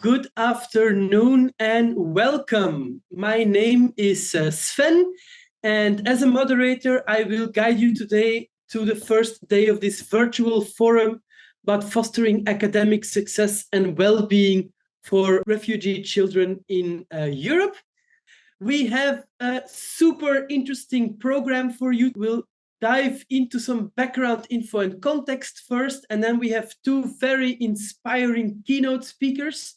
good afternoon and welcome. My name is Sven, and as a moderator, I will guide you today to the first day of this virtual forum about fostering academic success and well-being for refugee children in Europe. We have a super interesting program for you. We'll dive into some background info and context first, and then we have two very inspiring keynote speakers.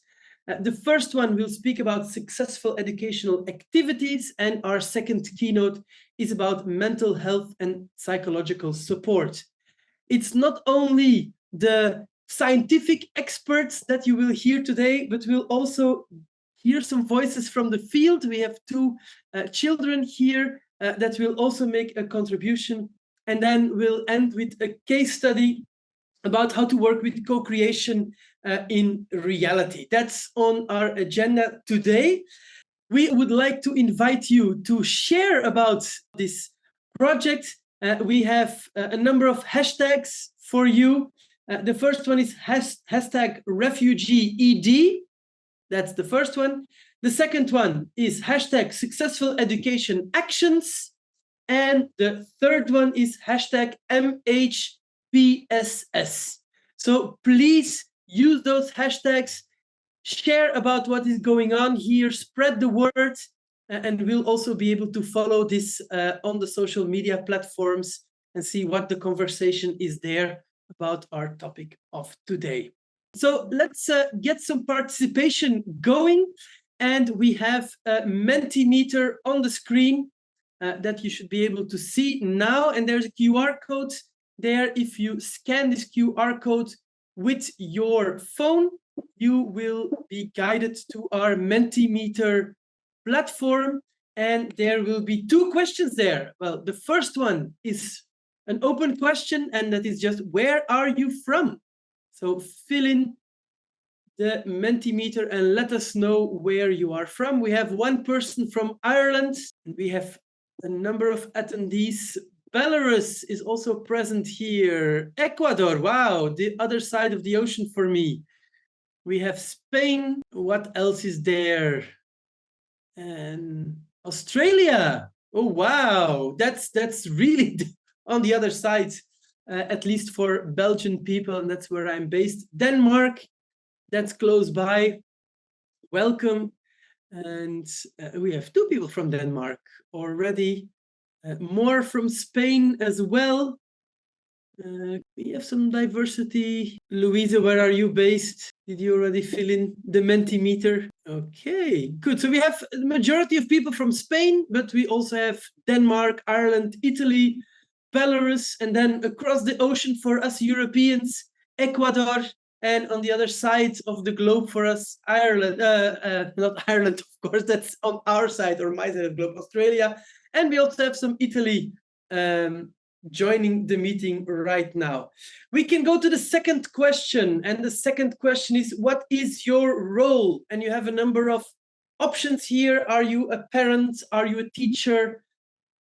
The first one will speak about successful educational activities, and our second keynote is about mental health and psychological support. It's not only the scientific experts that you will hear today, but we'll also hear some voices from the field. We have two children here that will also make a contribution. And then we'll end with a case study about how to work with co-creation in reality. That's on our agenda today. We would like to invite you to share about this project. We have a number of hashtags for you. The first one is hashtag Refuge-ed. That's the first one. The second one is hashtag successful education actions. And the third one is hashtag MHPSS. So please use those hashtags, share about what is going on here, spread the word, and we'll also be able to follow this on the social media platforms and see what the conversation is there about our topic of today. So let's get some participation going. And we have a Mentimeter on the screen that you should be able to see now. And there's a QR code there. If you scan this QR code with your phone, you will be guided to our Mentimeter platform. And there will be two questions there. Well, the first one is an open question, and that is just, where are you from? So fill in the Mentimeter and let us know where you are from. We have one person from Ireland. We have a number of attendees. Belarus is also present here. Ecuador, wow, the other side of the ocean for me. We have Spain. What else is there? And Australia. Oh, wow, that's really on the other side, at least for Belgian people, and that's where I'm based. Denmark, that's close by. Welcome. And we have two people from Denmark already. More from Spain as well. We have some diversity. Louisa, where are you based? Did you already fill in the Mentimeter? Okay, good. So we have the majority of people from Spain, but we also have Denmark, Ireland, Italy, Belarus, and then across the ocean for us Europeans, Ecuador, and on the other side of the globe for us, Ireland, not Ireland, of course, that's on our side or my side of the globe, Australia. And we also have some Italy joining the meeting right now. We can go to the second question. And the second question is, what is your role? And you have a number of options here. Are you a parent? Are you a teacher?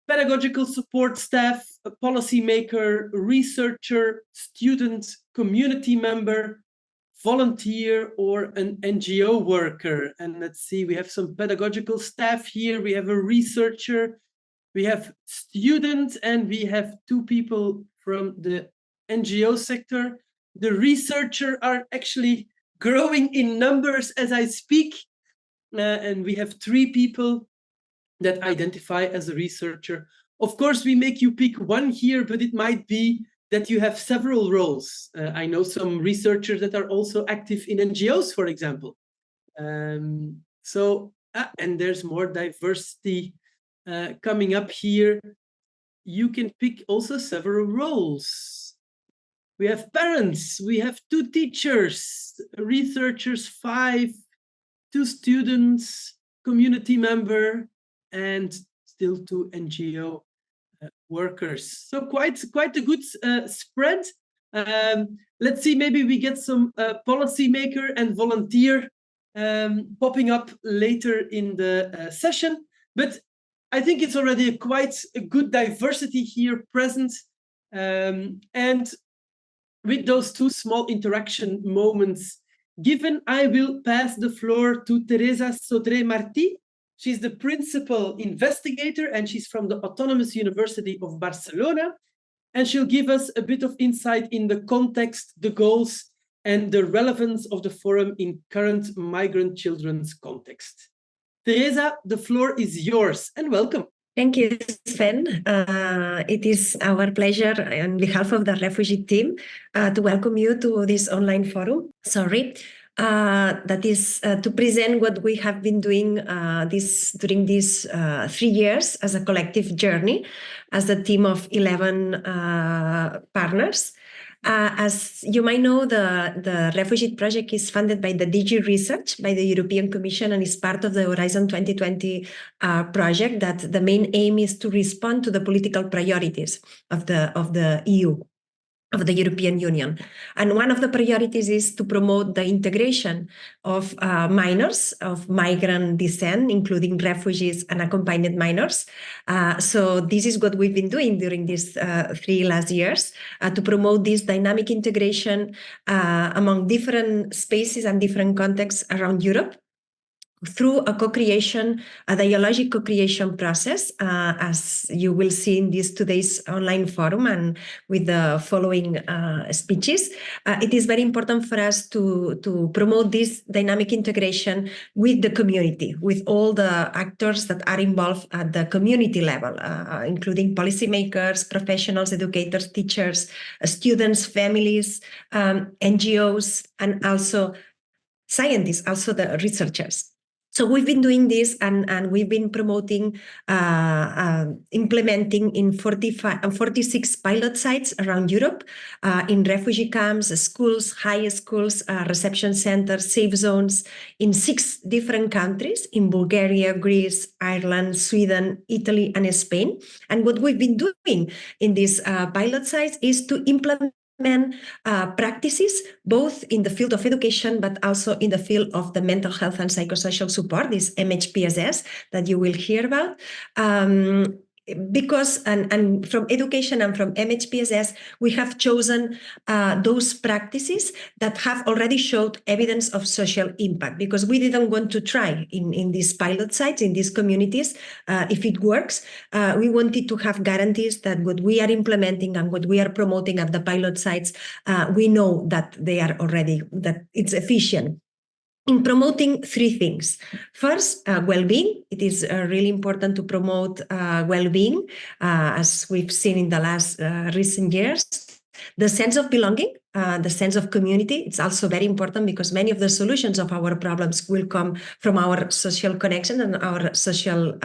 Pedagogical support staff, a policymaker, researcher, student, community member, volunteer, or an NGO worker? And let's see, we have some pedagogical staff here. We have a researcher, we have students, and we have two people from the NGO sector. The researchers are actually growing in numbers as I speak. And we have three people that identify as a researcher. Of course, we make you pick one here, but it might be that you have several roles. I know some researchers that are also active in NGOs, for example. And there's more diversity coming up here. You can pick also several roles. We have parents, we have two teachers, researchers 5, 2 students, community member, and still 2 NGO workers. So quite a good spread. Let's see, maybe we get some policymaker and volunteer popping up later in the session. But I think it's already quite a good diversity here present. And with those 2 small interaction moments Given, I will pass the floor to Teresa Sodré Martí. She's the principal investigator and she's from the Autonomous University of Barcelona. And she'll give us a bit of insight in the context, the goals, and the relevance of the forum in current migrant children's context. Teresa, the floor is yours and welcome. Thank you, Sven. It is our pleasure on behalf of the refugee team to welcome you to this online forum. That is to present what we have been doing during these 3 years as a collective journey, as a team of 11 partners. As you might know, the Refuge-ed project is funded by the DG Research, by the European Commission, and is part of the Horizon 2020 project that the main aim is to respond to the political priorities of the EU, of the European Union. And one of the priorities is to promote the integration of minors of migrant descent, including refugees and accompanied minors. So this is what we've been doing during these 3 last years, to promote this dynamic integration among different spaces and different contexts around Europe, through a co-creation, a dialogic co-creation process, as you will see in this today's online forum and with the following speeches. It is very important for us to promote this dynamic integration with the community, with all the actors that are involved at the community level, including policymakers, professionals, educators, teachers, students, families, NGOs, and also scientists, also the researchers. So we've been doing this and we've been promoting, implementing in 46 pilot sites around Europe, in refugee camps, schools, high schools, reception centers, safe zones, in 6 different countries, in Bulgaria, Greece, Ireland, Sweden, Italy, and Spain. And what we've been doing in these pilot sites is to implement practices both in the field of education but also in the field of the mental health and psychosocial support, this MHPSS that you will hear about. Because and from education and from MHPSS, we have chosen those practices that have already showed evidence of social impact, because we didn't want to try in these pilot sites, in these communities, if it works. We wanted to have guarantees that what we are implementing and what we are promoting at the pilot sites, we know that they are already, that it's efficient. In promoting 3 things. First, well-being. It is really important to promote well-being, as we've seen in the last recent years. The sense of belonging, the sense of community. It's also very important because many of the solutions of our problems will come from our social connection and our social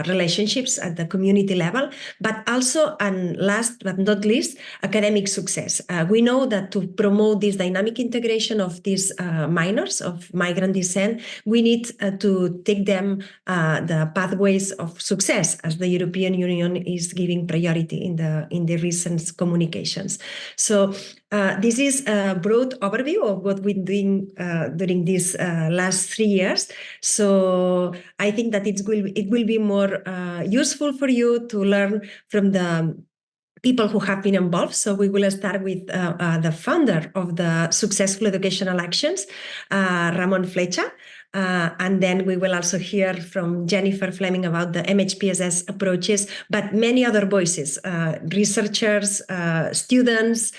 relationships at the community level. But also, and last but not least, academic success. We know that to promote this dynamic integration of these minors of migrant descent, we need to take them the pathways of success, as the European Union is giving priority in the recent communications. So this is a broad overview of what we're doing during these last 3 years. So I think that it will be more useful for you to learn from the people who have been involved. So we will start with the founder of the Successful Educational Actions, Ramon Flecha. And then we will also hear from Jennifer Flemming about the MHPSS approaches, but many other voices, researchers, students,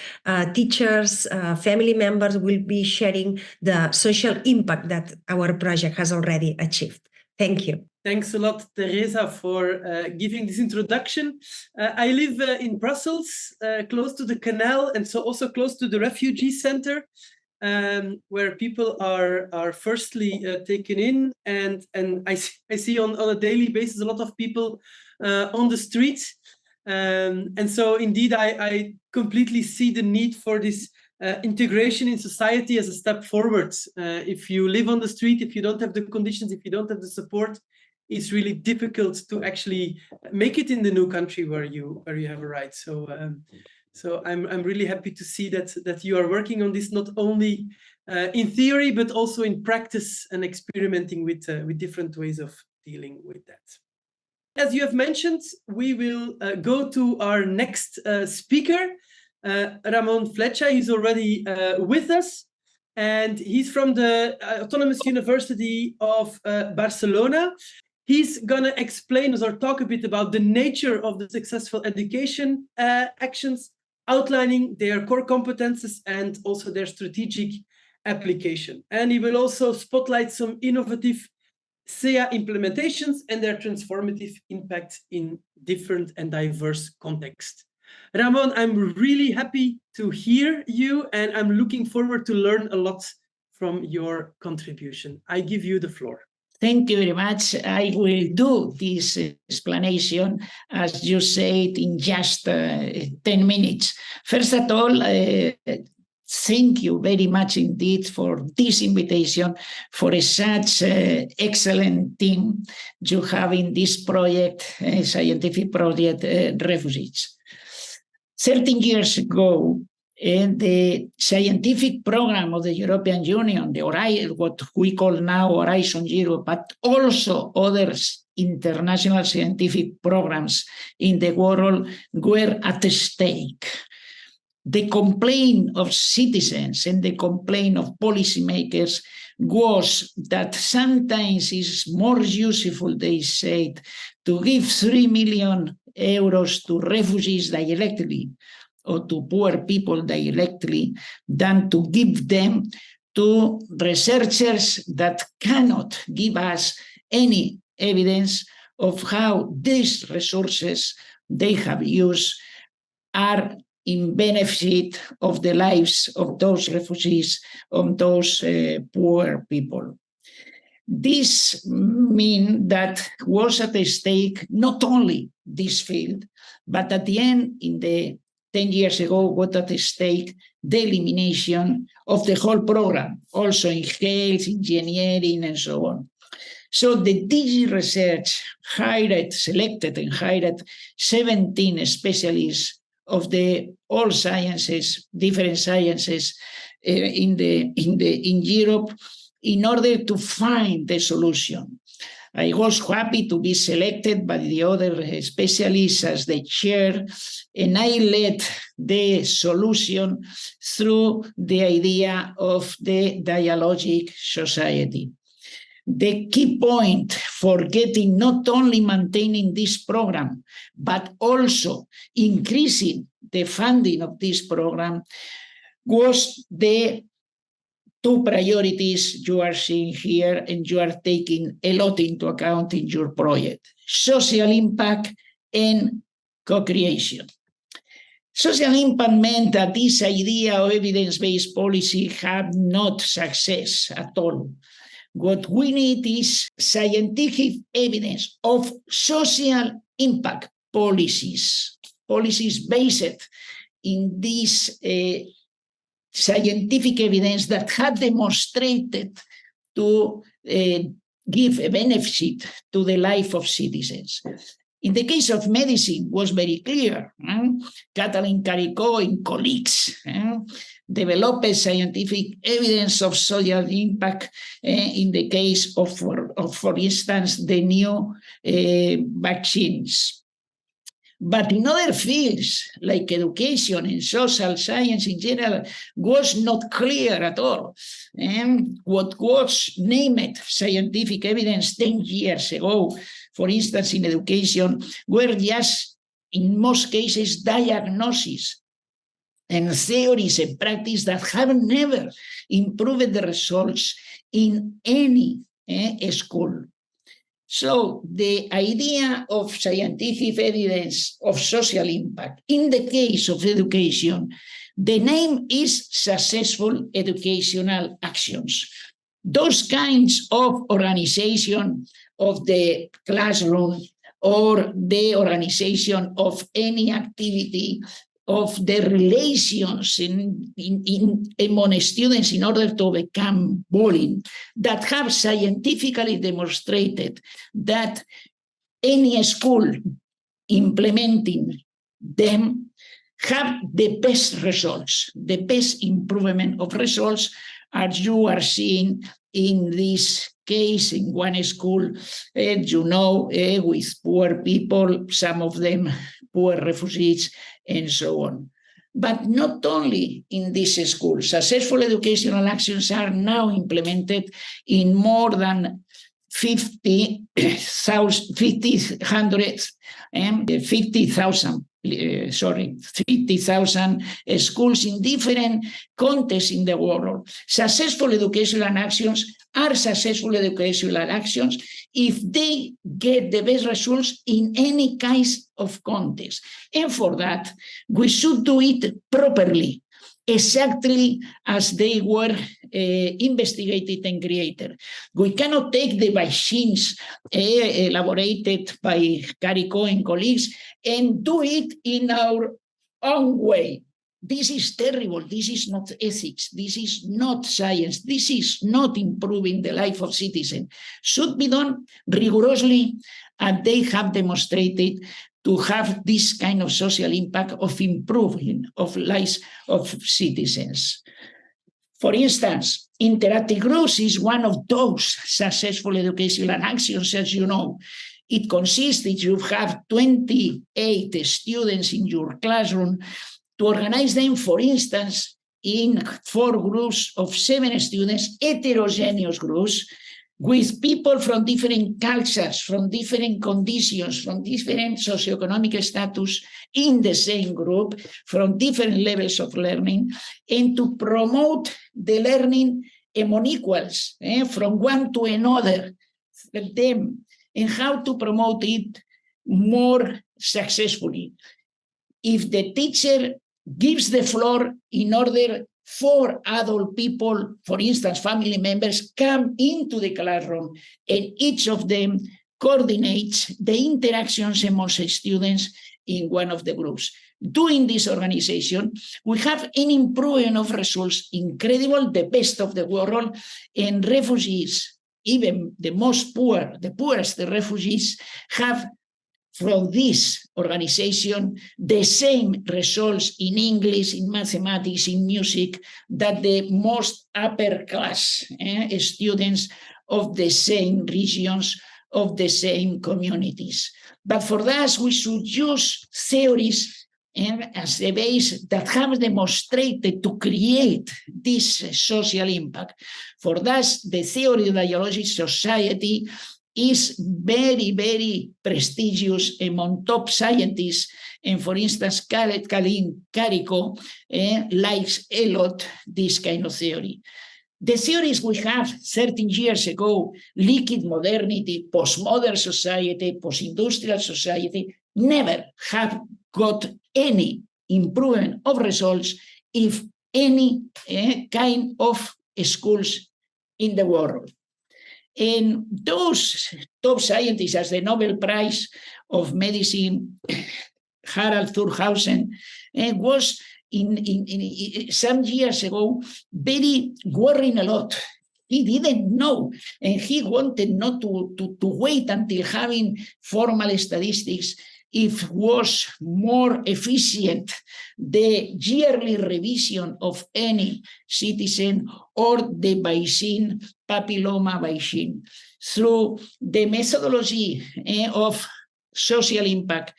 teachers, family members will be sharing the social impact that our project has already achieved. Thank you. Thanks a lot, Teresa, for giving this introduction. I live in Brussels, close to the canal, and so also close to the refugee center, where people are firstly taken in, and I see on a daily basis a lot of people on the streets. And so indeed, I completely see the need for this integration in society as a step forward. If you live on the street, if you don't have the conditions, if you don't have the support, it's really difficult to actually make it in the new country where you have arrived. So so I'm really happy to see that you are working on this, not only in theory but also in practice and experimenting with different ways of dealing with that. As you have mentioned, we will go to our next speaker, Ramon Flecha. He's already with us. and he's from the Autonomous University of Barcelona. He's going to explain us or talk a bit about the nature of the successful education actions, outlining their core competences and also their strategic application. And he will also spotlight some innovative SEA implementations and their transformative impact in different and diverse contexts. Ramon, I'm really happy to hear you, and I'm looking forward to learn a lot from your contribution. I give you the floor. Thank you very much. I will do this explanation, as you said, in just 10 minutes. First of all, thank you very much indeed for this invitation, for such excellent team you have in this project, scientific project, Refuge-ed. 13 years ago, the scientific program of the European Union, what we call now Horizon Europe, but also other international scientific programs in the world were at stake. The complaint of citizens and the complaint of policymakers was that sometimes it's more useful, they said, to give 3 million euros to refugees directly or to poor people directly than to give them to researchers that cannot give us any evidence of how these resources they have used are in benefit of the lives of those refugees, of those poor people. This means that was at stake not only this field, but at the end, in the 10 years ago, was at stake the elimination of the whole program, also in health, engineering, and so on. So the DG Research selected and hired 17 specialists of the all sciences, different sciences in Europe, in order to find the solution. I was happy to be selected by the other specialists as the chair, and I led the solution through the idea of the dialogic society. The key point for getting not only maintaining this program, but also increasing the funding of this program was the two priorities you are seeing here and you are taking a lot into account in your project: social impact and co-creation. Social impact meant that this idea of evidence-based policy had not success at all. What we need is scientific evidence of social impact policies based in this scientific evidence that had demonstrated to give a benefit to the life of citizens. In the case of medicine, it was very clear. Kathleen Carrico and colleagues developed scientific evidence of social impact in the case of, for instance, the new vaccines. But in other fields, like education and social science in general, was not clear at all. And what was named scientific evidence 10 years ago, for instance, in education, were just, in most cases, diagnoses and theories and practice that have never improved the results in any school. So the idea of scientific evidence of social impact, in the case of education, the name is successful educational actions. Those kinds of organization of the classroom or the organization of any activity of the relations among students in order to overcome bullying, that have scientifically demonstrated that any school implementing them have the best results, the best improvement of results, as you are seeing in this case in one school, with poor people, some of them poor refugees, and so on. but not only in these schools. Successful educational actions are now implemented in more than 50,000 schools in different contexts in the world. Successful educational actions are successful educational actions if they get the best results in any kind of context. And for that, we should do it properly, exactly as they were investigated and created. We cannot take the vaccines elaborated by Carico and colleagues and do it in our own way. This is terrible. This is not ethics. This is not science. This is not improving the life of citizens. Should be done rigorously, and they have demonstrated to have this kind of social impact of improving of lives of citizens. For instance, interactive growth is one of those successful educational actions, as you know. It consists if you have 28 students in your classroom, to organize them, for instance, in 4 groups of 7 students, heterogeneous groups, with people from different cultures, from different conditions, from different socioeconomic status in the same group, from different levels of learning, and to promote the learning among equals, from one to another, them, and how to promote it more successfully. If the teacher gives the floor in order for adult people, for instance, family members, come into the classroom and each of them coordinates the interactions amongst students in one of the groups. Doing this organization, we have an improvement of results incredible, the best of the world, and refugees, even the most poor, the poorest refugees, have from this organization the same results in English, in mathematics, in music, that the most upper class students of the same regions, of the same communities. But for that, we should use theories as a base that have demonstrated to create this social impact. For that, the theory of dialogic society is very, very prestigious among top scientists. And for instance, Carico likes a lot this kind of theory. The theories we have 13 years ago, liquid modernity, postmodern society, post-industrial society, never have got any improvement of results if any kind of schools in the world. And those top scientists, as the Nobel Prize of Medicine, Harald Thurhausen, was in some years ago very worrying a lot. He didn't know, and he wanted not to wait until having formal statistics if it was more efficient the yearly revision of any citizen or the vaccine, papilloma vaccine. Through the methodology of social impact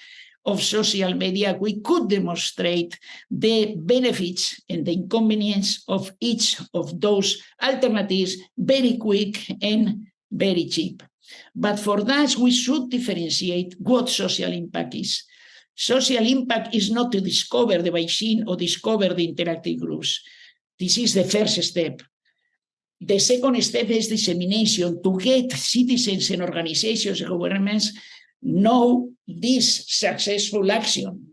of social media, we could demonstrate the benefits and the inconvenience of each of those alternatives very quick and very cheap. But for that, we should differentiate what social impact is. Social impact is not to discover the vaccine or discover the interactive groups. This is the first step. The second step is dissemination, to get citizens and organizations and governments know this successful action.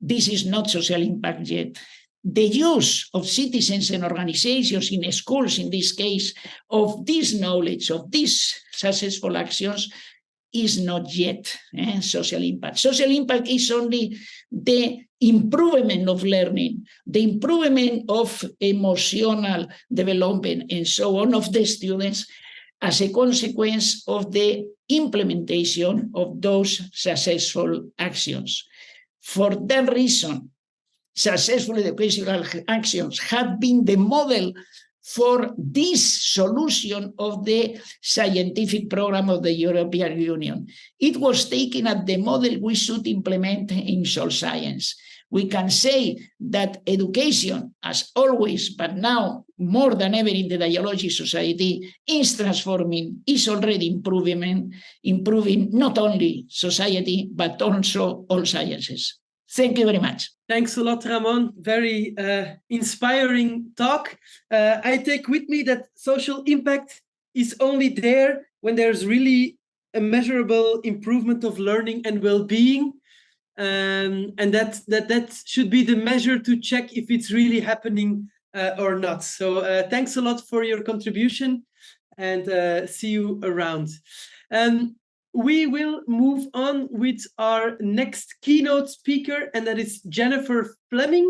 This is not social impact yet. The use of citizens and organizations in schools, in this case, of this knowledge, of these successful actions, is not yet social impact. Social impact is only the improvement of learning, the improvement of emotional development, and so on, of the students as a consequence of the implementation of those successful actions. For that reason, successful educational actions have been the model for this solution of the scientific program of the European Union. It was taken as the model we should implement in social science. we can say that education, as always, but now more than ever in the dialogic society, is transforming, is already improving not only society, but also all sciences. Thank you very much. Thanks a lot, Ramon. Very inspiring talk. I take with me that social impact is only there when there's really a measurable improvement of learning and well-being. And that should be the measure to check if it's really happening or not. So thanks a lot for your contribution, and see you around. We will move on with our next keynote speaker, and that is Jennifer Flemming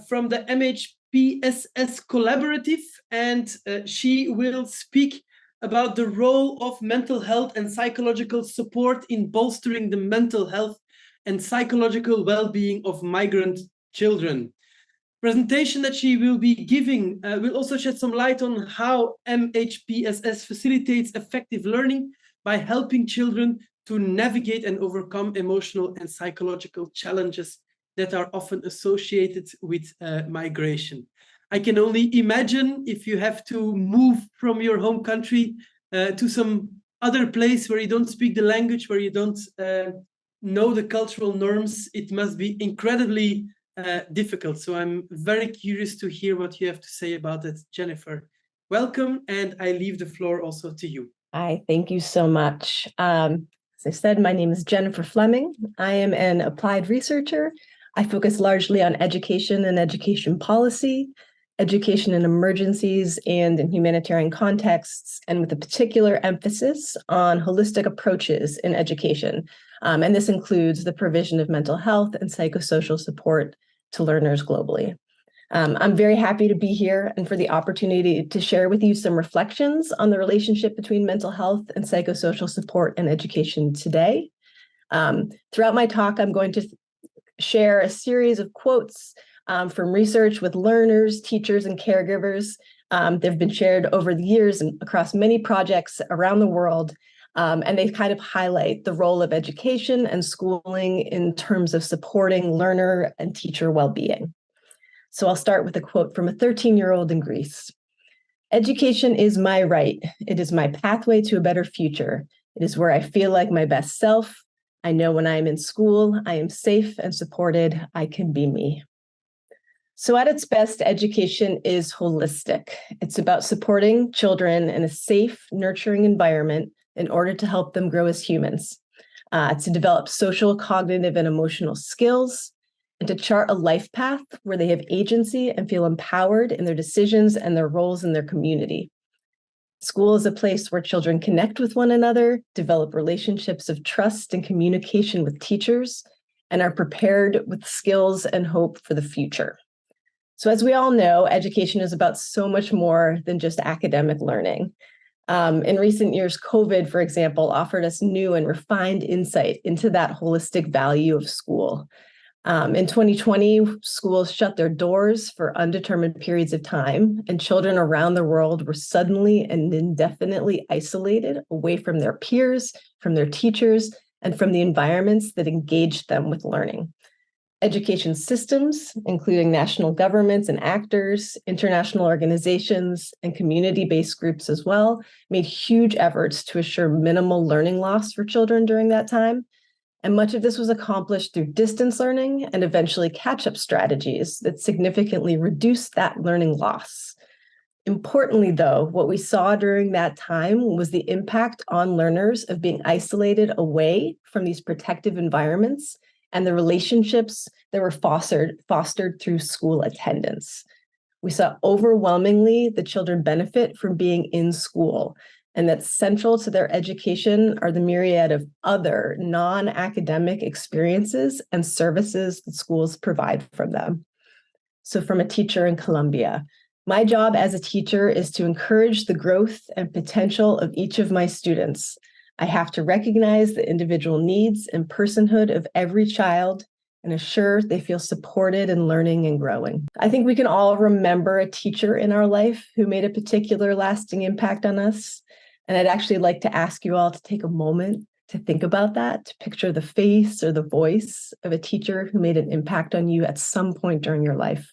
from the MHPSS Collaborative, and she will speak about the role of mental health and psychological support in bolstering the mental health and psychological well-being of migrant children. Presentation that she will be giving will also shed some light on how MHPSS facilitates effective learning by helping children to navigate and overcome emotional and psychological challenges that are often associated with migration. I can only imagine if you have to move from your home country to some other place where you don't speak the language, where you don't know the cultural norms, it must be incredibly difficult. So I'm very curious to hear what you have to say about it, Jennifer. Welcome, and I leave the floor also to you. Hi, thank you so much. As I said, my name is Jennifer Flemming. I am an applied researcher. I focus largely on education and education policy, education in emergencies and in humanitarian contexts, and with a particular emphasis on holistic approaches in education. And this includes the provision of mental health and psychosocial support to learners globally. I'm very happy to be here and for the opportunity to share with you some reflections on the relationship between mental health and psychosocial support and education today. Throughout my talk, I'm going to share a series of quotes from research with learners, teachers, and caregivers. They've been shared over the years and across many projects around the world, and they kind of highlight the role of education and schooling in terms of supporting learner and teacher well-being. So I'll start with a quote from a 13-year-old in Greece. "Education is my right. It is my pathway to a better future. It is where I feel like my best self. I know when I am in school, I am safe and supported. I can be me." So at its best, education is holistic. It's about supporting children in a safe, nurturing environment in order to help them grow as humans, to develop social, cognitive, and emotional skills, and to chart a life path where they have agency and feel empowered in their decisions and their roles in their community. School is a place where children connect with one another, develop relationships of trust and communication with teachers, and are prepared with skills and hope for the future. So as we all know, education is about so much more than just academic learning. In recent years, COVID, for example, offered us new and refined insight into that holistic value of school. In 2020, schools shut their doors for undetermined periods of time, and children around the world were suddenly and indefinitely isolated away from their peers, from their teachers, and from the environments that engaged them with learning. Education systems, including national governments and actors, international organizations, and community-based groups as well, made huge efforts to assure minimal learning loss for children during that time. And much of this was accomplished through distance learning and eventually catch-up strategies that significantly reduced that learning loss. Importantly, though, what we saw during that time was the impact on learners of being isolated away from these protective environments and the relationships that were fostered through school attendance. We saw overwhelmingly the children benefit from being in school, and that central to their education are the myriad of other non-academic experiences and services that schools provide from them. So from a teacher in Colombia, my job as a teacher is to encourage the growth and potential of each of my students. I have to recognize the individual needs and personhood of every child and assure they feel supported in learning and growing. I think we can all remember a teacher in our life who made a particular lasting impact on us. And I'd actually like to ask you all to take a moment to think about that, to picture the face or the voice of a teacher who made an impact on you at some point during your life.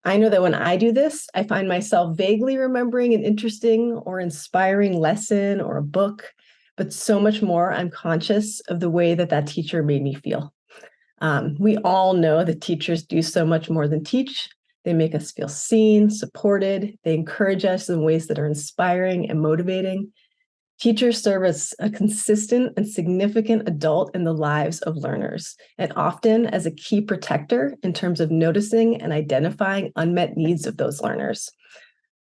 I know that when I do this, I find myself vaguely remembering an interesting or inspiring lesson or a book, but so much more, I'm conscious of the way that that teacher made me feel. We all know that teachers do so much more than teach. They make us feel seen, supported. They encourage us in ways that are inspiring and motivating. Teachers serve as a consistent and significant adult in the lives of learners, and often as a key protector in terms of noticing and identifying unmet needs of those learners.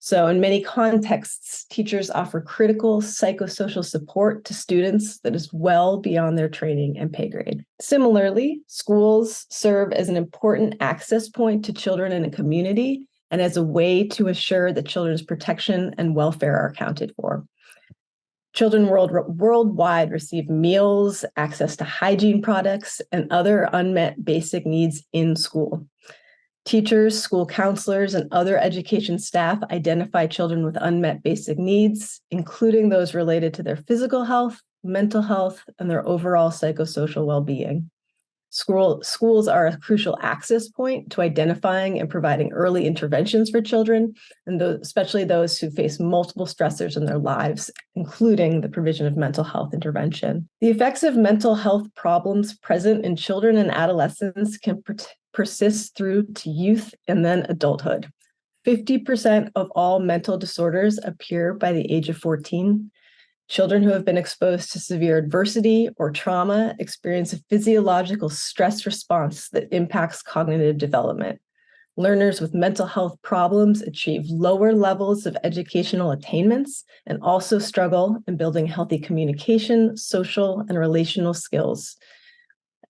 So in many contexts, teachers offer critical psychosocial support to students that is well beyond their training and pay grade. Similarly, schools serve as an important access point to children in a community and as a way to assure that children's protection and welfare are accounted for. Children worldwide receive meals, access to hygiene products, and other unmet basic needs in school. Teachers, school counselors, and other education staff identify children with unmet basic needs, including those related to their physical health, mental health, and their overall psychosocial well-being. Schools are a crucial access point to identifying and providing early interventions for children, and especially those who face multiple stressors in their lives, including the provision of mental health intervention. The effects of mental health problems present in children and adolescents can persist through to youth and then adulthood. 50% of all mental disorders appear by the age of 14. Children who have been exposed to severe adversity or trauma experience a physiological stress response that impacts cognitive development. Learners with mental health problems achieve lower levels of educational attainments and also struggle in building healthy communication, social, and relational skills.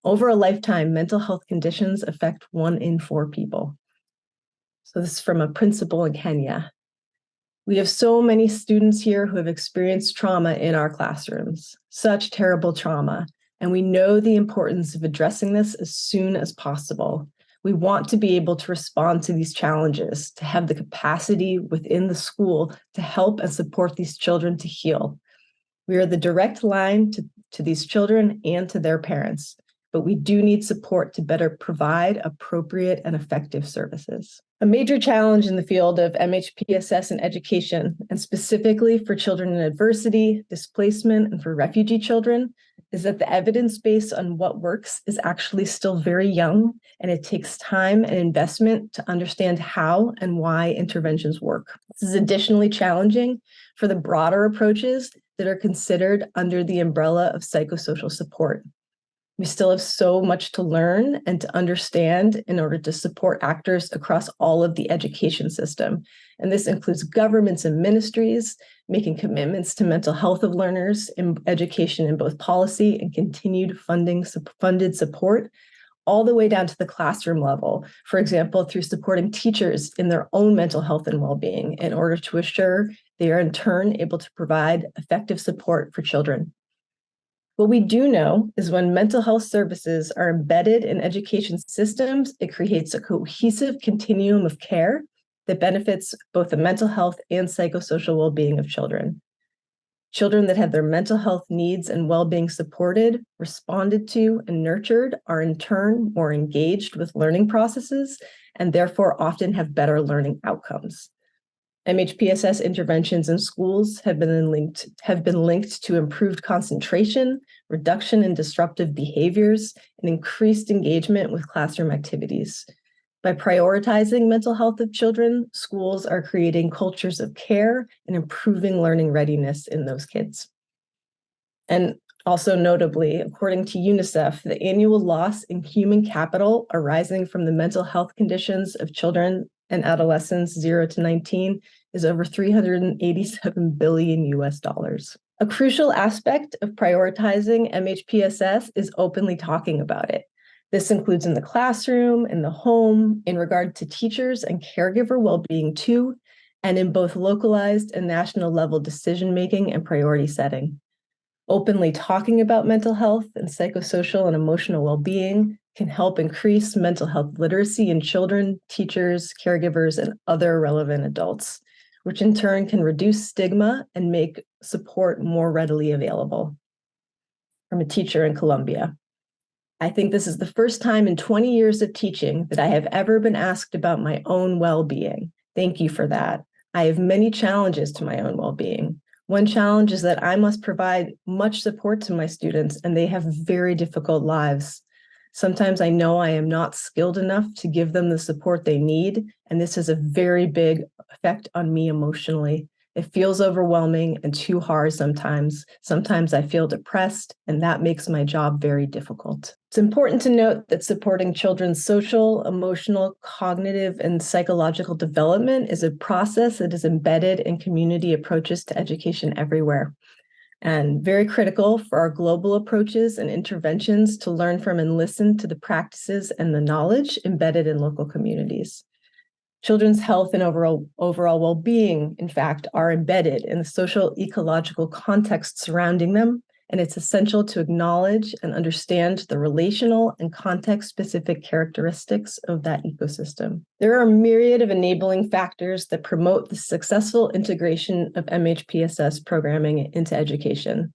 Over a lifetime, mental health conditions affect 1 in 4 people. So this is from a principal in Kenya. We have so many students here who have experienced trauma in our classrooms, such terrible trauma, and we know the importance of addressing this as soon as possible. We want to be able to respond to these challenges, to have the capacity within the school to help and support these children to heal. We are the direct line to these children and to their parents, but we do need support to better provide appropriate and effective services. A major challenge in the field of MHPSS and education, and specifically for children in adversity, displacement, and for refugee children, is that the evidence base on what works is actually still very young, and it takes time and investment to understand how and why interventions work. This is additionally challenging for the broader approaches that are considered under the umbrella of psychosocial support. We still have so much to learn and to understand in order to support actors across all of the education system. And this includes governments and ministries making commitments to mental health of learners in education in both policy and continued funded support, all the way down to the classroom level, for example, through supporting teachers in their own mental health and well-being in order to assure they are in turn able to provide effective support for children. What we do know is when mental health services are embedded in education systems, it creates a cohesive continuum of care that benefits both the mental health and psychosocial well-being of children. Children that have their mental health needs and well-being supported, responded to, and nurtured are in turn more engaged with learning processes and therefore often have better learning outcomes. MHPSS interventions in schools have been linked to improved concentration, reduction in disruptive behaviors, and increased engagement with classroom activities. By prioritizing mental health of children, schools are creating cultures of care and improving learning readiness in those kids. And also notably, according to UNICEF, the annual loss in human capital arising from the mental health conditions of children and adolescents 0 to 19 is over $387 billion US. A crucial aspect of prioritizing MHPSS is openly talking about it. This includes in the classroom, in the home, in regard to teachers and caregiver well-being too, and in both localized and national level decision-making and priority setting. Openly talking about mental health and psychosocial and emotional well-being can help increase mental health literacy in children, teachers, caregivers, and other relevant adults, which in turn can reduce stigma and make support more readily available. from a teacher in Colombia. I think this is the first time in 20 years of teaching that I have ever been asked about my own well-being. Thank you for that. I have many challenges to my own well-being. One challenge is that I must provide much support to my students, and they have very difficult lives. Sometimes I know I am not skilled enough to give them the support they need, and this has a very big effect on me emotionally. It feels overwhelming and too hard sometimes. Sometimes I feel depressed, and that makes my job very difficult. It's important to note that supporting children's social, emotional, cognitive, and psychological development is a process that is embedded in community approaches to education everywhere, and very critical for our global approaches and interventions to learn from and listen to the practices and the knowledge embedded in local communities. Children's health and overall well-being, in fact, are embedded in the social ecological context surrounding them, and it's essential to acknowledge and understand the relational and context-specific characteristics of that ecosystem. There are a myriad of enabling factors that promote the successful integration of MHPSS programming into education.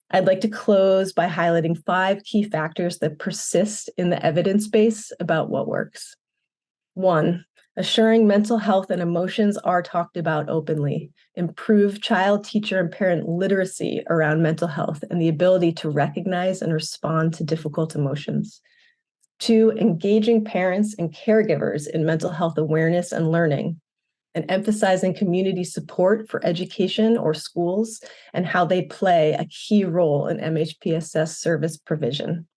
I'd like to close by highlighting 5 key factors that persist in the evidence base about what works. 1, assuring mental health and emotions are talked about openly. Improve child, teacher, and parent literacy around mental health and the ability to recognize and respond to difficult emotions. 2, engaging parents and caregivers in mental health awareness and learning, and emphasizing community support for education or schools and how they play a key role in MHPSS service provision.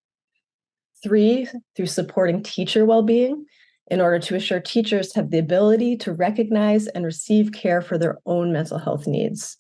3, through supporting teacher well-being, in order to assure teachers have the ability to recognize and receive care for their own mental health needs.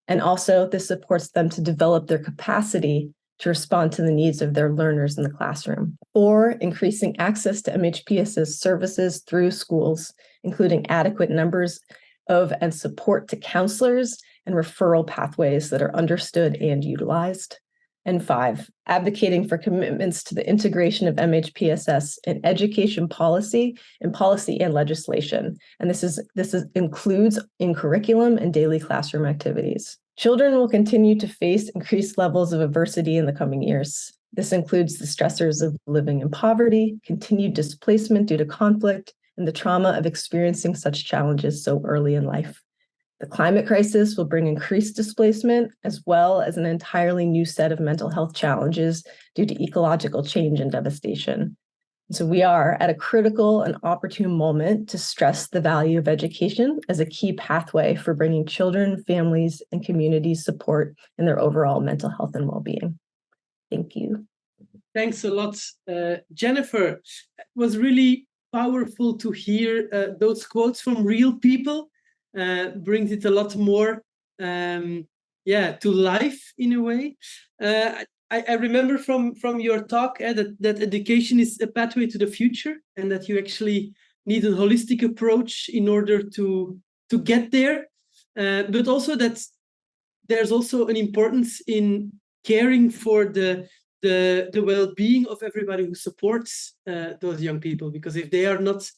And also, this supports them to develop their capacity to respond to the needs of their learners in the classroom. 4, increasing access to MHPSS services through schools, including adequate numbers of and support to counselors and referral pathways that are understood and utilized. And 5, advocating for commitments to the integration of MHPSS in education policy and legislation. And this includes in curriculum and daily classroom activities. Children will continue to face increased levels of adversity in the coming years. This includes the stressors of living in poverty, continued displacement due to conflict, and the trauma of experiencing such challenges so early in life. The climate crisis will bring increased displacement, as well as an entirely new set of mental health challenges due to ecological change and devastation. So we are at a critical and opportune moment to stress the value of education as a key pathway for bringing children, families, and communities support in their overall mental health and well-being. Thank you. Thanks a lot, Jennifer. It was really powerful to hear those quotes from real people. Brings it a lot more to life in a way. I remember from your talk that education is a pathway to the future, and that you actually need a holistic approach in order to get there, but also that there's also an importance in caring for the well-being of everybody who supports those young people, because if they are not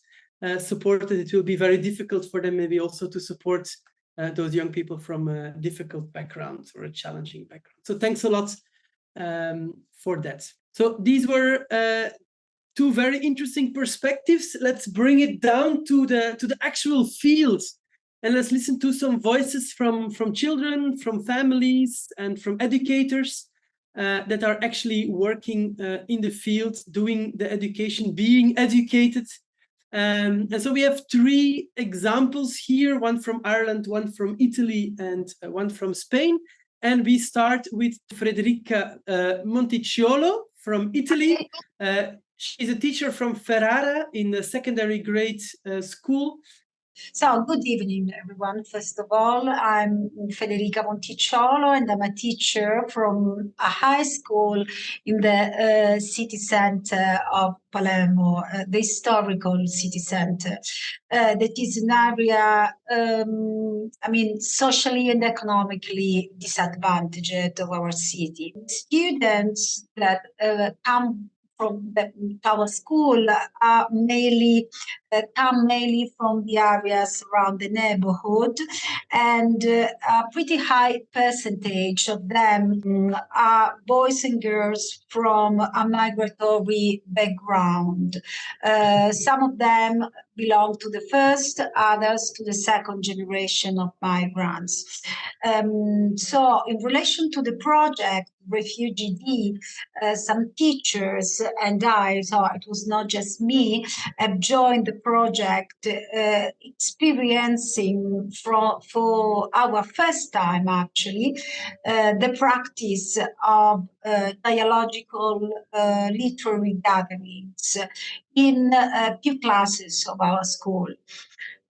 supported, it will be very difficult for them maybe also to support those young people from a difficult background or a challenging background. So thanks a lot for that. So these were 2 very interesting perspectives. Let's bring it down to the actual field, and let's listen to some voices from children, from families, and from educators that are actually working in the field, doing the education, being educated. And so we have 3 examples here, one from Ireland, one from Italy, and one from Spain. And we start with Federica Monticciolo from Italy. She's a teacher from Ferrara in the secondary grade school. So, good evening, everyone. First of all, I'm Federica Monticciolo, and I'm a teacher from a high school in the city center of Palermo, the historical city center. That is an area, socially and economically disadvantaged of our city. Students that come from our school are mainly come mainly from the areas around the neighborhood, and a pretty high percentage of them are boys and girls from a migratory background. Some of them belong to the first, others to the second generation of migrants. So in relation to the project, Refuge-ed, some teachers and I, so it was not just me, have joined the project, experiencing for our first time actually, the practice of dialogical literary gatherings in a few classes of our school.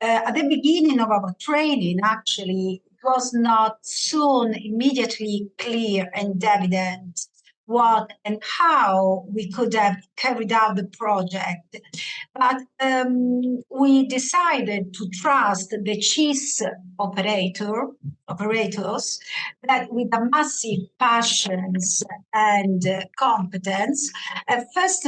At the beginning of our training, actually, it was not soon immediately clear and evident what and how we could have carried out the project. But we decided to trust the CHIS operators that with a massive passions and competence first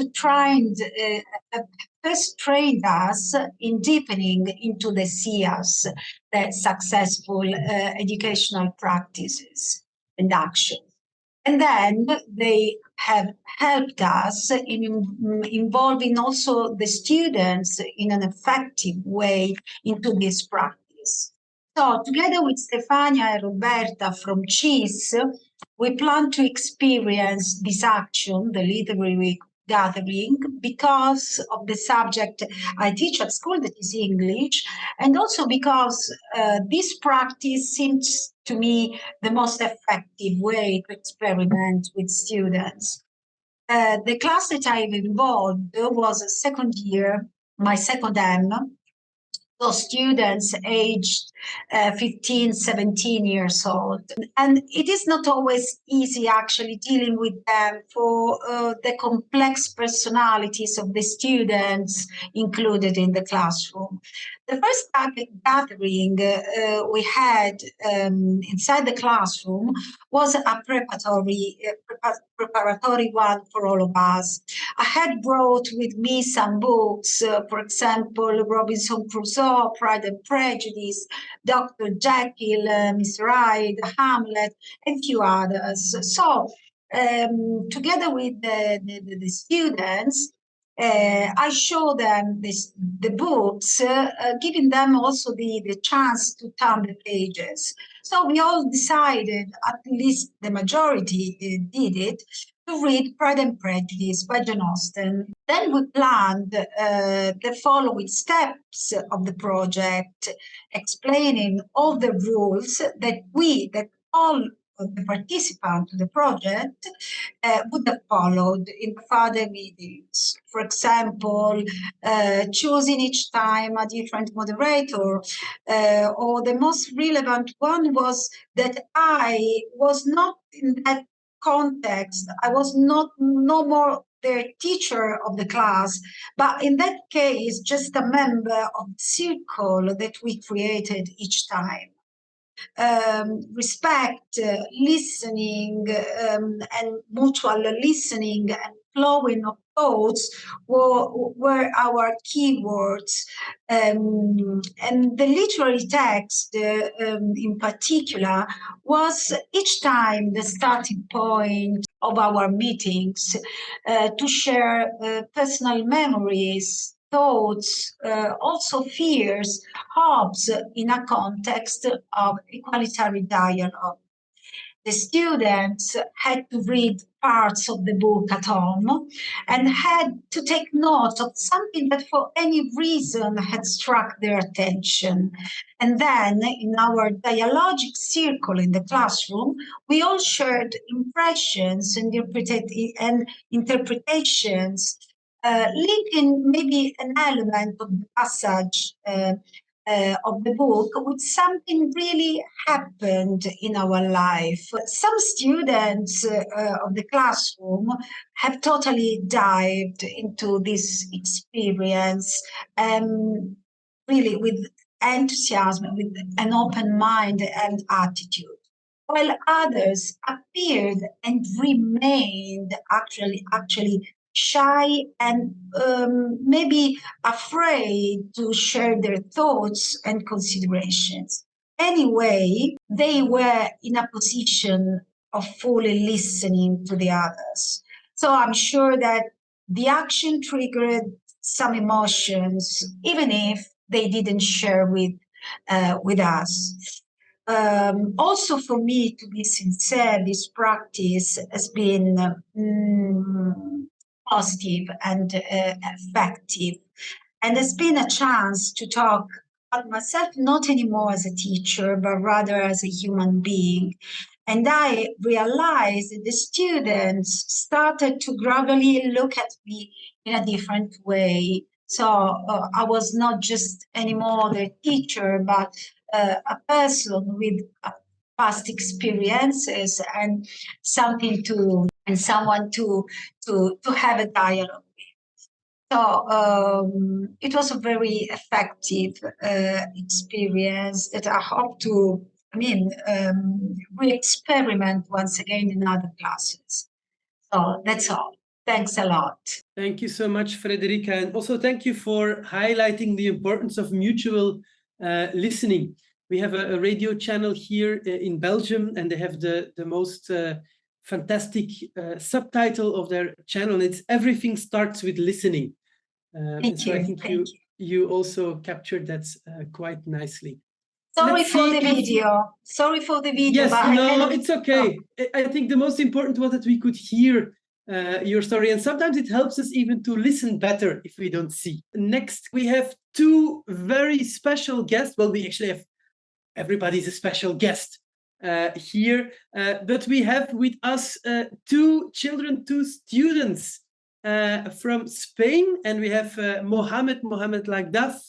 trained us in deepening into the SEAs, the successful educational practices and actions. And then they have helped us in involving also the students in an effective way into this practice. So together with Stefania and Roberta from CHIS, we plan to experience this action, the literary gathering, because of the subject I teach at school, that is English, and also because this practice seems to me the most effective way to experiment with students. The class that I've involved was a second year, my second M, so students aged 15, 17 years old. And it is not always easy actually dealing with them for the complex personalities of the students included in the classroom. The first gathering we had inside the classroom was a preparatory one for all of us. I had brought with me some books, for example, Robinson Crusoe, Pride and Prejudice, Dr. Jekyll, Miss Hyde, Hamlet, and few others. So together with the students, I show them the books, giving them also the chance to turn the pages. So we all decided, at least the majority did it, to read Pride and Prejudice by Jane Austen. Then we planned the following steps of the project, explaining all the rules that all of the participants to the project would have followed in further meetings. For example, choosing each time a different moderator, or the most relevant one was that I was not in that context. I was no more the teacher of the class, but in that case, just a member of the circle that we created each time. Respect, listening, and mutual listening and flowing of thoughts were our keywords. And the literary text, in particular, was each time the starting point of our meetings to share personal memories, thoughts, also fears, hopes in a context of equalitarian dialogue. The students had to read parts of the book at home and had to take note of something that for any reason had struck their attention. And then in our dialogic circle in the classroom, we all shared impressions and interpretations, linking maybe an element of the passage of the book with something really happened in our life. Some students of the classroom have totally dived into this experience, really with enthusiasm, with an open mind and attitude, while others appeared and remained actually shy and maybe afraid to share their thoughts and considerations. Anyway, they were in a position of fully listening to the others. So I'm sure that the action triggered some emotions, even if they didn't share with us. Also, for me, to be sincere, this practice has been positive and effective. And there's been a chance to talk about myself, not anymore as a teacher, but rather as a human being. And I realized that the students started to gradually look at me in a different way. So I was not just anymore the teacher, but a person with past experiences and something to and someone to have a dialogue. So it was a very effective experience that I hope to, re-experiment once again in other classes. So that's all. Thanks a lot. Thank you so much, Frederica. And also thank you for highlighting the importance of mutual listening. We have a radio channel here in Belgium, and they have the most fantastic subtitle of their channel. It's Everything Starts with Listening. So I think you also captured that quite nicely. Sorry for the video. Yes, no, it's okay. I think the most important was that we could hear your story, and sometimes it helps us even to listen better if we don't see. Next, we have two very special guests. Well, we actually have everybody's a special guest here, but we have with us two students from Spain, and we have Mohamed Lagdaf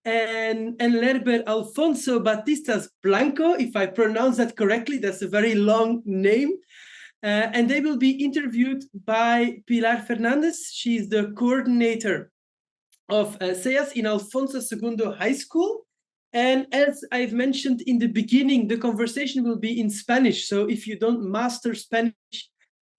and Lerber Alfonso Batistas Blanco, if I pronounce that correctly. That's a very long name. And they will be interviewed by Pilar Fernandez. She's the coordinator of SEAs in Alfonso Segundo High School. And as I've mentioned in the beginning, the conversation will be in Spanish. So if you don't master Spanish,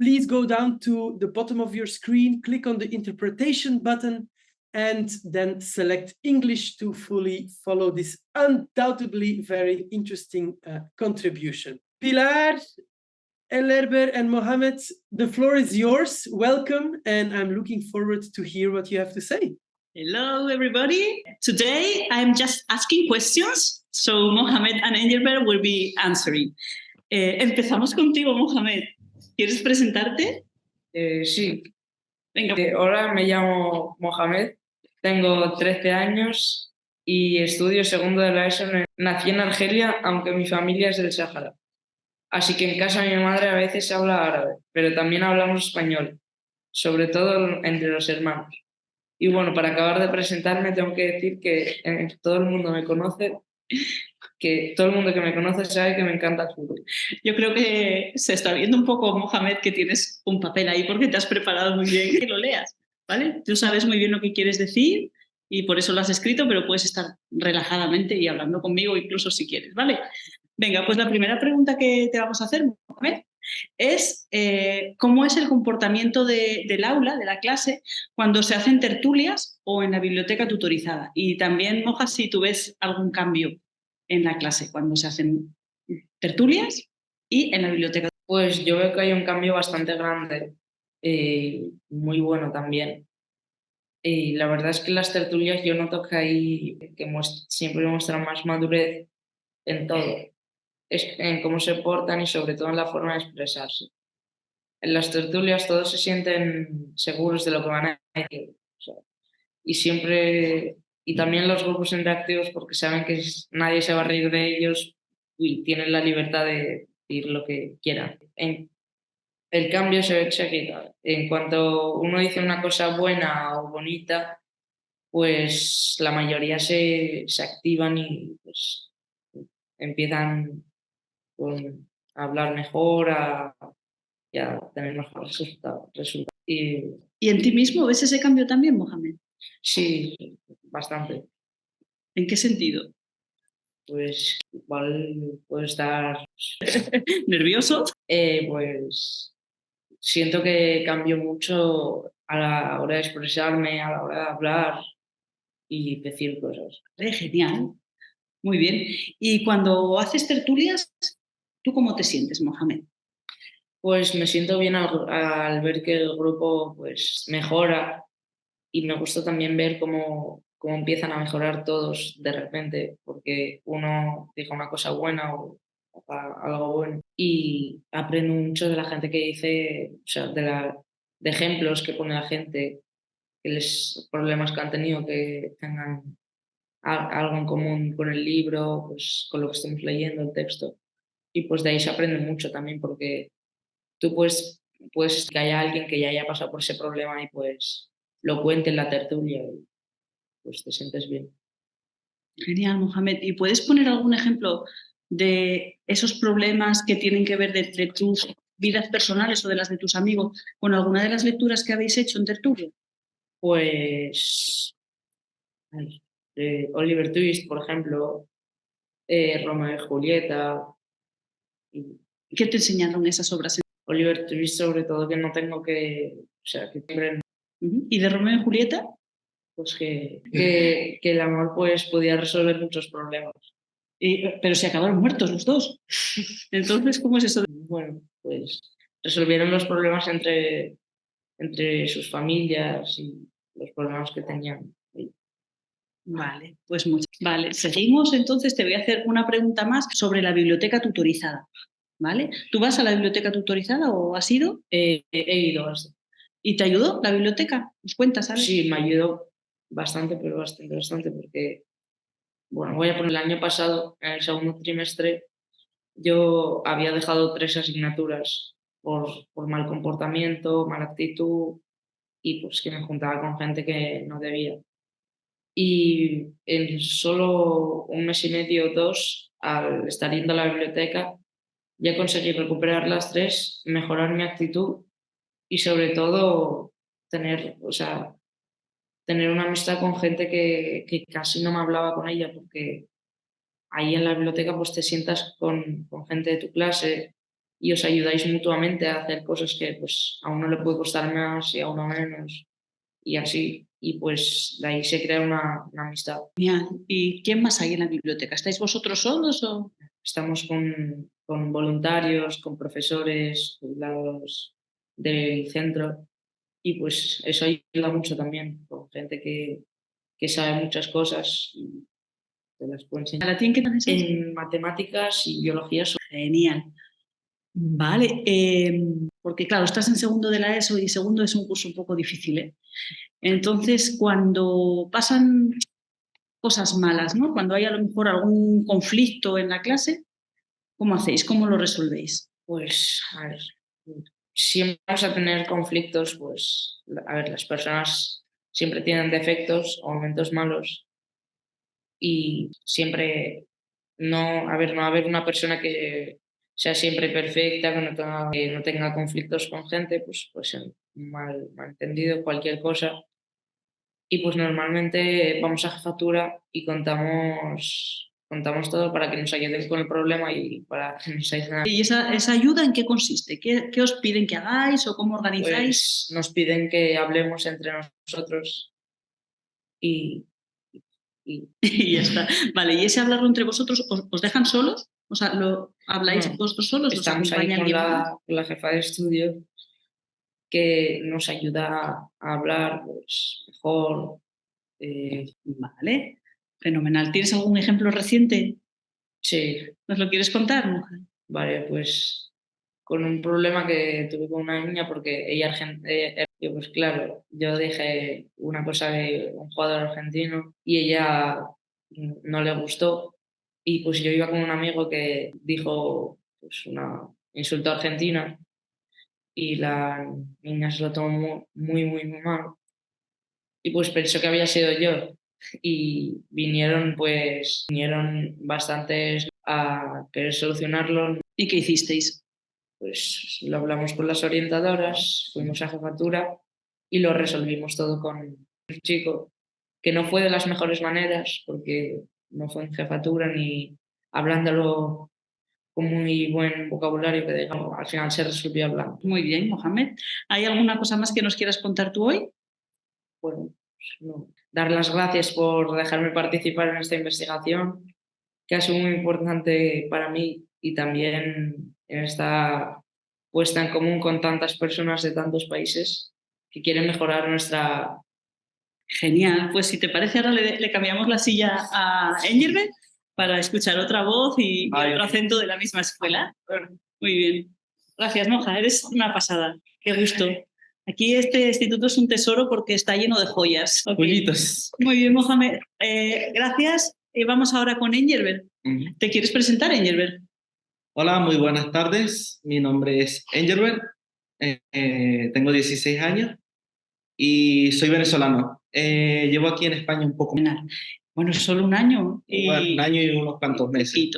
please go down to the bottom of your screen, click on the interpretation button, and then select English to fully follow this undoubtedly very interesting contribution. Pilar, Lerber, and Mohamed, the floor is yours. Welcome, and I'm looking forward to hear what you have to say. Hello, everybody. Today, I'm just asking questions, so Mohamed and Lerber will be answering. Empezamos contigo, Mohamed. ¿Quieres presentarte? Sí. Venga. Hola, me llamo Mohamed, tengo 13 años y estudio segundo de la ESO. Nací en Argelia, aunque mi familia es del Sáhara. Así que en casa mi madre a veces habla árabe, pero también hablamos español, sobre todo entre los hermanos. Y bueno, para acabar de presentarme tengo que decir que todo el mundo me conoce, que todo el mundo que me conoce sabe que me encanta el fútbol. Yo creo que se está viendo un poco, Mohamed, que tienes un papel ahí porque te has preparado muy bien, que lo leas, ¿vale? Tú sabes muy bien lo que quieres decir y por eso lo has escrito, pero puedes estar relajadamente y hablando conmigo incluso si quieres, ¿vale? Venga, pues la primera pregunta que te vamos a hacer, Mohamed, es cómo es el comportamiento del aula, de la clase, cuando se hacen tertulias o en la biblioteca tutorizada. Y también, Moja, si tú ves algún cambio en la clase cuando se hacen tertulias y en la biblioteca. Pues yo veo que hay un cambio bastante grande, muy bueno también. Y la verdad es que las tertulias yo noto que hay que siempre muestran más madurez en todo, en cómo se portan y sobre todo en la forma de expresarse. En las tertulias todos se sienten seguros de lo que van a decir. O sea, y también los grupos interactivos, porque saben que nadie se va a reír de ellos y tienen la libertad de decir lo que quieran. El cambio se ve enseguida. En cuanto uno dice una cosa buena o bonita, pues la mayoría se activan y pues empiezan a hablar mejor, a tener mejores resultados. ¿Y en ti mismo ves ese cambio también, Mohamed? Sí, bastante. ¿En qué sentido? Pues igual puedo estar ¿Nervioso? Pues siento que cambio mucho a la hora de expresarme, a la hora de hablar y decir cosas. Genial. Muy bien. Y cuando haces tertulias, ¿tú cómo te sientes, Mohamed? Pues me siento bien al ver que el grupo pues mejora y me gusta también ver cómo empiezan a mejorar todos de repente, porque uno diga una cosa buena o haga algo bueno y aprendo mucho de la gente que dice, o sea, de ejemplos que pone la gente, que los problemas que han tenido, que tengan algo en común con el libro, pues con lo que estamos leyendo, el texto. Y pues de ahí se aprende mucho también, porque tú puedes que haya alguien que ya haya pasado por ese problema y pues lo cuente en la tertulia y pues te sientes bien. Genial, Mohamed. ¿Y puedes poner algún ejemplo de esos problemas que tienen que ver entre tus vidas personales o de las de tus amigos con alguna de las lecturas que habéis hecho en tertulia? Pues Oliver Twist, por ejemplo, Romeo y Julieta. Y ¿Qué te enseñaron esas obras? Oliver Twist, sobre todo, que no tengo que, o sea, que siempre, ¿Y de Romeo y Julieta? pues que el amor pues podía resolver muchos problemas. Pero se acabaron muertos los dos. Entonces, ¿cómo es eso? Bueno, pues resolvieron los problemas entre sus familias y los problemas que tenían. Vale, pues muchas. Vale, seguimos. Entonces te voy a hacer una pregunta más sobre la biblioteca tutorizada. ¿Vale? ¿Tú vas a la biblioteca tutorizada o has ido? He ido. ¿Y te ayudó la biblioteca? ¿Nos cuentas, sabes? Sí, me ayudó bastante, pero bastante, porque, bueno, voy a poner el año pasado, en el segundo trimestre, yo había dejado 3 asignaturas por mal comportamiento, mala actitud y pues que me juntaba con gente que no debía. Y en solo un mes y medio o 2, al estar yendo a la biblioteca, ya conseguí recuperar las 3, mejorar mi actitud y sobre todo o sea, tener una amistad con gente que casi no me hablaba con ella, porque ahí en la biblioteca pues te sientas con gente de tu clase y os ayudáis mutuamente a hacer cosas que pues a uno le puede costar más y a uno menos y así. Y pues de ahí se crea una amistad. Genial. ¿Y quién más hay en la biblioteca? ¿Estáis vosotros solos o...? Estamos con voluntarios, con profesores jubilados del centro y pues eso ayuda mucho también, con gente que sabe muchas cosas y te las puedo enseñar. ¿A ti en qué tal es? En matemáticas y biología. Genial. Vale, porque claro, estás en segundo de la ESO y segundo es un curso un poco difícil, ¿eh? Entonces, cuando pasan cosas malas, ¿no? Cuando hay a lo mejor algún conflicto en la clase, ¿cómo hacéis? ¿Cómo lo resolvéis? Pues, a ver, siempre vamos a tener conflictos, pues, a ver, las personas siempre tienen defectos o momentos malos y siempre no haber una persona que sea siempre perfecta, que no tenga conflictos con gente, pues ser malentendido, cualquier cosa. Y pues normalmente vamos a jefatura y contamos todo para que nos ayuden con el problema y para que nos ayuden. ¿Y esa ayuda en qué consiste? ¿Qué os piden que hagáis o cómo organizáis? Pues nos piden que hablemos entre nosotros y, y Y ya está. Vale, ¿y ese hablarlo entre vosotros os dejan solos? O sea, ¿lo habláis no, vosotros solos? ¿Os estamos ahí acompaña con alguien más? la jefa de estudio que nos ayuda a hablar pues, mejor. Vale, fenomenal. ¿Tienes algún ejemplo reciente? Sí, ¿Nos lo quieres contar, mujer? vale, pues con un problema que tuve con una niña porque ella yo pues claro, yo dije una cosa de un jugador argentino y ella no le gustó y pues yo iba con un amigo que dijo pues una insulto a Argentina y la niña se lo tomó muy mal y pues pensó que había sido yo y vinieron bastantes a querer solucionarlo. ¿Y qué hicisteis? Pues lo hablamos con las orientadoras, fuimos a jefatura y lo resolvimos todo con el chico, que no fue de las mejores maneras porque no fue en jefatura ni hablándolo con muy buen vocabulario que digamos, al final se resolvió hablando. Muy bien, Mohamed. ¿Hay alguna cosa más que nos quieras contar tú hoy? Bueno, pues, no. Dar las gracias por dejarme participar en esta investigación, que ha sido muy importante para mí y también en esta puesta en común con tantas personas de tantos países que quieren mejorar nuestra... Genial. Pues si te parece, ahora le cambiamos la silla a Engelbert para escuchar otra voz y otro acento de la misma escuela. Muy bien. Gracias, Moja. Eres una pasada. Qué gusto. Aquí este instituto es un tesoro porque está lleno de joyas. Okay. Joyitas. Muy bien, Mohamed. Gracias. Vamos ahora con Engelbert. ¿Te quieres presentar, Engelbert? Hola, muy buenas tardes. Mi nombre es Engelbert. Tengo 16 años y soy venezolano. Llevo aquí en España un poco menos. Bueno, solo un año. Bueno, un año y unos cuantos meses.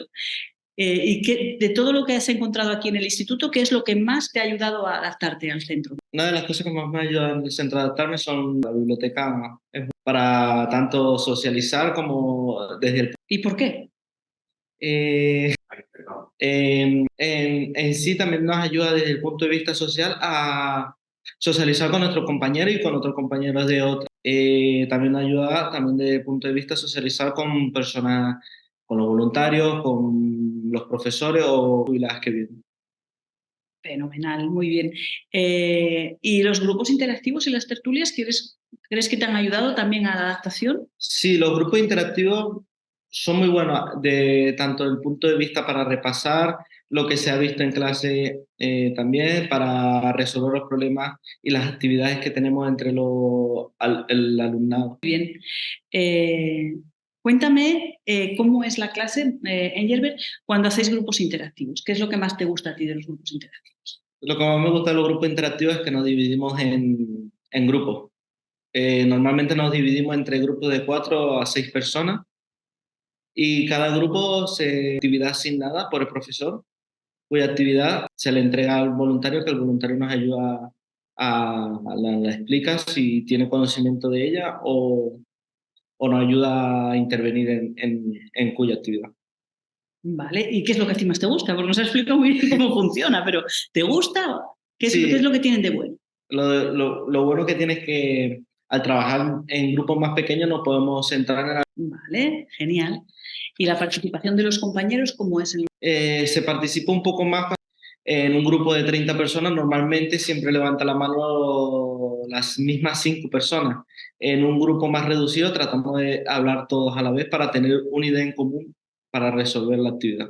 ¿Y de todo lo que has encontrado aquí en el instituto, qué es lo que más te ha ayudado a adaptarte al centro? Una de las cosas que más me ayudan en el centro a adaptarme son la biblioteca, para tanto socializar como desde el... ¿Y por qué? En sí también nos ayuda desde el punto de vista social a socializar con nuestros compañeros y con otros compañeros de otros. También nos ayuda también desde el punto de vista socializar con personas, con los voluntarios, con los profesores o jubiladas que vienen. Fenomenal, muy bien. ¿Y los grupos interactivos y las tertulias, crees que te han ayudado también a la adaptación? Sí, los grupos interactivos son muy buenos, tanto desde el punto de vista para repasar lo que se ha visto en clase, también para resolver los problemas y las actividades que tenemos entre el alumnado. Muy bien. Cuéntame cómo es la clase, Engelbert, cuando hacéis grupos interactivos. ¿Qué es lo que más te gusta a ti de los grupos interactivos? Lo que más me gusta de los grupos interactivos es que nos dividimos en grupos. Normalmente nos dividimos entre grupos de 4 a 6 personas y cada grupo se actividad asignada por el profesor, cuya actividad se le entrega al voluntario, que el voluntario nos ayuda la explica si tiene conocimiento de ella o nos ayuda a intervenir en cuya actividad. Vale, ¿y qué es lo que a ti más te gusta? Porque nos has explicado muy bien cómo funciona, pero ¿te gusta? ¿Qué es lo que tienen de bueno? Lo bueno que tiene es que al trabajar en grupos más pequeños nos podemos centrar en... Vale, genial. ¿Y la participación de los compañeros cómo es? Se participa un poco más en un grupo de 30 personas. Normalmente siempre levanta la mano las mismas 5 personas. En un grupo más reducido tratamos de hablar todos a la vez para tener una idea en común para resolver la actividad.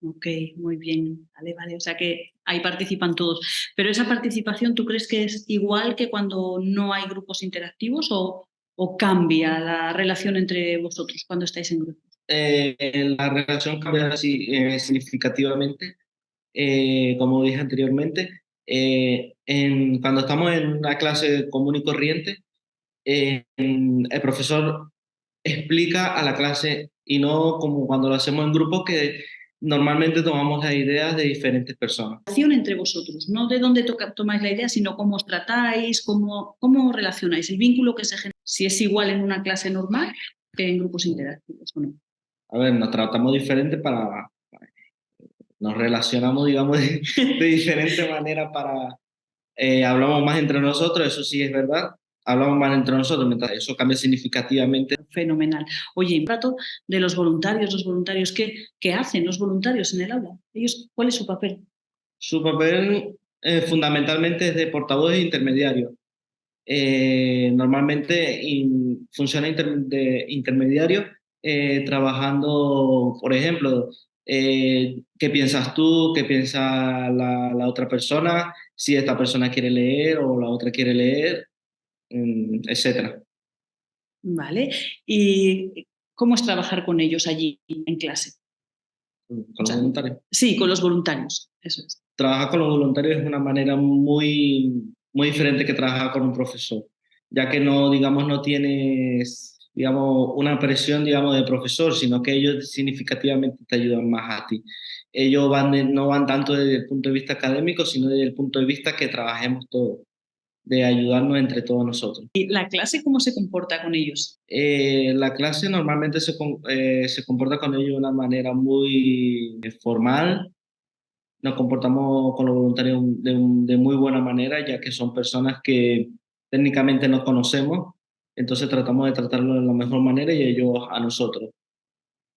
Ok, muy bien. Vale. O sea que ahí participan todos. Pero esa participación, ¿tú crees que es igual que cuando no hay grupos interactivos o cambia la relación entre vosotros cuando estáis en grupos? La relación cambia significativamente. Como dije anteriormente, cuando estamos en una clase común y corriente, el profesor explica a la clase y no como cuando lo hacemos en grupo que normalmente tomamos las ideas de diferentes personas. Relación entre vosotros, no de dónde tomáis la idea, sino cómo os tratáis, cómo relacionáis, el vínculo que se genera, si es igual en una clase normal que en grupos interactivos o no. A ver, nos tratamos diferente nos relacionamos, digamos, de diferente manera hablamos más entre nosotros, eso sí es verdad, hablamos más entre nosotros, mientras eso cambia significativamente. Fenomenal. Oye, un rato de los voluntarios, ¿qué hacen los voluntarios en el aula? ¿Cuál es su papel? Su papel fundamentalmente es de portavoz e intermediario. Normalmente funciona de intermediario, trabajando, por ejemplo, qué piensas tú, qué piensa la otra persona, si esta persona quiere leer o la otra quiere leer, etc. Vale. ¿Y cómo es trabajar con ellos allí en clase? ¿Con los voluntarios? Sí, con los voluntarios, eso es. Trabajar con los voluntarios es una manera muy, muy diferente que trabajar con un profesor, ya que no tienes, digamos, una presión, digamos, de profesor, sino que ellos significativamente te ayudan más a ti. Ellos no van tanto desde el punto de vista académico, sino desde el punto de vista que trabajemos todos. de ayudarnos entre todos nosotros. ¿Y la clase cómo se comporta con ellos? La clase normalmente se comporta con ellos de una manera muy formal. Nos comportamos con los voluntarios de muy buena manera, ya que son personas que técnicamente no conocemos, entonces tratamos de tratarlos de la mejor manera y ellos a nosotros.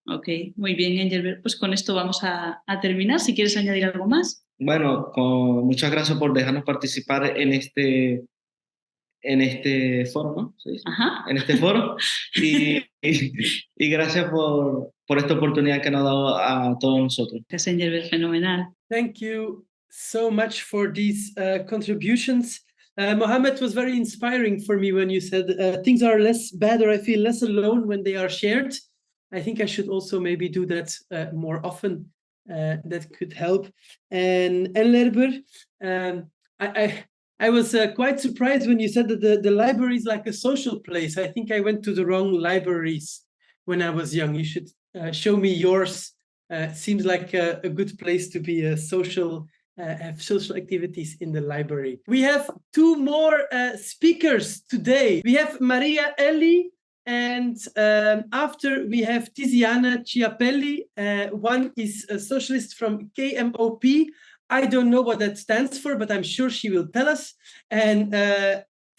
Ok, muy bien, Engelbert. Pues con esto vamos a terminar. Si quieres añadir algo más. Bueno, muchas gracias por dejarnos participar en este foro, ¿no? ¿Se dice? Ajá. En este foro. Y gracias por esta oportunidad que nos ha dado a todos nosotros. Gracias, Engelbert. Fenomenal. Thank you so much for these contributions. Mohammed, was very inspiring for me when you said things are less bad, or I feel less alone when they are shared. I think I should also maybe do that more often. That could help. And Lerber, I was quite surprised when you said that the library is like a social place. I think I went to the wrong libraries when I was young. You should show me yours. Seems like a good place to be a social, have social activities in the library. We have two more speakers today. We have Maria Eli, and after we have Tiziana Chiapelli. One is a socialist from KMOP. I don't know what that stands for, but I'm sure she will tell us. And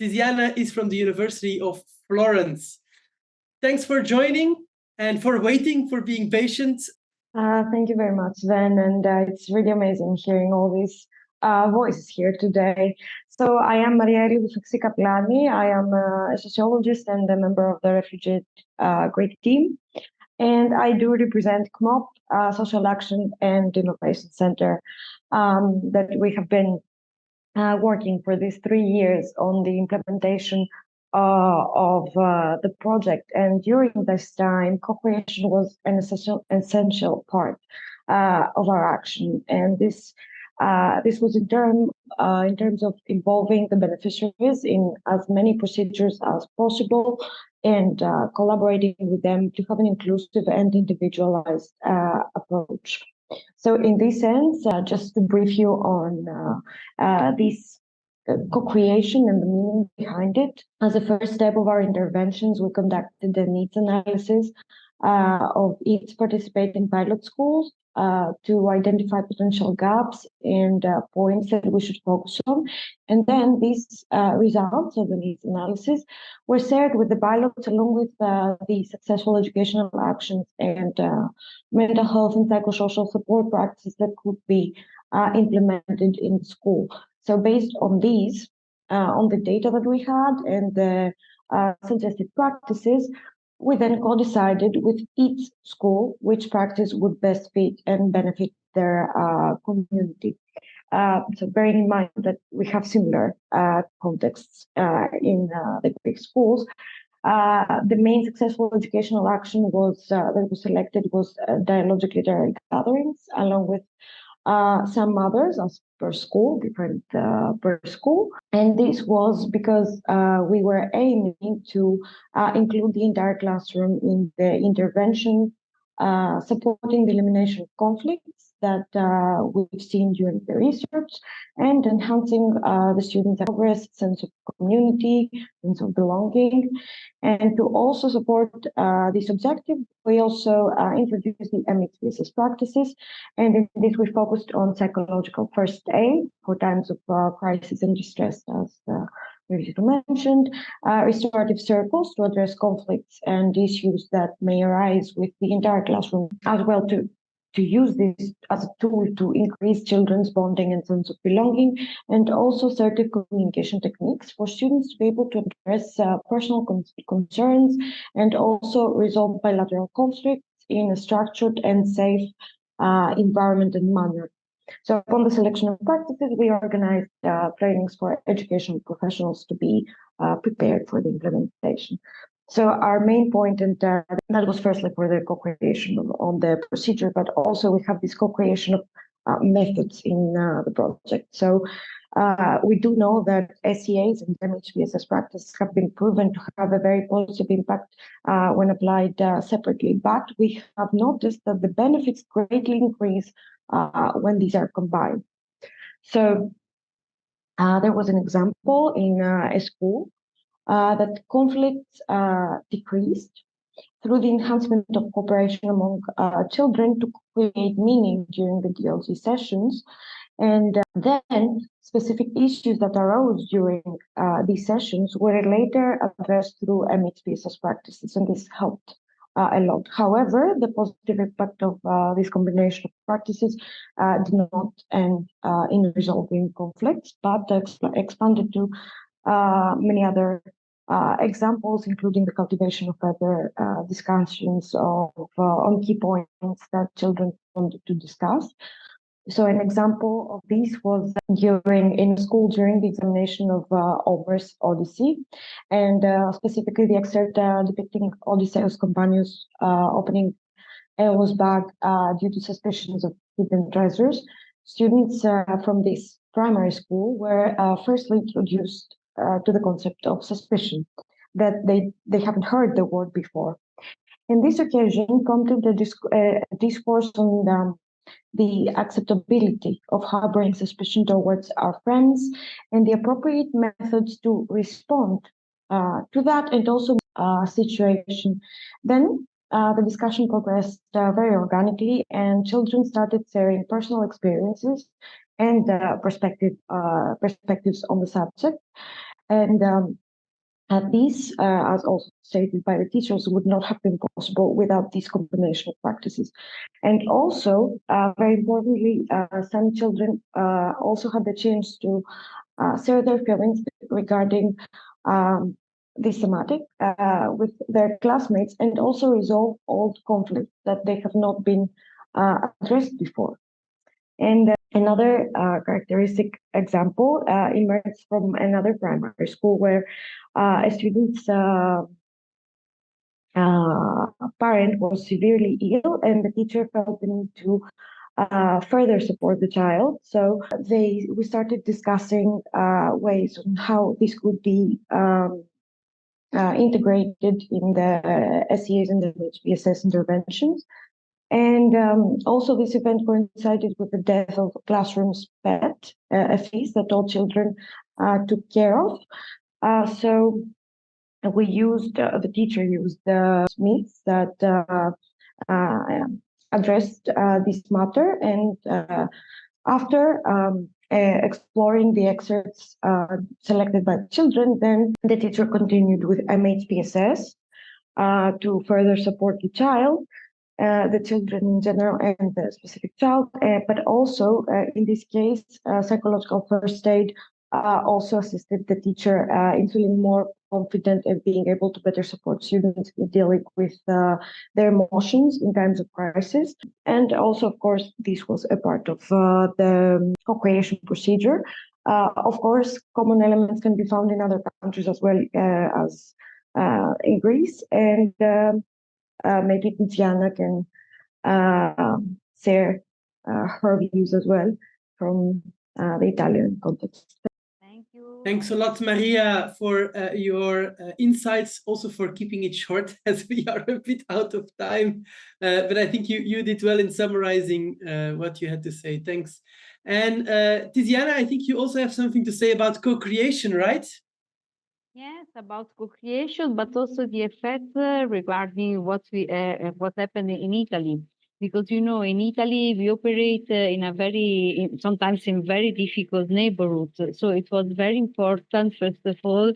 Tiziana is from the University of Florence. Thanks for joining and for waiting, for being patient. Thank you very much, Jenn, and it's really amazing hearing all these voices here today. So I am Maria Refugee-ed. I am a sociologist and a member of the Refuge-ed great team, and I do represent KMOP, Social Action and Innovation Center, that we have been working for these 3 years on the implementation of the project. And during this time, co-creation was an essential part of our action. And this was in terms of involving the beneficiaries in as many procedures as possible and collaborating with them to have an inclusive and individualized approach. So in this sense, just to brief you on this co-creation and the meaning behind it. As a first step of our interventions, we conducted a needs analysis of each participating pilot schools to identify potential gaps and points that we should focus on. And then these results of the needs analysis were shared with the pilots along with the successful educational actions and mental health and psychosocial support practices that could be implemented in the school. So based on these, on the data that we had and the suggested practices, we then co-decided with each school which practice would best fit and benefit their community. So bearing in mind that we have similar contexts in the Greek schools, the main successful educational action that was selected was dialogic literary gatherings, along with some others as per school, different per school. And this was because we were aiming to include the entire classroom in the intervention, supporting the elimination of conflicts that we've seen during the research, and enhancing the students' progress, sense of community, sense of belonging. And to also support this objective, we also introduced the MHPSS practices. And in this, we focused on psychological first aid for times of crisis and distress, as previously mentioned, restorative circles to address conflicts and issues that may arise with the entire classroom, as well to use this as a tool to increase children's bonding and sense of belonging, and also assertive communication techniques for students to be able to address personal concerns and also resolve bilateral conflicts in a structured and safe environment and manner. So upon the selection of practices, we organized trainings for educational professionals to be prepared for the implementation. So our main point, and that was firstly for the co-creation on the procedure, but also we have this co-creation of methods in the project. So we do know that SEAs and MHPSS practices have been proven to have a very positive impact when applied separately, but we have noticed that the benefits greatly increase when these are combined. So there was an example in a school that conflicts decreased through the enhancement of cooperation among children to create meaning during the DLC sessions. And then specific issues that arose during these sessions were later addressed through MHPSS practices, and this helped a lot. However, the positive impact of this combination of practices did not end in resolving conflicts, but expanded to many other examples, including the cultivation of further discussions on key points that children wanted to discuss. So an example of this was in school during the examination of Homer's Odyssey, and specifically the excerpt depicting Odysseus' companions opening Aeolus' bag due to suspicions of hidden treasures. Students from this primary school were firstly introduced to the concept of suspicion, that they haven't heard the word before. And this occasion prompted a discourse on the acceptability of harboring suspicion towards our friends and the appropriate methods to respond to that and also situation. Then the discussion progressed very organically, and children started sharing personal experiences and perspectives on the subject. And these, as also stated by the teachers, would not have been possible without these combination of practices. And also, very importantly, some children also had the chance to share their feelings regarding this thematic with their classmates and also resolve old conflicts that they have not been addressed before. And another characteristic example emerged from another primary school where a student's parent was severely ill, and the teacher felt the need to further support the child. So we started discussing ways on how this could be integrated in the SEAs and MHPSS interventions. And also this event coincided with the death of classroom's pet, a feast that all children took care of. So we used, the teacher used the myths that addressed this matter. And after exploring the excerpts selected by the children, then the teacher continued with MHPSS to further support the child. The children in general and the specific child, but also in this case, psychological first aid also assisted the teacher in feeling more confident and being able to better support students in dealing with their emotions in times of crisis. And also, of course, this was a part of the co-creation procedure. Of course, common elements can be found in other countries as well as in Greece, and maybe Tiziana can share her views as well from the Italian context. Thank you. Thanks a lot, Maria, for your insights, also for keeping it short as we are a bit out of time. But I think you did well in summarizing what you had to say. Thanks. And Tiziana, I think you also have something to say about co-creation, right? Yes, about co-creation, but also the effect regarding what happened in Italy. Because, you know, in Italy, we operate sometimes in very difficult neighborhoods. So it was very important, first of all,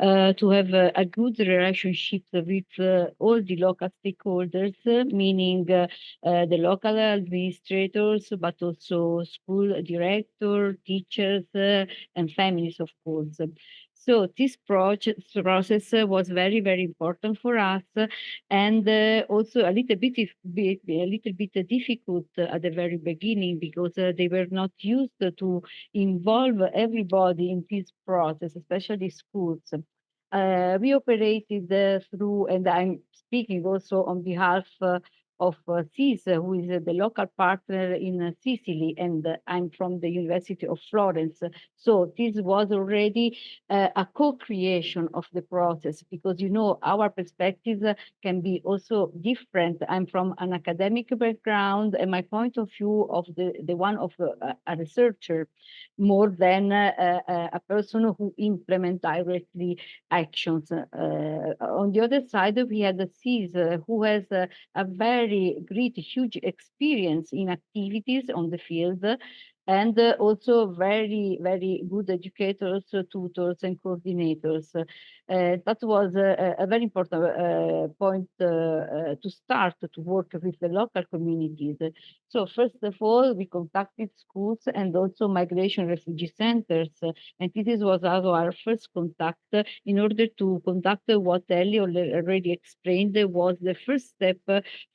to have a good relationship with all the local stakeholders, meaning the local administrators, but also school director, teachers, and families, of course. So this process was very, very important for us, and also a little bit difficult at the very beginning, because they were not used to involve everybody in this process, especially schools. We operated through, and I'm speaking also on behalf of SEAs, who is the local partner in Sicily, and I'm from the University of Florence. So this was already a co-creation of the process, because, you know, our perspectives can be also different. I'm from an academic background, and my point of view of the one of a researcher, more than a person who implement directly actions. On the other side, we had the SEAs, who has a very great, huge experience in activities on the field, and also very, very good educators, tutors, and coordinators. That was a very important point to start to work with the local communities. So first of all, we contacted schools and also migration refugee centers, and this was our first contact in order to conduct what Ellie already explained was the first step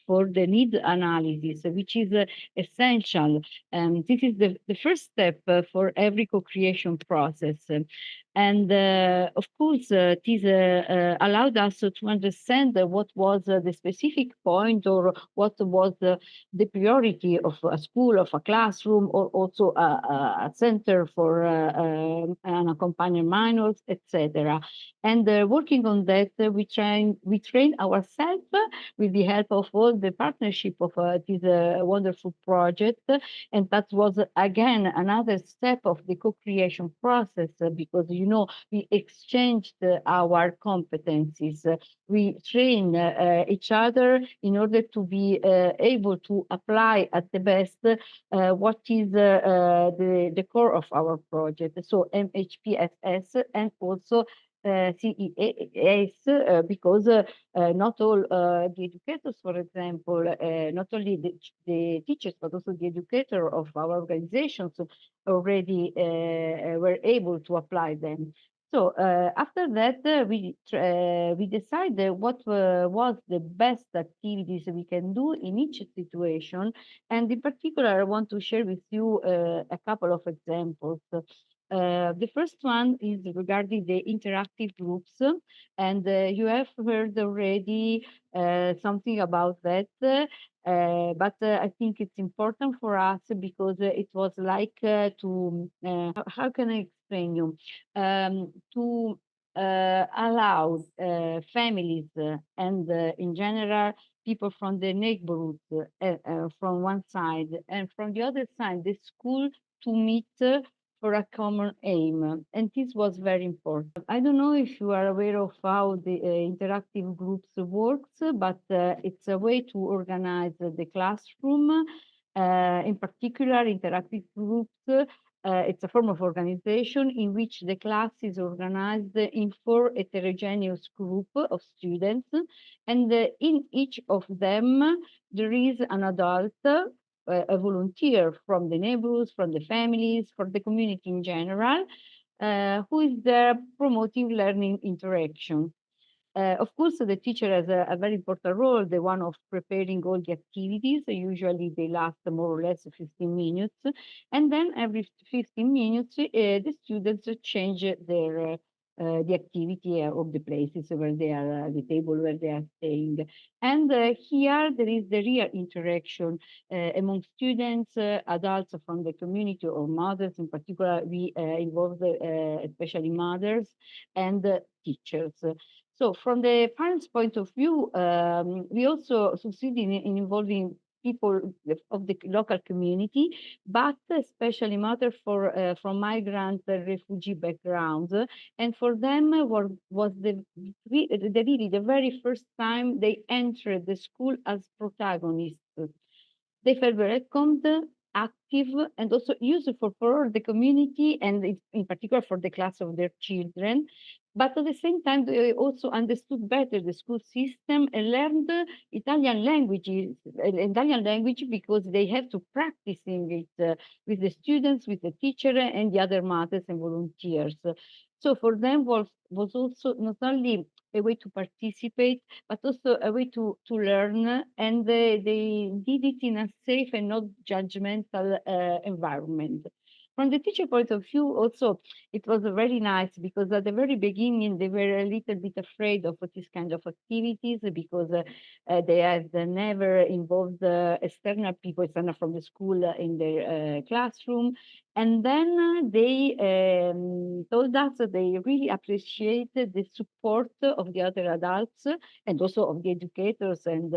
for the need analysis, which is essential. And this is the first step for every co-creation process. And of course, this allowed us to understand what was the specific point, or what was the priority of a school, of a classroom, or also a center for unaccompanied minors, etc. And working on that, we train ourselves with the help of all the partnership of this wonderful project. And that was, again, another step of the co-creation process, because, you know, we exchanged our competencies. We train each other in order to be able to apply at the best what is the core of our project. So MHPSS and also SEAs, because not all the educators, for example, not only the teachers, but also the educator of our organizations already were able to apply them. So after that, we decided what was the best activities we can do in each situation. And in particular, I want to share with you a couple of examples. The first one is regarding the interactive groups, and you have heard already something about that. But I think it's important for us because it was like how can I explain you? To allow families and in general people from the neighborhood from one side, and from the other side the school, to meet for a common aim. And this was very important. I don't know if you are aware of how the interactive groups works, but it's a way to organize the classroom. In particular, interactive groups, it's a form of organization in which the class is organized in 4 heterogeneous groups of students, and in each of them there is an adult, a volunteer from the neighborhoods, from the families, for the community in general, who is there promoting learning interaction. Of course, the teacher has a very important role, the one of preparing all the activities. Usually they last more or less 15 minutes. And then every 15 minutes, the students change their the activity of the places where they are, the table where they are staying. And here there is the real interaction among students, adults from the community, or mothers in particular. We involve especially mothers and teachers. So from the parents' point of view, we also succeed in involving people of the local community, but especially matter for from migrant refugee backgrounds. And for them was really the very first time they entered the school as protagonists. They felt welcomed, active, and also useful for the community, and in particular for the class of their children. But at the same time, they also understood better the school system and learned Italian language, because they have to practicing it with the students, with the teacher, and the other mothers and volunteers. So for them was also not only a way to participate, but also a way to learn, and they did it in a safe and not judgmental environment. From the teacher point of view, also, it was very nice because at the very beginning, they were a little bit afraid of this kind of activities because they had never involved external people, external from the school in their classroom. And then they told us that they really appreciated the support of the other adults and also of the educators and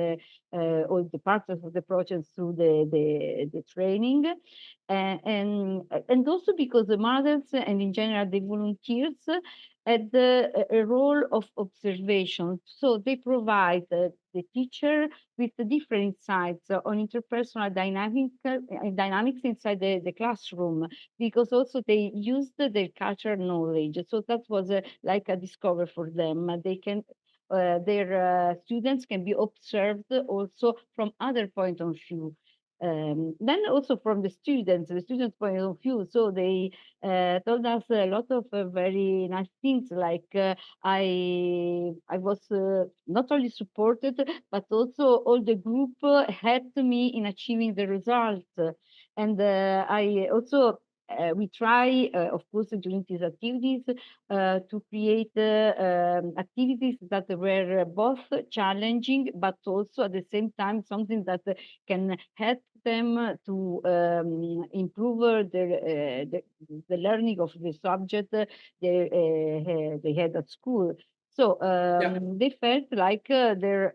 all the partners of the project through the training. And also because the mothers and in general the volunteers had a role of observation. So they provide the teacher with the different insights on interpersonal dynamics inside the classroom, because also they used their cultural knowledge. So that was like a discovery for them. They can their students can be observed also from other point of view. Then also from the students point of view. So they told us a lot of very nice things, like I was not only supported, but also all the group helped me in achieving the result. And I also we try, of course, during these activities to create activities that were both challenging, but also at the same time something that can help them to improve the learning of the subject they had at school. So they felt like their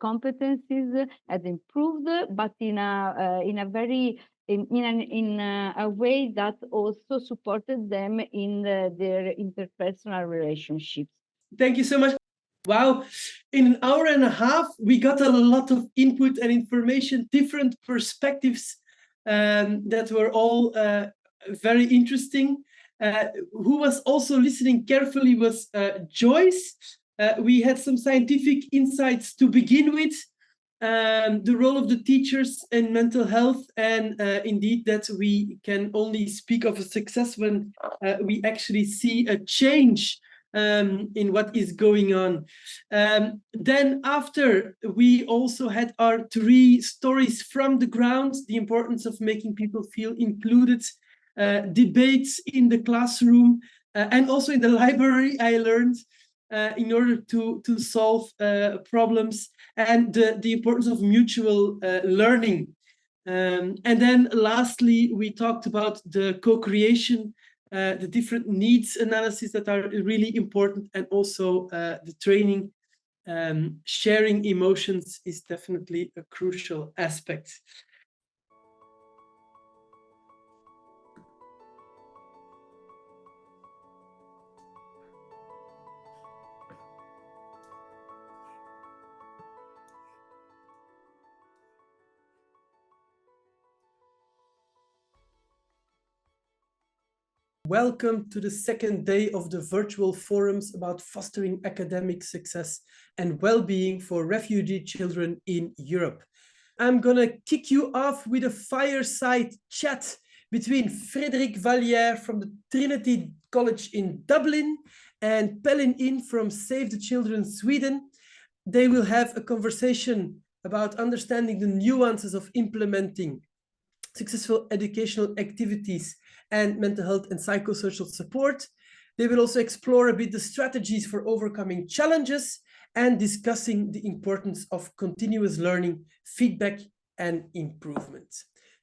competencies had improved, but in a very in a way that also supported them in their interpersonal relationships. Thank you so much. Wow, in an hour and a half, we got a lot of input and information, different perspectives that were all very interesting. Who was also listening carefully was Joyce. We had some scientific insights to begin with. The role of the teachers in mental health, and indeed that we can only speak of a success when we actually see a change in what is going on. Then after, we also had our 3 stories from the ground, the importance of making people feel included, debates in the classroom, and also in the library, I learned, in order to solve problems, and the importance of mutual learning. And then lastly, we talked about the co-creation, the different needs analysis that are really important, and also the training. Sharing emotions is definitely a crucial aspect. Welcome to the second day of the virtual forums about fostering academic success and well-being for refugee children in Europe. I'm going to kick you off with a fireside chat between Frédéric Vallière from the Trinity College in Dublin and Pelin In from Save the Children Sweden. They will have a conversation about understanding the nuances of implementing successful educational activities and mental health and psychosocial support. They will also explore a bit the strategies for overcoming challenges and discussing the importance of continuous learning, feedback, and improvement.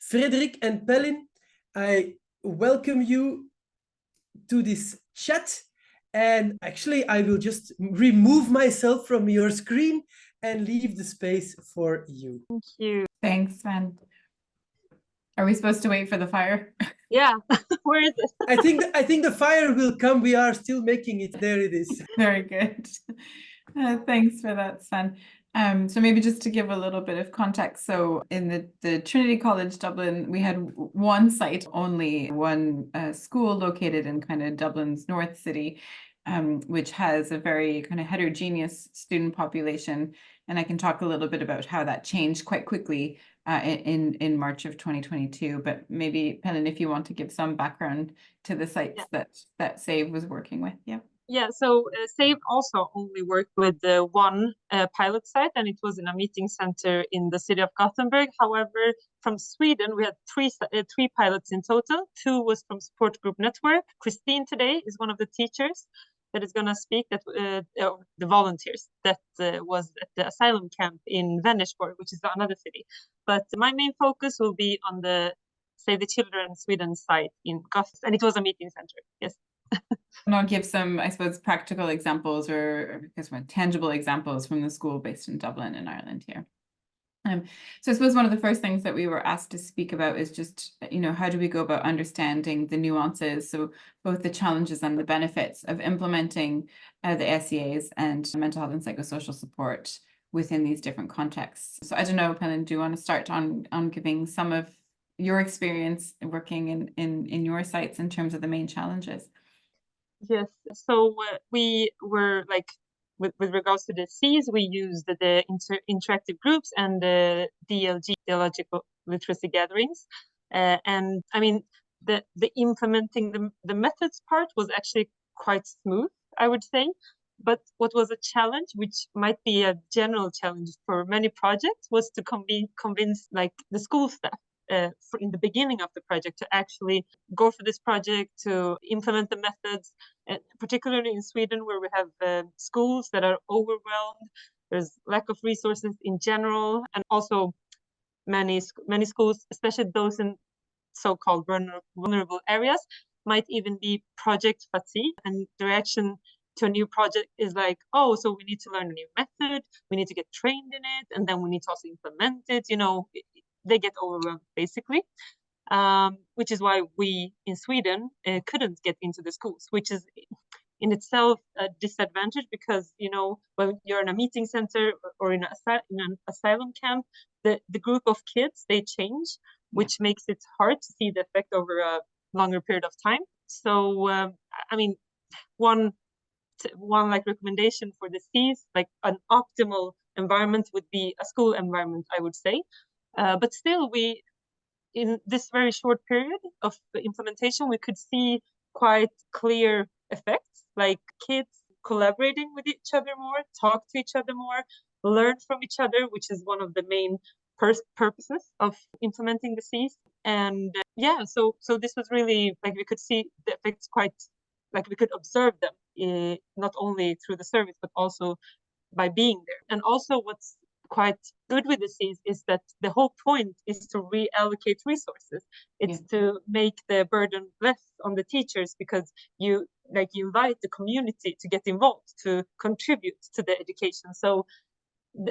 Frédéric and Pelin, I welcome you to this chat. And actually, I will just remove myself from your screen and leave the space for you. Thank you. Thanks, Sven. Are we supposed to wait for the fire? Yeah, where is it? I think the fire will come. We are still making it. There it is. Very good. Thanks for that, Sven. So maybe just to give a little bit of context. So in the Trinity College Dublin, we had one site only, one school located in kind of Dublin's North City, which has a very kind of heterogeneous student population. And I can talk a little bit about how that changed quite quickly in March of 2022. But maybe, Pelin, if you want to give some background to the sites that SAVE was working with. Yeah. Yeah, so SAVE also only worked with one pilot site, and it was in a meeting center in the city of Gothenburg. However, from Sweden, we had three pilots in total. 2 was from Support Group Network. Christine today is one of the teachers that is going to speak, that the volunteers that was at the asylum camp in Vänersborg, which is another city. But my main focus will be on the Save the Children Sweden site in Gothenburg, and it was a meeting center, yes. And I'll give some, I suppose, practical examples or tangible examples from the school based in Dublin in Ireland here. So I suppose one of the first things that we were asked to speak about is just, how do we go about understanding the nuances, so both the challenges and the benefits of implementing the SEAs and mental health and psychosocial support within these different contexts. So I don't know, Pelin, do you want to start on giving some of your experience working in your sites in terms of the main challenges? Yes, so we were with regards to the SEAs, we used the interactive groups and the DLG, theological literacy gatherings. And I mean, the implementing the methods part was actually quite smooth, I would say. But what was a challenge, which might be a general challenge for many projects, was to convince the school staff in the beginning of the project to actually go for this project, to implement the methods, and particularly in Sweden, where we have schools that are overwhelmed. There's lack of resources in general, and also many schools, especially those in so-called vulnerable areas, might even be project fatigue, and the reaction to a new project is like, oh, so we need to learn a new method, we need to get trained in it, and then we need to also implement it. They get overwhelmed, basically, which is why we in Sweden couldn't get into the schools, which is in itself a disadvantage, because when you're in a meeting center or in an asylum camp, the group of kids, they change, which makes it hard to see the effect over a longer period of time. So I mean, one recommendation for the SEAs, an optimal environment would be a school environment, I would say. But still, in this very short period of the implementation, we could see quite clear effects, like kids collaborating with each other more, talk to each other more, learn from each other, which is one of the main purposes of implementing the SEAs. And so this was really we could see the effects quite, we could observe them, not only through the service, but also by being there. And also what's quite good with the SEAs is that the whole point is to reallocate resources. It's to make the burden less on the teachers, because you invite the community to get involved, to contribute to the education. So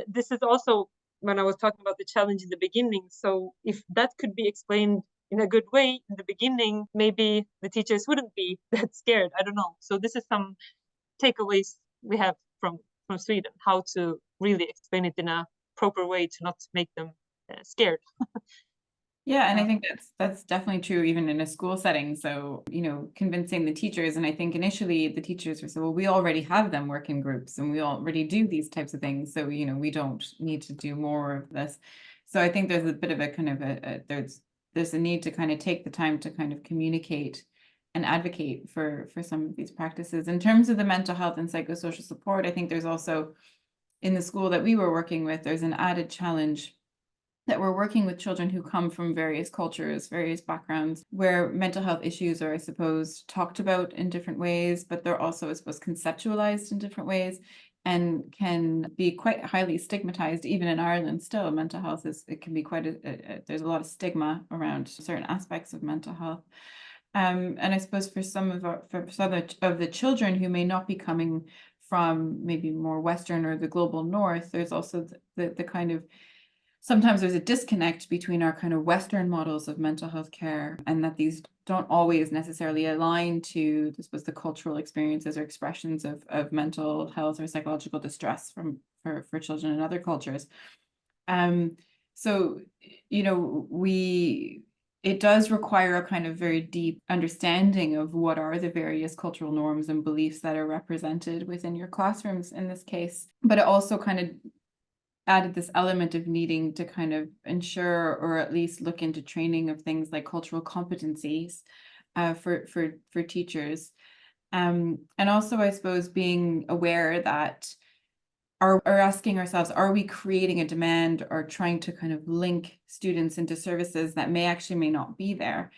this is also when I was talking about the challenge in the beginning. So if that could be explained in a good way in the beginning, maybe the teachers wouldn't be that scared. I don't know. So this is some takeaways we have from Sweden, how to really explain it in a proper way to not make them scared. Yeah, and I think that's definitely true even in a school setting. So, convincing the teachers, and I think initially the teachers were saying, well, we already have them work in groups and we already do these types of things. So, we don't need to do more of this. So I think there's a bit of a kind of there's a need to kind of take the time to kind of communicate and advocate for some of these practices. In terms of the mental health and psychosocial support, I think there's also, in the school that we were working with, there's an added challenge that we're working with children who come from various cultures, various backgrounds, where mental health issues are, I suppose, talked about in different ways, but they're also, I suppose, conceptualized in different ways and can be quite highly stigmatized. Even in Ireland still, mental health it can be quite there's a lot of stigma around certain aspects of mental health. And I suppose for some of the children who may not be coming from maybe more Western or the global North, there's also the kind of, sometimes there's a disconnect between our kind of Western models of mental health care, and that these don't always necessarily align to, I suppose, the cultural experiences or expressions of mental health or psychological distress for children in other cultures. So, it does require a kind of very deep understanding of what are the various cultural norms and beliefs that are represented within your classrooms in this case. But it also kind of added this element of needing to kind of ensure, or at least look into training of things like cultural competencies for teachers. And also, I suppose, being aware that are asking ourselves, are we creating a demand or trying to kind of link students into services that may not be there?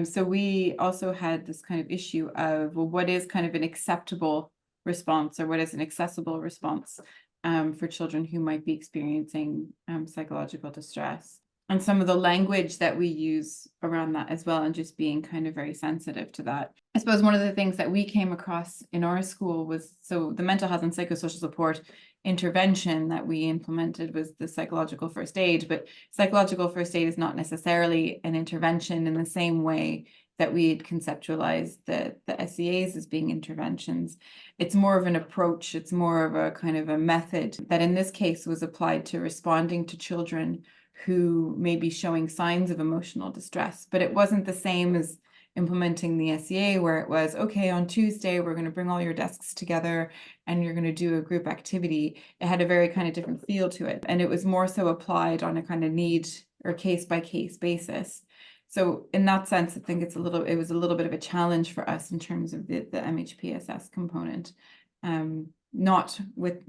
So we also had this kind of issue of, well, what is kind of an acceptable response, or what is an accessible response for children who might be experiencing psychological distress? And some of the language that we use around that as well, and just being kind of very sensitive to that. I suppose one of the things that we came across in our school was, so the mental health and psychosocial support intervention that we implemented was the psychological first aid, but psychological first aid is not necessarily an intervention in the same way that we had conceptualized the SEAs as being interventions. It's more of an approach, it's more of a kind of a method that in this case was applied to responding to children who may be showing signs of emotional distress, but it wasn't the same as implementing the SEA, where it was, okay, on Tuesday, we're going to bring all your desks together and you're going to do a group activity. It had a very kind of different feel to it. And it was more so applied on a kind of need or case by case basis. So in that sense, I think it was a little bit of a challenge for us in terms of the MHPSS component. Not with,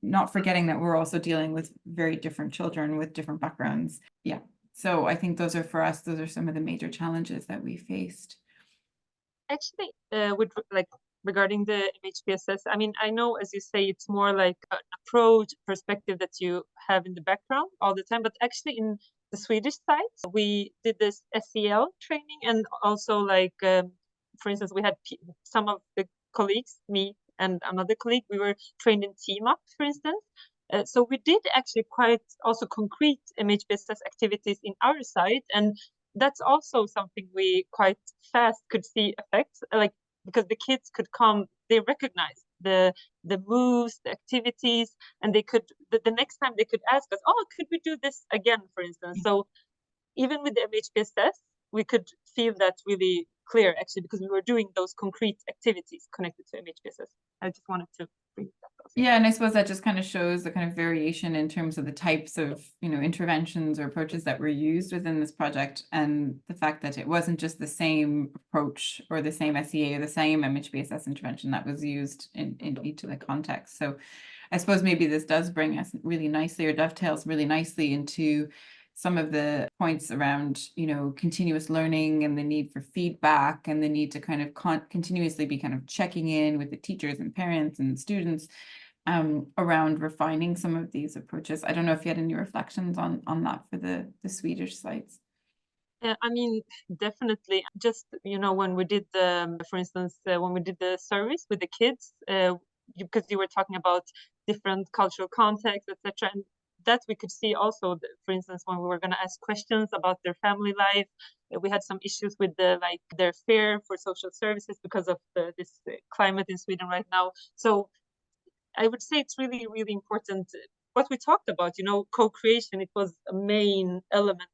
not forgetting that we're also dealing with very different children with different backgrounds. Yeah. So I think those are some of the major challenges that we faced. Actually, regarding the MHPSS, I mean, I know, as you say, it's more like an approach perspective that you have in the background all the time, but actually in the Swedish side, we did this SEL training, and also for instance, we had some of the colleagues, me and another colleague, we were trained in team up, for instance. So we did actually quite also concrete MHPSS activities in our side, and that's also something we quite fast could see effects, because the kids could come, they recognize the moves, the activities, and they could the next time they could ask us, oh, could we do this again, for instance? So even with the MHPSS, we could feel that really clear, actually, because we were doing those concrete activities connected to MHPSS. I just wanted to bring that up. Yeah, and I suppose that just kind of shows the kind of variation in terms of the types of, interventions or approaches that were used within this project, and the fact that it wasn't just the same approach or the same SEA or the same MHPSS intervention that was used in each of the contexts. So I suppose maybe this does bring us really nicely, or dovetails really nicely into some of the points around, continuous learning and the need for feedback and the need to kind of continuously be kind of checking in with the teachers and parents and students around refining some of these approaches. I don't know if you had any reflections on that for the Swedish sites. I mean, definitely. Just, when we did for instance, when we did the service with the kids, because you were talking about different cultural contexts, etc., and that we could see also, for instance, when we were going to ask questions about their family life, we had some issues with their fear for social services because of this climate in Sweden right now. So I would say it's really, really important what we talked about, co-creation. It was a main element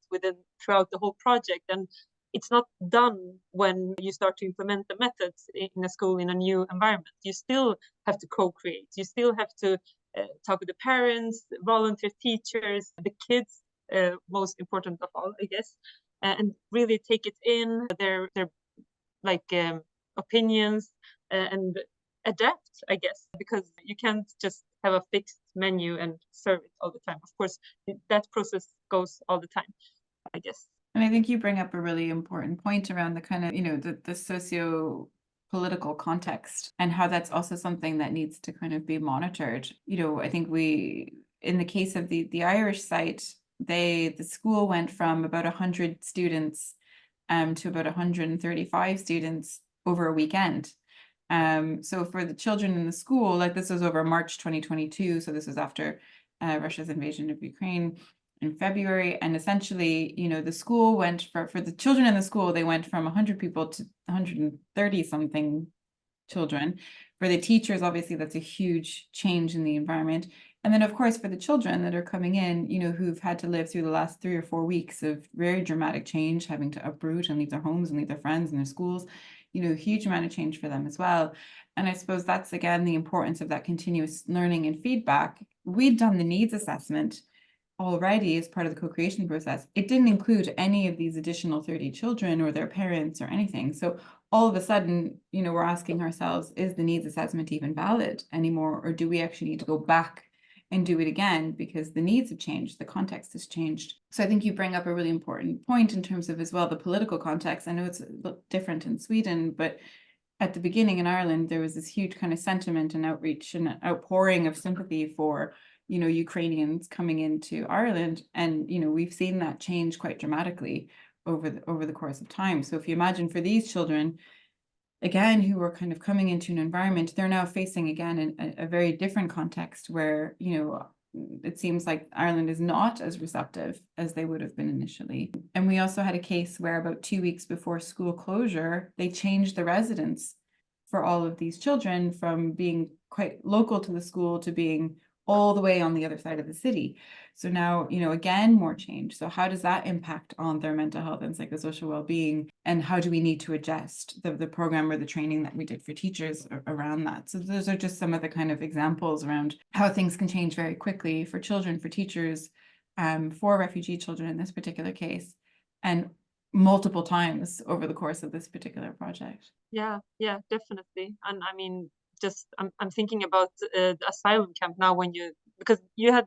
throughout the whole project, and it's not done when you start to implement the methods in a school, in a new environment. You still have to co-create. You still have to talk with the parents, volunteer teachers, the kids, most important of all, I guess, and really take it in their opinions and adapt, I guess, because you can't just have a fixed menu and serve it all the time. Of course, that process goes all the time, I guess. And I think you bring up a really important point around the kind of, the socio-political context, and how that's also something that needs to kind of be monitored. I think in the case of the Irish site, the school went from about 100 students to about 135 students over a weekend. So for the children in the school, this was over March 2022, so this was after Russia's invasion of Ukraine in February, and essentially, the school went for the children in the school, they went from 100 people to 130 something children. For the teachers, obviously, that's a huge change in the environment. And then, of course, for the children that are coming in, who've had to live through the last 3 or 4 weeks of very dramatic change, having to uproot and leave their homes and leave their friends and their schools, huge amount of change for them as well. And I suppose that's, again, the importance of that continuous learning and feedback. We'd done the needs assessment already as part of the co-creation process. It didn't include any of these additional 30 children or their parents or anything. So all of a sudden, you know, we're asking ourselves, is the needs assessment even valid anymore? Or do we actually need to go back and do it again because the needs have changed, the context has changed? So I think you bring up a really important point in terms of as well the political context. I know it's a little different in Sweden, but at the beginning in Ireland, there was this huge kind of sentiment and outreach and outpouring of sympathy for, you know, Ukrainians coming into Ireland. And, you know, we've seen that change quite dramatically over the course of time. So if you imagine for these children, again, who are kind of coming into an environment, they're now facing again a very different context where, you know, it seems like Ireland is not as receptive as they would have been initially. And we also had a case where about 2 weeks before school closure, they changed the residence for all of these children from being quite local to the school to being all the way on the other side of the city. So now, you know, again, more change. So how does that impact on their mental health and psychosocial well-being? And how do we need to adjust the program or the training that we did for teachers around that? So those are just some of the kind of examples around how things can change very quickly for children, for teachers, for refugee children in this particular case, and multiple times over the course of this particular project. Yeah, definitely. And I mean, just I'm thinking about the asylum camp now because you had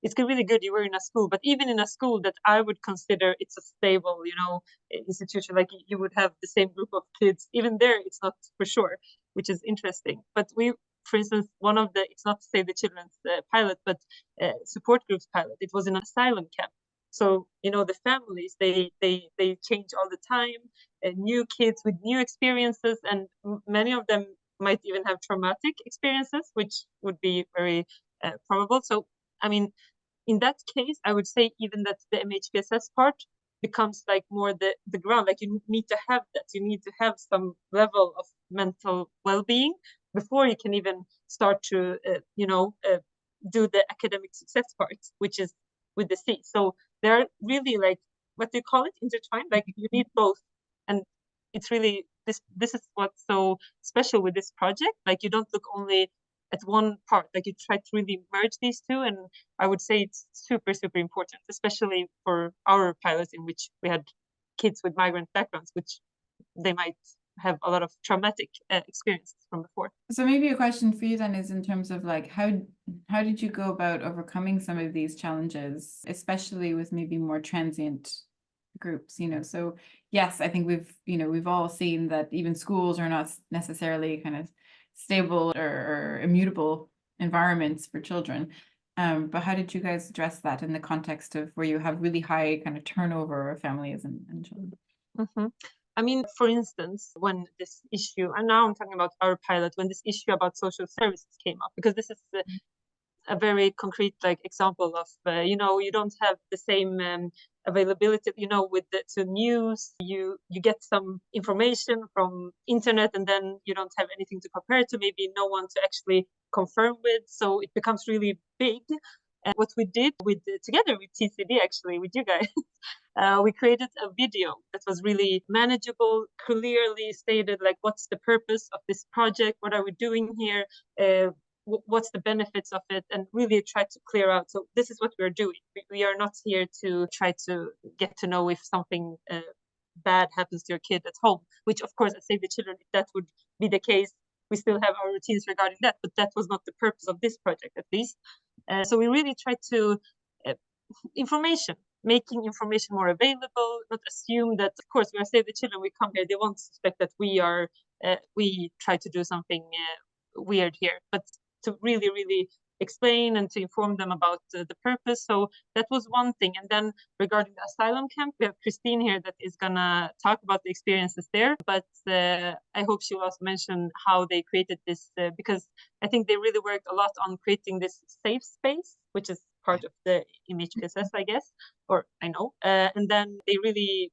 it's really good you were in a school, but even in a school that I would consider it's a stable, you know, institution, like you would have the same group of kids, even there it's not for sure, which is interesting. But for instance, one of it's not Save the Children's pilot, but support groups pilot, it was in an asylum camp. So, you know, the families, they change all the time, new kids with new experiences, and many of them might even have traumatic experiences, which would be very probable. So, I mean, in that case, I would say even that the MHPSS part becomes like more the ground, like you need to have that. You need to have some level of mental well-being before you can even start to, do the academic success part, which is with the C. So they're really like, what do you call it? Intertwined, like you need both. And it's really, this is what's so special with this project. Like you don't look only at one part, like you try to really merge these two. And I would say it's super, super important, especially for our pilot in which we had kids with migrant backgrounds, which they might have a lot of traumatic experiences from before. So maybe a question for you then is in terms of like, how did you go about overcoming some of these challenges, especially with maybe more transient groups, you know? So yes, I think we've all seen that even schools are not necessarily kind of stable or immutable environments for children. But how did you guys address that in the context of where you have really high kind of turnover of families and children? Mm-hmm. I mean, for instance, when this issue, and now I'm talking about our pilot, when this issue about social services came up, because this is a very concrete like example of, you don't have the same availability, with the news, you get some information from internet and then you don't have anything to compare to, maybe no one to actually confirm with. So it becomes really big. And what we did together with TCD, actually, with you guys, we created a video that was really manageable, clearly stated, like, what's the purpose of this project? What are we doing here? What's the benefits of it? And really try to clear out. So this is what we're doing. We are not here to try to get to know if something bad happens to your kid at home, which, of course, at Save the Children, if that would be the case, we still have our routines regarding that. But that was not the purpose of this project, at least. So we really try to making information more available, not assume that, of course, we are Save the Children, we come here, they won't suspect that we try to do something weird here, but to really, really explain and to inform them about the purpose. So that was one thing. And then regarding the asylum camp, we have Christine here that is gonna talk about the experiences there, but I hope she will also mention how they created this, because I think they really worked a lot on creating this safe space, which is part of the MHPSS, I guess, or I know. And then they really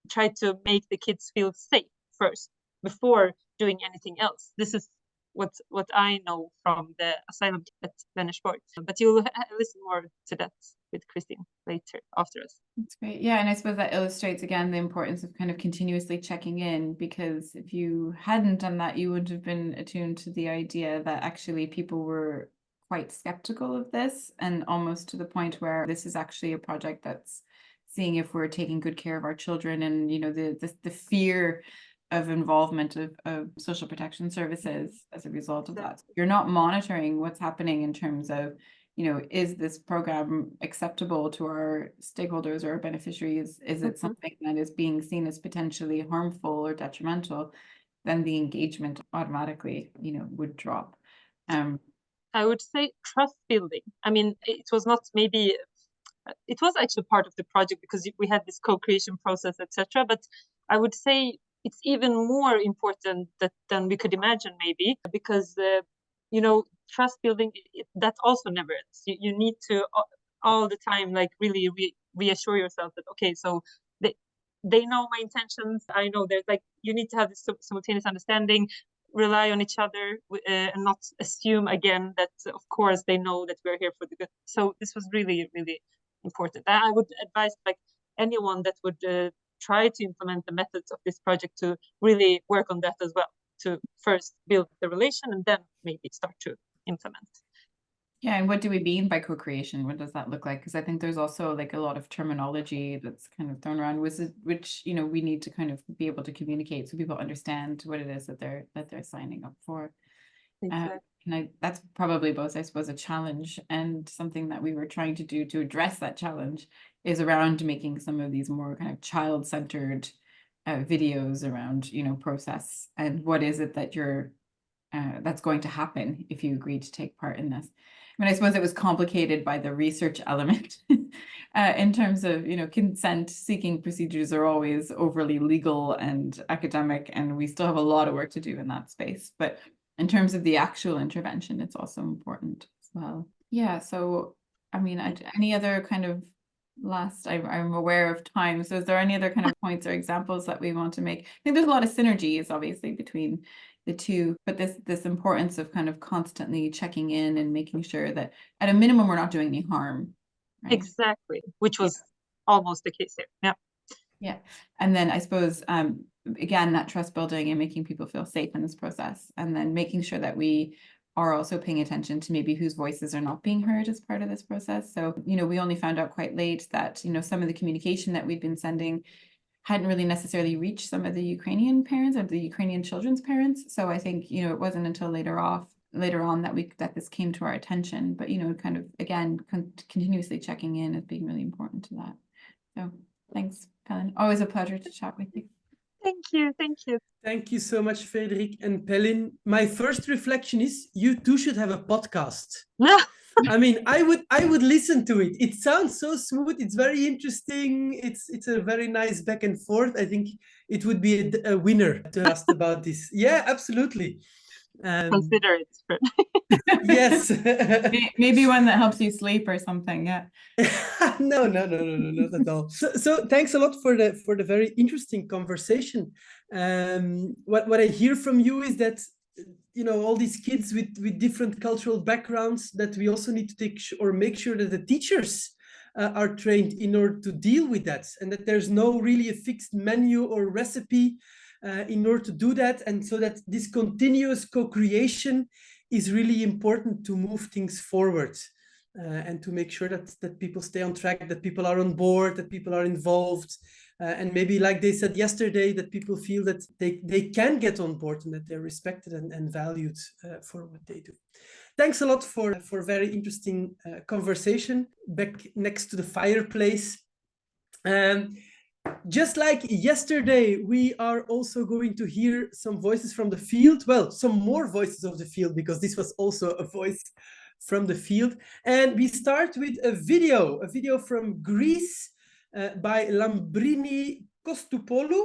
tried to make the kids feel safe first before doing anything else. This is what I know from the asylum at Vänersborg. But you'll listen more to that with Christine later after us. That's great. Yeah, and I suppose that illustrates again the importance of kind of continuously checking in, because if you hadn't done that, you would have been attuned to the idea that actually people were quite skeptical of this, and almost to the point where this is actually a project that's seeing if we're taking good care of our children, and the fear of involvement of social protection services as a result of that. You're not monitoring what's happening in terms of, is this program acceptable to our stakeholders or our beneficiaries? Is it something that is being seen as potentially harmful or detrimental? Then the engagement automatically, would drop. I would say trust building. I mean, it was not maybe, it was actually part of the project because we had this co-creation process, etc. But I would say it's even more important than we could imagine, maybe, because trust building, that also never ends. You need to all the time, like, really reassure yourself that, okay, so they know my intentions. I know there's, like, you need to have this simultaneous understanding, rely on each other, and not assume again that, of course, they know that we're here for the good. So this was really, really important. I would advise, like, anyone that would try to implement the methods of this project to really work on that as well, to first build the relation and then maybe start to implement. Yeah, and what do we mean by co-creation? What does that look like? Because I think there's also, like, a lot of terminology that's kind of thrown around, which we need to kind of be able to communicate so people understand what it is that they're signing up for. Exactly. And that's probably both, I suppose, a challenge and something that we were trying to do to address that challenge is around making some of these more kind of child-centered videos around, process and what is it that that's going to happen if you agree to take part in this. I mean, I suppose it was complicated by the research element in terms of, consent-seeking procedures are always overly legal and academic, and we still have a lot of work to do in that space. But in terms of the actual intervention, it's also important as well. Yeah, so, I mean, any other kind of I'm aware of time, so is there any other kind of points or examples that we want to make? I think there's a lot of synergies, obviously, between the two, but this importance of kind of constantly checking in and making sure that at a minimum we're not doing any harm. Right? Exactly, which was almost the case here. Yeah. Yeah, and then I suppose again, that trust building and making people feel safe in this process, and then making sure that we are also paying attention to maybe whose voices are not being heard as part of this process. So, we only found out quite late that, some of the communication that we'd been sending hadn't really necessarily reached some of the Ukrainian parents or the Ukrainian children's parents. So I think, it wasn't until later on that this came to our attention, but, kind of, again, continuously checking in as being really important to that. So thanks, Pelin. Always a pleasure to chat with you. Thank you. Thank you so much, Frederik and Pelin. My first reflection is you two should have a podcast. I mean, I would listen to it. It sounds so smooth. It's very interesting. It's a very nice back and forth. I think it would be a winner to ask about this. Yeah, absolutely. Consider it. Yes. Maybe one that helps you sleep or something. Yeah. No, not at all. So thanks a lot for the very interesting conversation. What I hear from you is that all these kids with different cultural backgrounds, that we also need to make sure that the teachers are trained in order to deal with that, and that there's no really a fixed menu or recipe in order to do that, and so that this continuous co-creation is really important to move things forward and to make sure that people stay on track, that people are on board, that people are involved. And maybe, like they said yesterday, that people feel that they can get on board and that they're respected and valued for what they do. Thanks a lot for very interesting conversation back next to the fireplace. Just like yesterday, we are also going to hear some voices from the field. Well, some more voices of the field, because this was also a voice from the field. And we start with a video from Greece, by Lambrini Kostopoulou,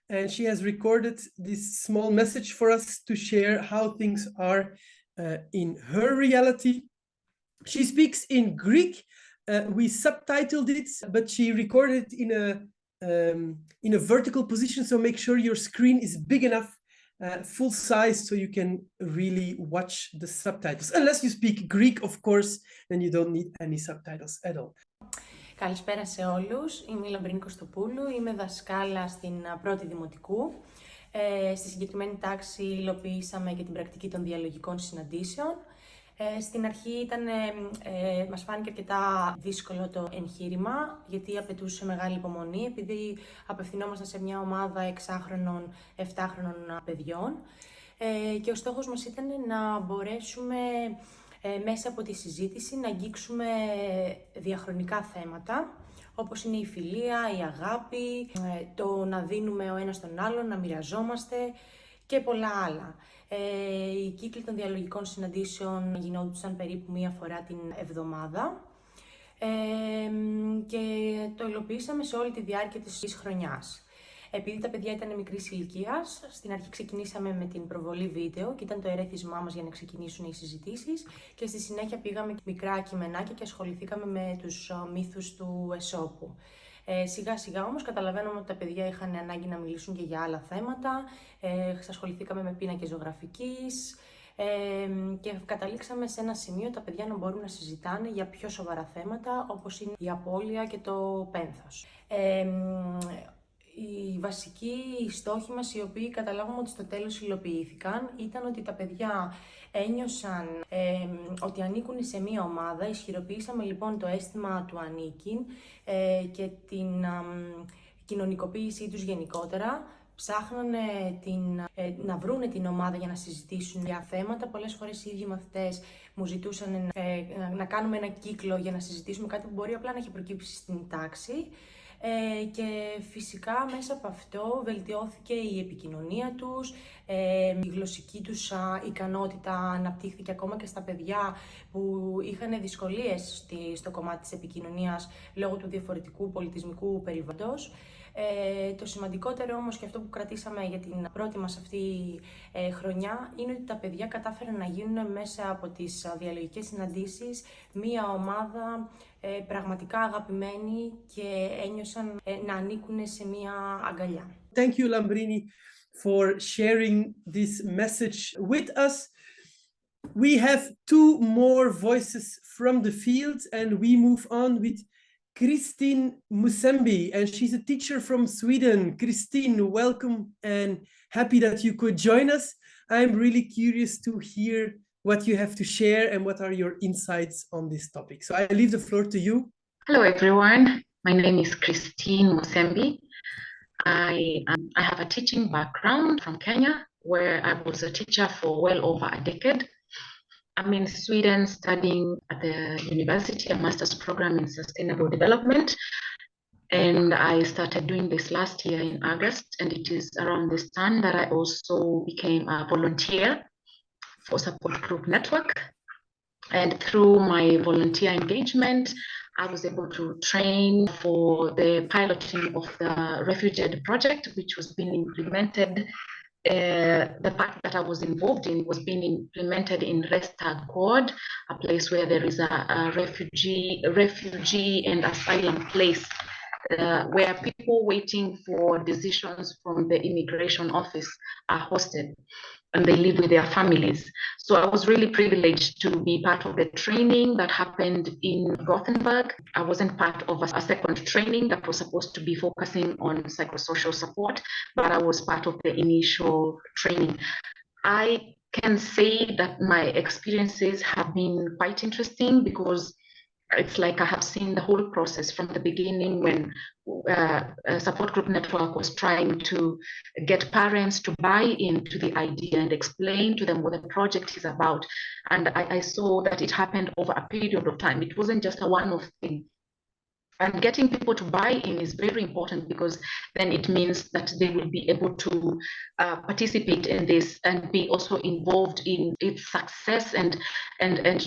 and she has recorded this small message for us to share how things are in her reality. She speaks in Greek. We subtitled it, but she recorded it in a vertical position, so make sure your screen is big enough, full size, so you can really watch the subtitles. Unless you speak Greek, of course, then you don't need any subtitles at all. Καλησπέρα σε όλους, είμαι η Λαμπρίνη Κωστοπούλου, είμαι δασκάλα στην πρώτη δημοτικού. Στη συγκεκριμένη τάξη υλοποιήσαμε και την πρακτική των διαλογικών συναντήσεων. Στην αρχή μας φάνηκε αρκετά δύσκολο το εγχείρημα, γιατί απαιτούσε μεγάλη υπομονή, επειδή απευθυνόμασταν σε μια ομάδα 6χρονων, 7χρονων παιδιών. Και ο στόχος μας ήταν να μπορέσουμε μέσα από τη συζήτηση να αγγίξουμε διαχρονικά θέματα, όπως είναι η φιλία, η αγάπη, το να δίνουμε ο ένας τον άλλον, να μοιραζόμαστε και πολλά άλλα. Οι κύκλοι των διαλογικών συναντήσεων γινόντουσαν περίπου μία φορά την εβδομάδα και το υλοποιήσαμε σε όλη τη διάρκεια της χρονιάς. Επειδή τα παιδιά ήταν μικρής ηλικίας, στην αρχή ξεκινήσαμε με την προβολή βίντεο και ήταν το ερέθισμά μας για να ξεκινήσουν οι συζητήσεις και στη συνέχεια πήγαμε μικρά κειμενάκια και ασχοληθήκαμε με τους μύθους του Αισόπου. Σιγά σιγά όμως καταλαβαίνουμε ότι τα παιδιά είχαν ανάγκη να μιλήσουν και για άλλα θέματα, ασχοληθήκαμε με πίνακες ζωγραφικής και καταλήξαμε σε ένα σημείο τα παιδιά να μπορούν να συζητάνε για πιο σοβαρά θέματα όπως είναι η απώλεια και το πένθος. Οι βασικοί στόχοι μας, οι οποίοι καταλάβαμε ότι στο τέλος υλοποιήθηκαν, ήταν ότι τα παιδιά ένιωσαν ότι ανήκουν σε μία ομάδα. Ισχυροποιήσαμε λοιπόν το αίσθημα του ανήκειν και την κοινωνικοποίησή τους γενικότερα. Ψάχνανε να βρούνε την ομάδα για να συζητήσουν για θέματα. Πολλές φορές οι ίδιοι μαθητές μου ζητούσαν να κάνουμε ένα κύκλο για να συζητήσουμε κάτι που μπορεί απλά να έχει προκύψει στην τάξη. Και φυσικά μέσα από αυτό βελτιώθηκε η επικοινωνία τους, η γλωσσική τους ικανότητα αναπτύχθηκε ακόμα και στα παιδιά που είχαν δυσκολίες στο κομμάτι της επικοινωνίας λόγω του διαφορετικού πολιτισμικού περιβάλλοντος. Το σημαντικότερο όμως και αυτό που κρατήσαμε για την πρώτη μας αυτή χρονιά είναι ότι τα παιδιά κατάφεραν να γίνουν μέσα από τις διαλογικές συναντήσεις μία ομάδα πραγματικά αγαπημένοι και ένιωσαν να ανήκουν σε μία αγκαλιά. Thank you, Lambrini, for sharing this message with us. We have two more voices from the field and we move on with Christine Musembi, and she's a teacher from Sweden. Christine, welcome and happy that you could join us. I'm really curious to hear what you have to share and what are your insights on this topic. So I leave the floor to you. Hello, everyone. My name is Christine Musembi. I have a teaching background from Kenya, where I was a teacher for well over a decade. I'm in Sweden studying at the university, a master's program in sustainable development. And I started doing this last year in August. And it is around this time that I also became a volunteer for Support Group Network. And through my volunteer engagement, I was able to train for the piloting of the Refuge-ed project, which was being implemented. The part that I was involved in was being implemented in Refuge-ed, a place where there is a refugee and asylum place, where people waiting for decisions from the immigration office are hosted and they live with their families. So I was really privileged to be part of the training that happened in Gothenburg. I wasn't part of a second training that was supposed to be focusing on psychosocial support, but I was part of the initial training. I can say that my experiences have been quite interesting because it's like I have seen the whole process from the beginning when Support Group Network was trying to get parents to buy into the idea and explain to them what the project is about. And I saw that it happened over a period of time. It wasn't just a one-off thing. And getting people to buy in is very important because then it means that they will be able to participate in this and be also involved in its success and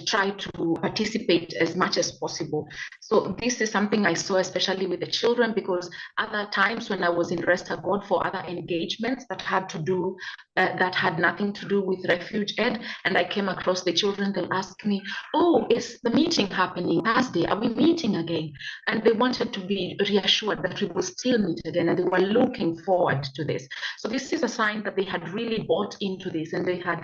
try to participate as much as possible. So this is something I saw especially with the children, because other times when I was in Refuge-ed for other engagements that had nothing to do with Refuge-ed, and I came across the children, they'll ask me, "Oh, is the meeting happening Thursday? Are we meeting again?" And they wanted to be reassured that we will still meet again, and they were looking forward to this. So this is a sign that they had really bought into this and they had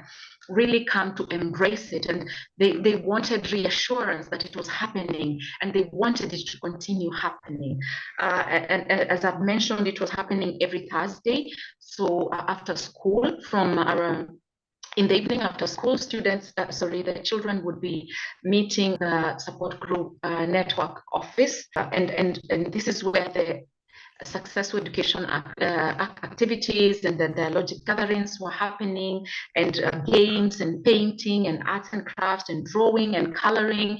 really come to embrace it, and they wanted reassurance that it was happening and they wanted it to continue happening. And as I've mentioned, it was happening every Thursday. So after school from around in the evening after school, the children would be meeting the support group network office, and this is where the successful education activities and the dialogic gatherings were happening, and games and painting and arts and crafts and drawing and coloring.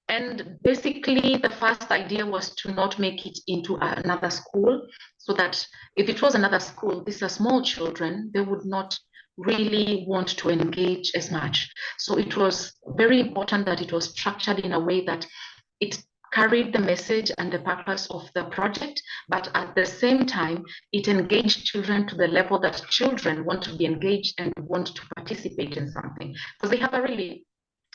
And basically, the first idea was to not make it into another school, so that if it was another school, these are small children, they would not really want to engage as much. So it was very important that it was structured in a way that it carried the message and the purpose of the project, but at the same time, it engaged children to the level that children want to be engaged and want to participate in something, because they have a really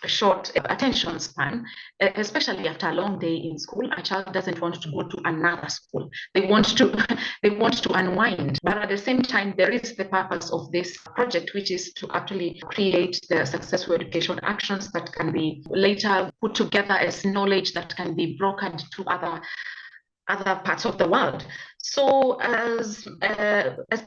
short attention span, especially after a long day in school. A child doesn't want to go to another school. They want to unwind. But at the same time, there is the purpose of this project, which is to actually create the successful education actions that can be later put together as knowledge that can be brokered to other parts of the world. So as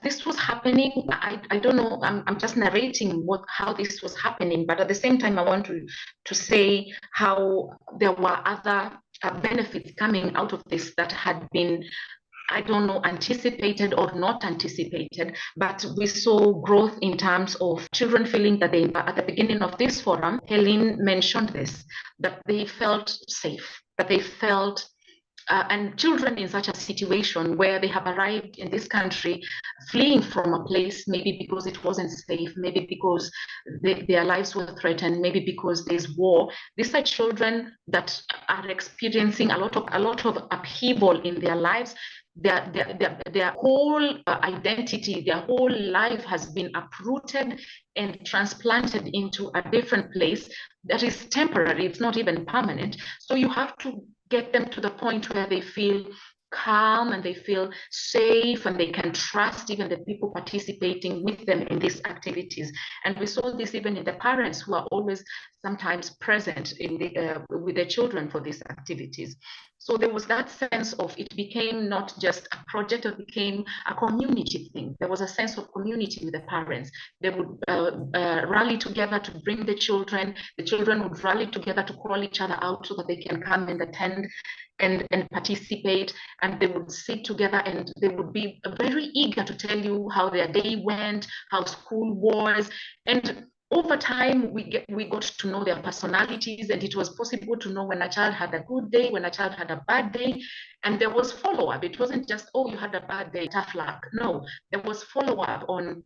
this was happening, I don't know, I'm just narrating how this was happening, but at the same time, I want to say how there were other benefits coming out of this that had been, I don't know, anticipated or not anticipated, but we saw growth in terms of children feeling that they, at the beginning of this forum, Helen mentioned this, that they felt safe, that they felt and children in such a situation where they have arrived in this country fleeing from a place, maybe because it wasn't safe, maybe because their lives were threatened, maybe because there's war. These are children that are experiencing a lot of upheaval in their lives. Their whole identity, their whole life has been uprooted and transplanted into a different place that is temporary. It's not even permanent. So you have to get them to the point where they feel calm and they feel safe and they can trust even the people participating with them in these activities. And we saw this even in the parents who are always sometimes present in with their children for these activities. So there was that sense of, it became not just a project, it became a community thing. There was a sense of community with the parents. They would rally together to bring the children would rally together to call each other out so that they can come and attend and participate, and they would sit together and they would be very eager to tell you how their day went, how school was. And over time, we got to know their personalities, and it was possible to know when a child had a good day, when a child had a bad day, and there was follow-up. It wasn't just, oh, you had a bad day, tough luck. No, there was follow-up on,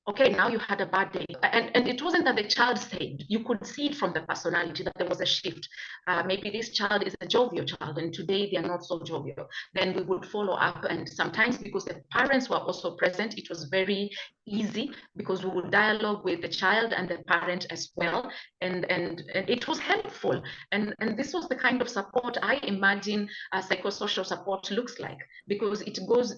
okay, now you had a bad day. And it wasn't that the child said, you could see it from the personality that there was a shift. Maybe this child is a jovial child and today they are not so jovial. Then we would follow up, and sometimes because the parents were also present, it was very easy because we would dialogue with the child and the parent as well. And it was helpful. And this was the kind of support I imagine psychosocial support looks like, because it goes,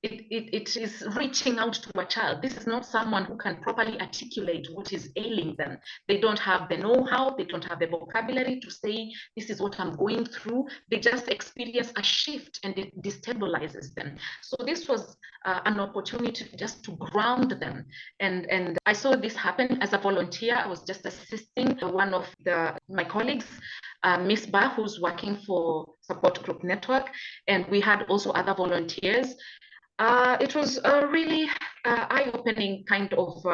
it is reaching out to a child. This is not someone who can properly articulate what is ailing them. They don't have the know-how, they don't have the vocabulary to say, this is what I'm going through. They just experience a shift and it destabilizes them. So this was an opportunity just to ground them. And I saw this happen as a volunteer. I was just assisting one of my colleagues, Miss Ba, who's working for Support Group Network. And we had also other volunteers. It was a really eye-opening kind of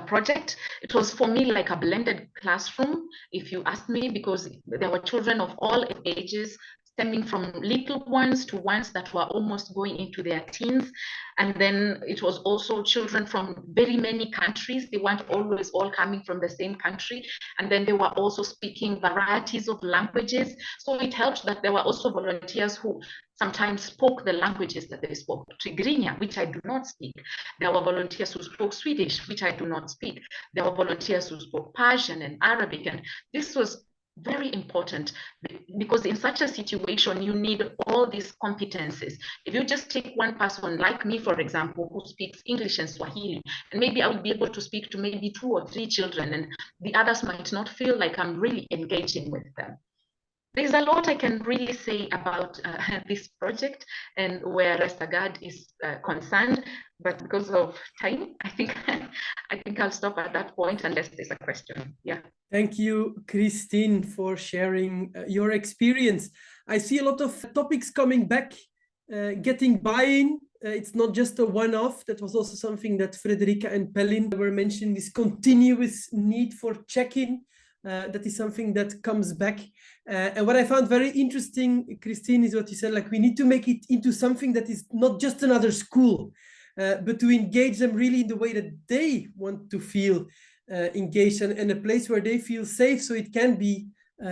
project. It was for me like a blended classroom, if you ask me, because there were children of all ages, stemming from little ones to ones that were almost going into their teens. And then it was also children from very many countries. They weren't always all coming from the same country. And then they were also speaking varieties of languages. So it helped that there were also volunteers who sometimes spoke the languages that they spoke. Tigrinya, which I do not speak. There were volunteers who spoke Swedish, which I do not speak. There were volunteers who spoke Persian and Arabic. And this was very important, because in such a situation, you need all these competencies. If you just take one person like me, for example, who speaks English and Swahili, and maybe I will be able to speak to maybe 2 or 3 children, and the others might not feel like I'm really engaging with them. there's a lot I can really say about this project and where Refuge-ed is concerned, but because of time, I think I'll stop at that point unless there's a question. Yeah. Thank you, Christine, for sharing your experience. I see a lot of topics coming back, getting buy-in. It's not just a one-off. That was also something that Frederica and Pellin were mentioning, this continuous need for check-in. That is something that comes back. And what I found very interesting, Christine, is what you said, like we need to make it into something that is not just another school, but to engage them really in the way that they want to feel engaged and a place where they feel safe, so it can be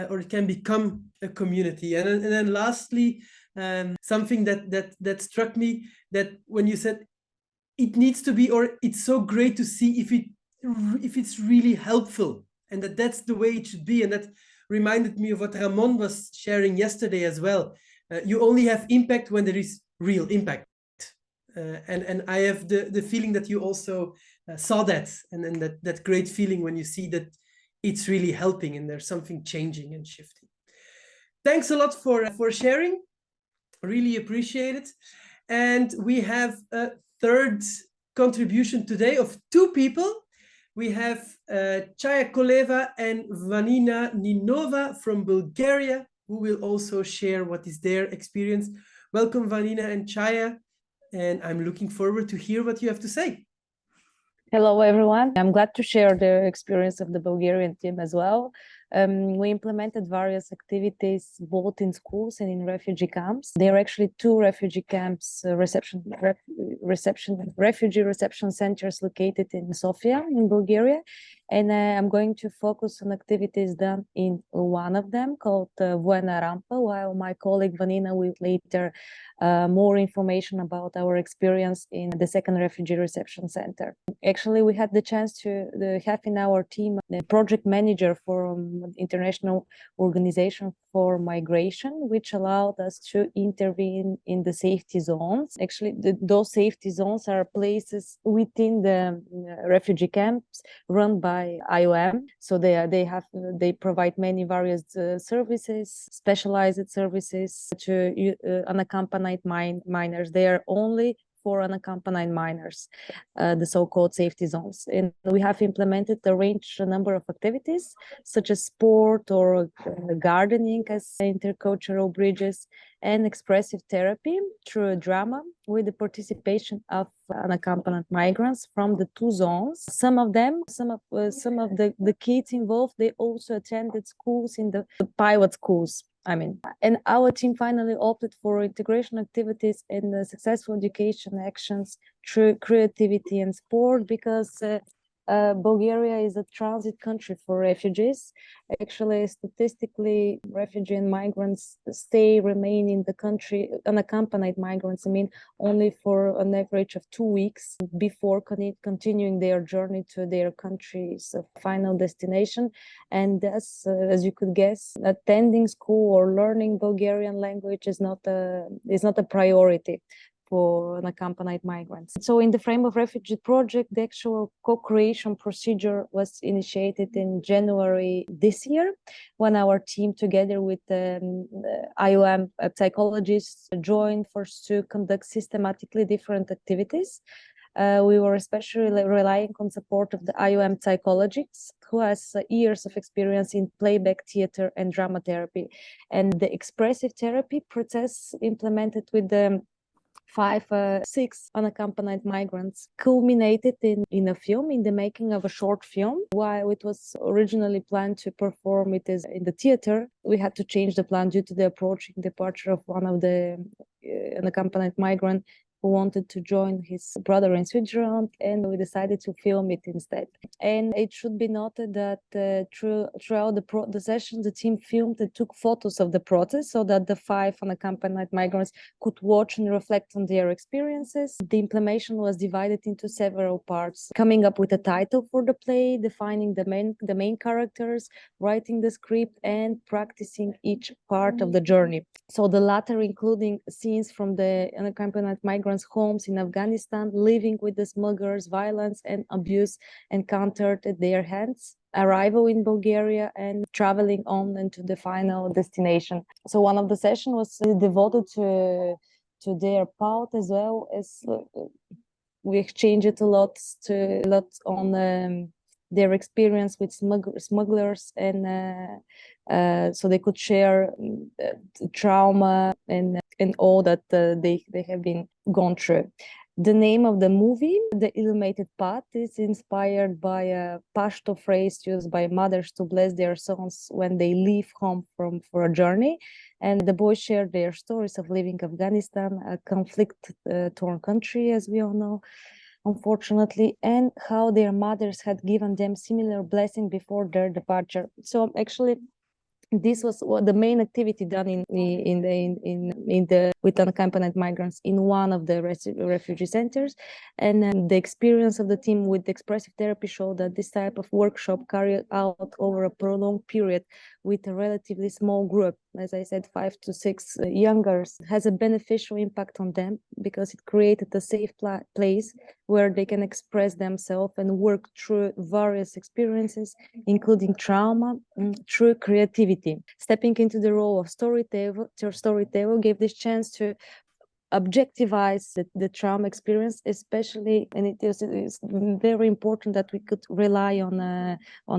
or it can become a community. And then lastly, something that struck me, that when you said it needs to be, or it's so great to see if it's really helpful, and that's the way it should be. And that reminded me of what Ramon was sharing yesterday as well. You only have impact when there is real impact. And I have the feeling that you also saw that, and then that great feeling when you see that it's really helping and there's something changing and shifting. Thanks a lot for sharing. Really appreciate it. And we have a third contribution today of two people. We have Chaya Koleva and Vanina Ninova from Bulgaria, who will also share what is their experience. Welcome, Vanina and Chaya, and I'm looking forward to hear what you have to say. Hello, everyone. I'm glad to share the experience of the Bulgarian team as well. We implemented various activities both in schools and in refugee camps. There are actually two refugee camps, refugee reception centers located in Sofia, in Bulgaria. And I'm going to focus on activities done in one of them called Buena Rampa, while my colleague Vanina will later more information about our experience in the second refugee reception center. Actually, we had the chance to have in our team the project manager from International Organization for Migration, which allowed us to intervene in the safety zones. Actually, those safety zones are places within the refugee camps run by IOM. So they provide many various services, specialized services to unaccompanied minors. They are only for unaccompanied minors, the so-called safety zones. And we have implemented a number of activities, such as sport or gardening as intercultural bridges, and expressive therapy through drama with the participation of unaccompanied migrants from the two zones. Some of the kids involved, they also attended schools in the pilot schools. And our team finally opted for integration activities and successful education actions through creativity and sport, because Bulgaria is a transit country for refugees. Actually, statistically, refugee and migrants remain in the country, unaccompanied migrants, only for an average of 2 weeks before continuing their journey to their country's final destination. And thus, as you could guess, attending school or learning Bulgarian language is not a priority for unaccompanied migrants. So in the frame of Refugee project, the actual co-creation procedure was initiated in January this year, when our team, together with IOM psychologists, joined first to conduct systematically different activities. We were especially relying on support of the IOM psychologists, who has years of experience in playback theater and drama therapy. And the expressive therapy process implemented with the 6 unaccompanied migrants culminated in a film, in the making of a short film. While it was originally planned to perform it in the theater, we had to change the plan due to the approaching departure of one of the unaccompanied migrant who wanted to join his brother in Switzerland, and we decided to film it instead. And it should be noted that throughout the session, the team filmed and took photos of the process, so that the 5 unaccompanied migrants could watch and reflect on their experiences. The implementation was divided into several parts: coming up with a title for the play, defining the main characters, writing the script, and practicing each part of the journey. So the latter including scenes from the unaccompanied migrants migrants' homes in Afghanistan, living with the smugglers, violence and abuse encountered at their hands, arrival in Bulgaria, and traveling on into the final destination. So one of the sessions was devoted to their part, as well as we exchanged a lot on their experience with smugglers, and so they could share the trauma and all that they have been gone through. The name of the movie, The Illuminated Path, is inspired by a Pashto phrase used by mothers to bless their sons when they leave home for a journey. And the boys shared their stories of leaving Afghanistan, a conflict-torn country, as we all know, unfortunately, and how their mothers had given them similar blessing before their departure. So actually, this was the main activity done with unaccompanied migrants in one of the refugee centers, and the experience of the team with expressive therapy showed that this type of workshop carried out over a prolonged period with a relatively small group, as I said, 5 to 6 youngers, has a beneficial impact on them because it created a safe place where they can express themselves and work through various experiences, including trauma, through creativity. Stepping into the role of storyteller gave this chance to objectivize the trauma experience, especially, and it is very important that we could rely on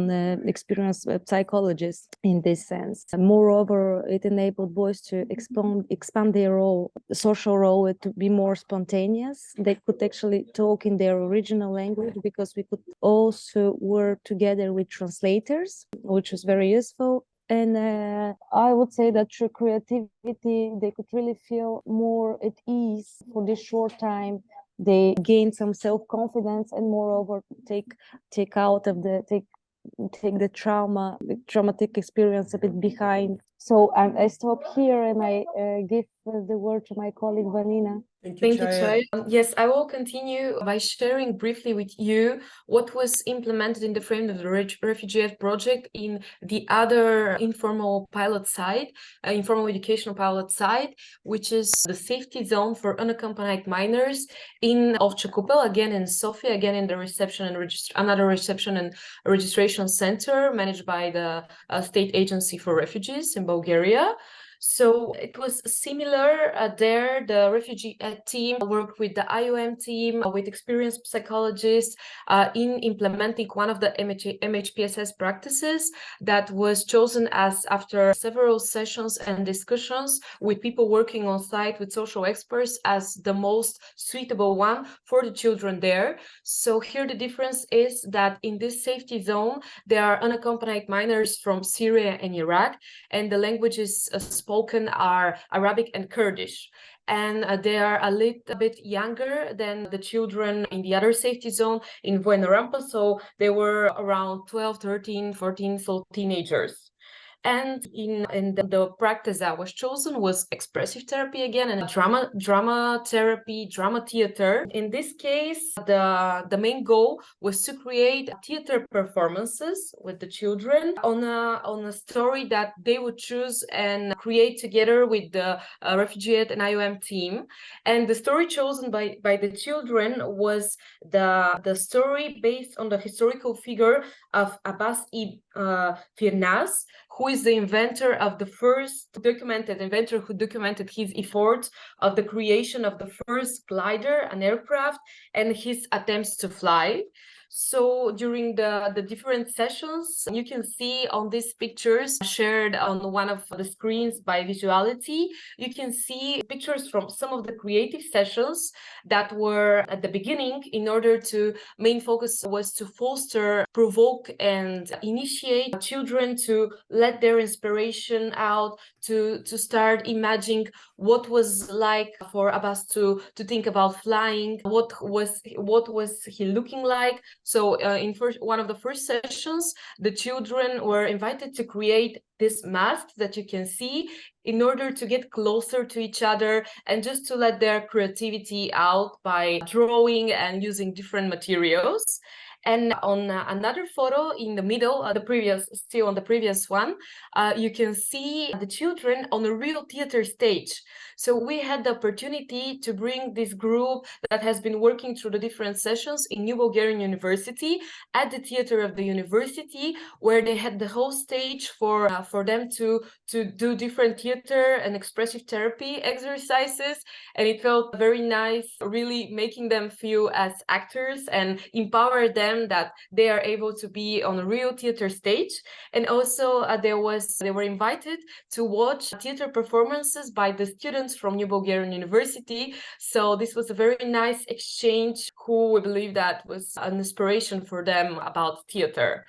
the experienced psychologists in this sense. Moreover, it enabled boys to expand their social role to be more spontaneous. They could actually talk in their original language because we could also work together with translators, which was very useful. And I would say that through creativity, they could really feel more at ease for this short time. They gain some self-confidence, and moreover, take the traumatic experience a bit behind. So I stop here and I give the word to my colleague Vanina. Thank you, Chaya. Yes, I will continue by sharing briefly with you what was implemented in the frame of the Refuge-ed project in the other informal pilot site, informal educational pilot site, which is the safety zone for unaccompanied minors in Ovča Kupel, again in Sofia, again in the reception and another reception and registration center managed by the State Agency for Refugees in Bulgaria. So it was similar there. The Refuge-ed team worked with the IOM team, with experienced psychologists in implementing one of the MHPSS practices that was chosen as after several sessions and discussions with people working on site with social experts as the most suitable one for the children there. So here the difference is that in this safety zone, there are unaccompanied minors from Syria and Iraq, and the languages spoken are Arabic and Kurdish. And they are a little bit younger than the children in the other safety zone in Buenarampa. So they were around 12, 13, 14, so teenagers. And the practice that was chosen was expressive therapy again, and drama therapy, drama theater. In this case, the main goal was to create theater performances with the children on a story that they would choose and create together with the Refuge-ed and IOM team. And the story chosen by the children was the story based on the historical figure of Abbas ibn Firnas, who is the inventor of the first documented inventor who documented his efforts of the creation of the first glider, an aircraft, and his attempts to fly. So during the different sessions, you can see on these pictures shared on one of the screens by Visuality, you can see pictures from some of the creative sessions that were at the beginning, in order to main focus was to foster, provoke, and initiate children to let their inspiration out, to start imagining what was like for Abbas to think about flying, what was he looking like. So in one of the first sessions, the children were invited to create this mask that you can see in order to get closer to each other and just to let their creativity out by drawing and using different materials. And on another photo in the middle, still on the previous one, you can see the children on a real theater stage. So we had the opportunity to bring this group that has been working through the different sessions in New Bulgarian University at the theater of the university, where they had the whole stage for them to do different theater and expressive therapy exercises. And it felt very nice, really making them feel as actors and empower them that they are able to be on a real theater stage. And also they were invited to watch theater performances by the students from New Bulgarian University. So this was a very nice exchange, who we believe that was an inspiration for them about theater.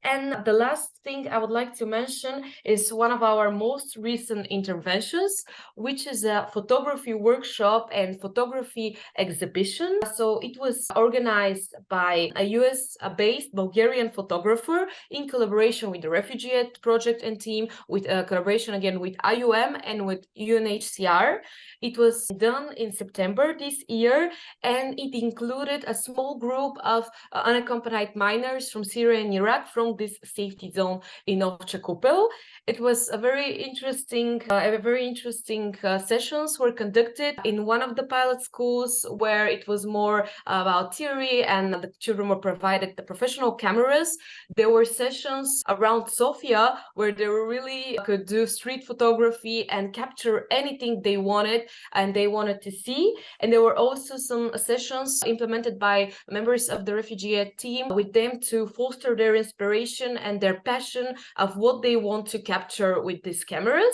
And the last thing I would like to mention is one of our most recent interventions, which is a photography workshop and photography exhibition. So it was organized by a US-based Bulgarian photographer in collaboration with the Refuge-ed project and team, with a collaboration again with IUM and with UNHCR. It was done in September this year, and it included a small group of unaccompanied minors from Syria and Iraq from this safety zone in Ovcha Kupel. It was a very interesting sessions were conducted in one of the pilot schools, where it was more about theory and the children were provided the professional cameras. There were sessions around Sofia where they really could do street photography and capture anything they wanted to see. And there were also some sessions implemented by members of the Refuge-ed team with them to foster their inspiration and their passion of what they want to capture with these cameras.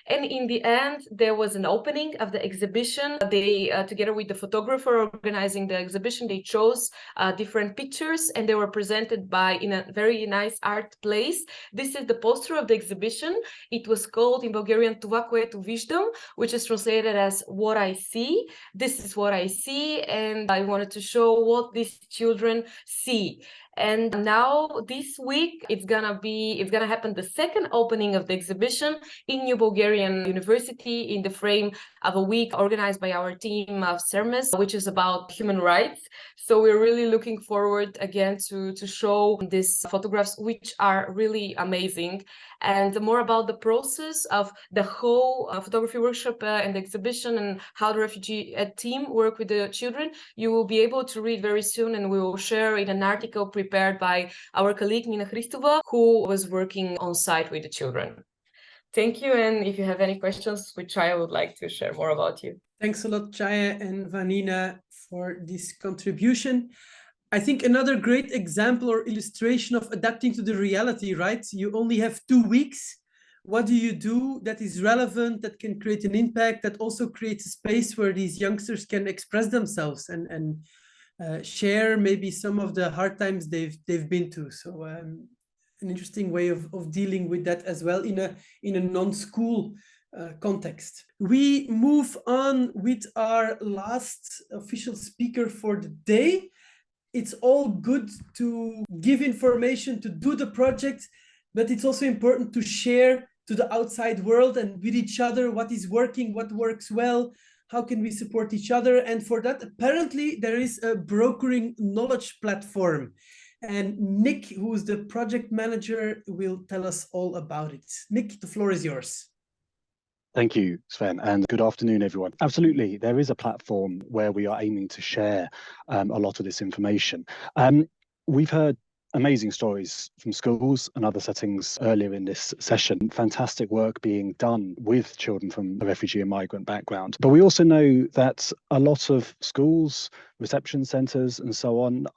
And in the end, there was an opening of the exhibition. They, together with the photographer organizing the exhibition, they chose different pictures, and they were presented in a very nice art place. This is the poster of the exhibition. It was called in Bulgarian "Това, което виждам," which is translated as "what I see." This is what I see, and I wanted to show what these children see. And now this week, it's gonna happen the second opening of the exhibition in New Bulgarian University in the frame of a week organized by our team of CERMES, which is about human rights. So we're really looking forward again to show these photographs, which are really amazing. And more about the process of the whole photography workshop and the exhibition, and how the Refuge-ed team work with the children, you will be able to read very soon, and we will share in an article prepared by our colleague Nina Christova, who was working on site with the children. Thank you, and if you have any questions, which I would like to share more about you. Thanks a lot, Chaya and Vanina, for this contribution. I think another great example or illustration of adapting to the reality, right? You only have 2 weeks. What do you do that is relevant, that can create an impact, that also creates a space where these youngsters can express themselves and share maybe some of the hard times they've been to? So an interesting way of dealing with that as well in a non-school context. We move on with our last official speaker for the day. It's all good to give information, to do the project, but it's also important to share to the outside world and with each other what is working, what works well, how can we support each other. And for that, apparently, there is a brokering knowledge platform. And Nick, who is the project manager, will tell us all about it. Nick, the floor is yours. Thank you, Sven, and good afternoon, everyone. Absolutely, there is a platform where we are aiming to share a lot of this information. We've heard amazing stories from schools and other settings earlier in this session. Fantastic work being done with children from a refugee and migrant background. But we also know that a lot of schools, reception centres and so on,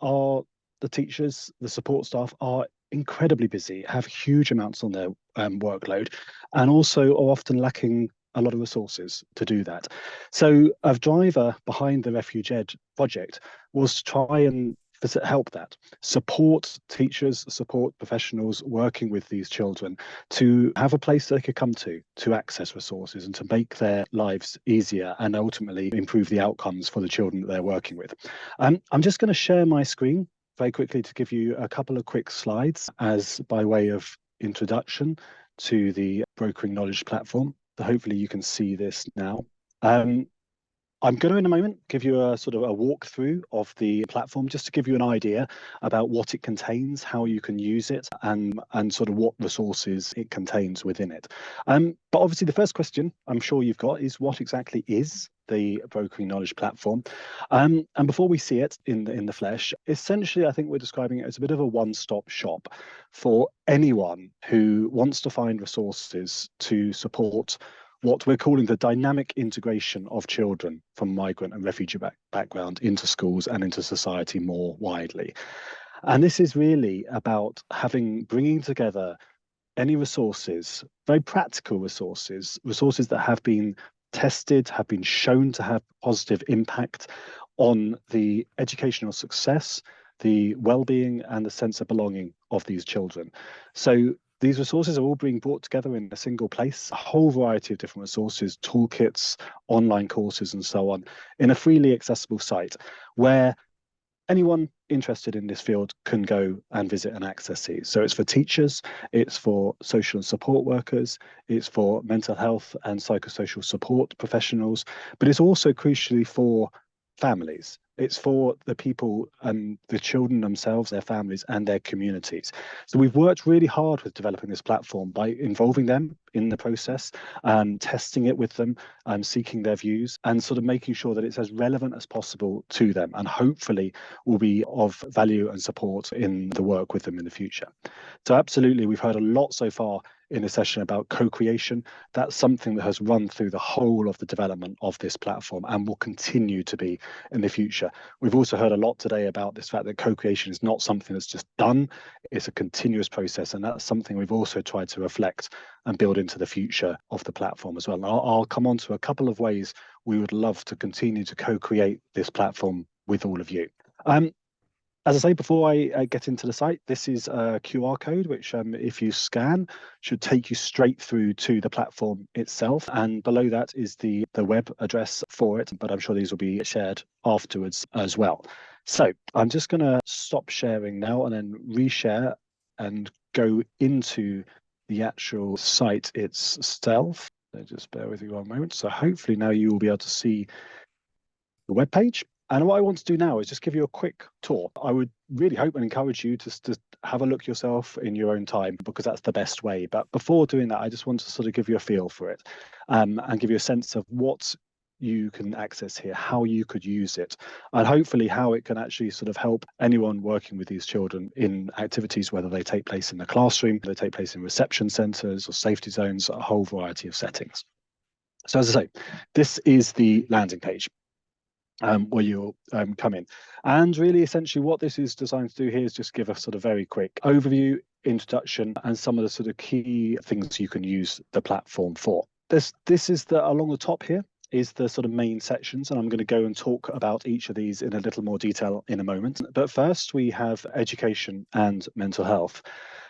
the teachers, the support staff are incredibly busy, have huge amounts on their workload, and also are often lacking a lot of resources to do that. So a driver behind the Refuge-ed project was to try and help that, support teachers, support professionals working with these children to have a place they could come to access resources and to make their lives easier and ultimately improve the outcomes for the children that they're working with. I'm just going to share my screen very quickly to give you a couple of quick slides as by way of introduction to the Brokering Knowledge platform. So hopefully you can see this now. I'm going to, in a moment, give you a sort of a walkthrough of the platform, just to give you an idea about what it contains, how you can use it, and sort of what resources it contains within it. But obviously, the first question I'm sure you've got is, what exactly is the Brokering Knowledge platform? And before we see it in the flesh, essentially, I think we're describing it as a bit of a one-stop shop for anyone who wants to find resources to support what we're calling the dynamic integration of children from migrant and refugee background into schools and into society more widely. And this is really about bringing together any resources, very practical resources that have been tested, have been shown to have positive impact on the educational success, the well-being and the sense of belonging of these children. So these resources are all being brought together in a single place, a whole variety of different resources, toolkits, online courses, and so on, in a freely accessible site where anyone interested in this field can go and visit and access these. So it's for teachers, it's for social and support workers, it's for mental health and psychosocial support professionals, but it's also crucially for families. It's for the people and the children themselves, their families and their communities. So we've worked really hard with developing this platform by involving them in the process, testing it with them, seeking their views, and sort of making sure that it's as relevant as possible to them, and hopefully will be of value and support in the work with them in the future. So absolutely, we've heard a lot so far in a session about co-creation. That's something that has run through the whole of the development of this platform and will continue to be in the future. We've also heard a lot today about this fact that co-creation is not something that's just done, it's a continuous process, and that's something we've also tried to reflect and build into the future of the platform as well. And I'll come on to a couple of ways we would love to continue to co-create this platform with all of you. As I say, before I get into the site, this is a QR code, which if you scan, should take you straight through to the platform itself. And below that is the web address for it, but I'm sure these will be shared afterwards as well. So I'm just going to stop sharing now and then reshare and go into the actual site itself. So just bear with me one moment. So hopefully now you will be able to see the web page. And what I want to do now is just give you a quick tour. I would really hope and encourage you to have a look yourself in your own time, because that's the best way. But before doing that, I just want to sort of give you a feel for it, and give you a sense of what you can access here, how you could use it, and hopefully how it can actually sort of help anyone working with these children in activities, whether they take place in the classroom, they take place in reception centres or safety zones, a whole variety of settings. So as I say, this is the landing page. Where you'll come in. And really, essentially, what this is designed to do here is just give a sort of very quick overview, introduction, and some of the sort of key things you can use the platform for. This is along the top here is the sort of main sections, and I'm going to go and talk about each of these in a little more detail in a moment. But first, we have education and mental health.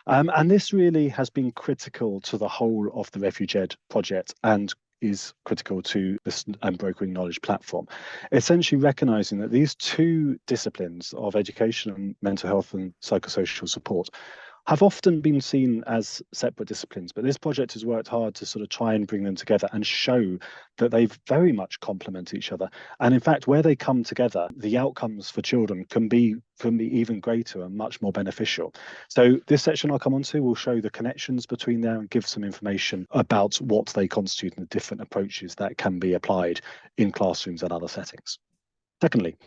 And this really has been critical to the whole of the Refuge-ed project and is critical to this Brokering Knowledge platform. Essentially recognizing that these two disciplines of education and mental health and psychosocial support have often been seen as separate disciplines, but this project has worked hard to sort of try and bring them together and show that they very much complement each other. And in fact, where they come together, the outcomes for children can be even greater and much more beneficial. So this section I'll come on to will show the connections between them and give some information about what they constitute and the different approaches that can be applied in classrooms and other settings. Secondly,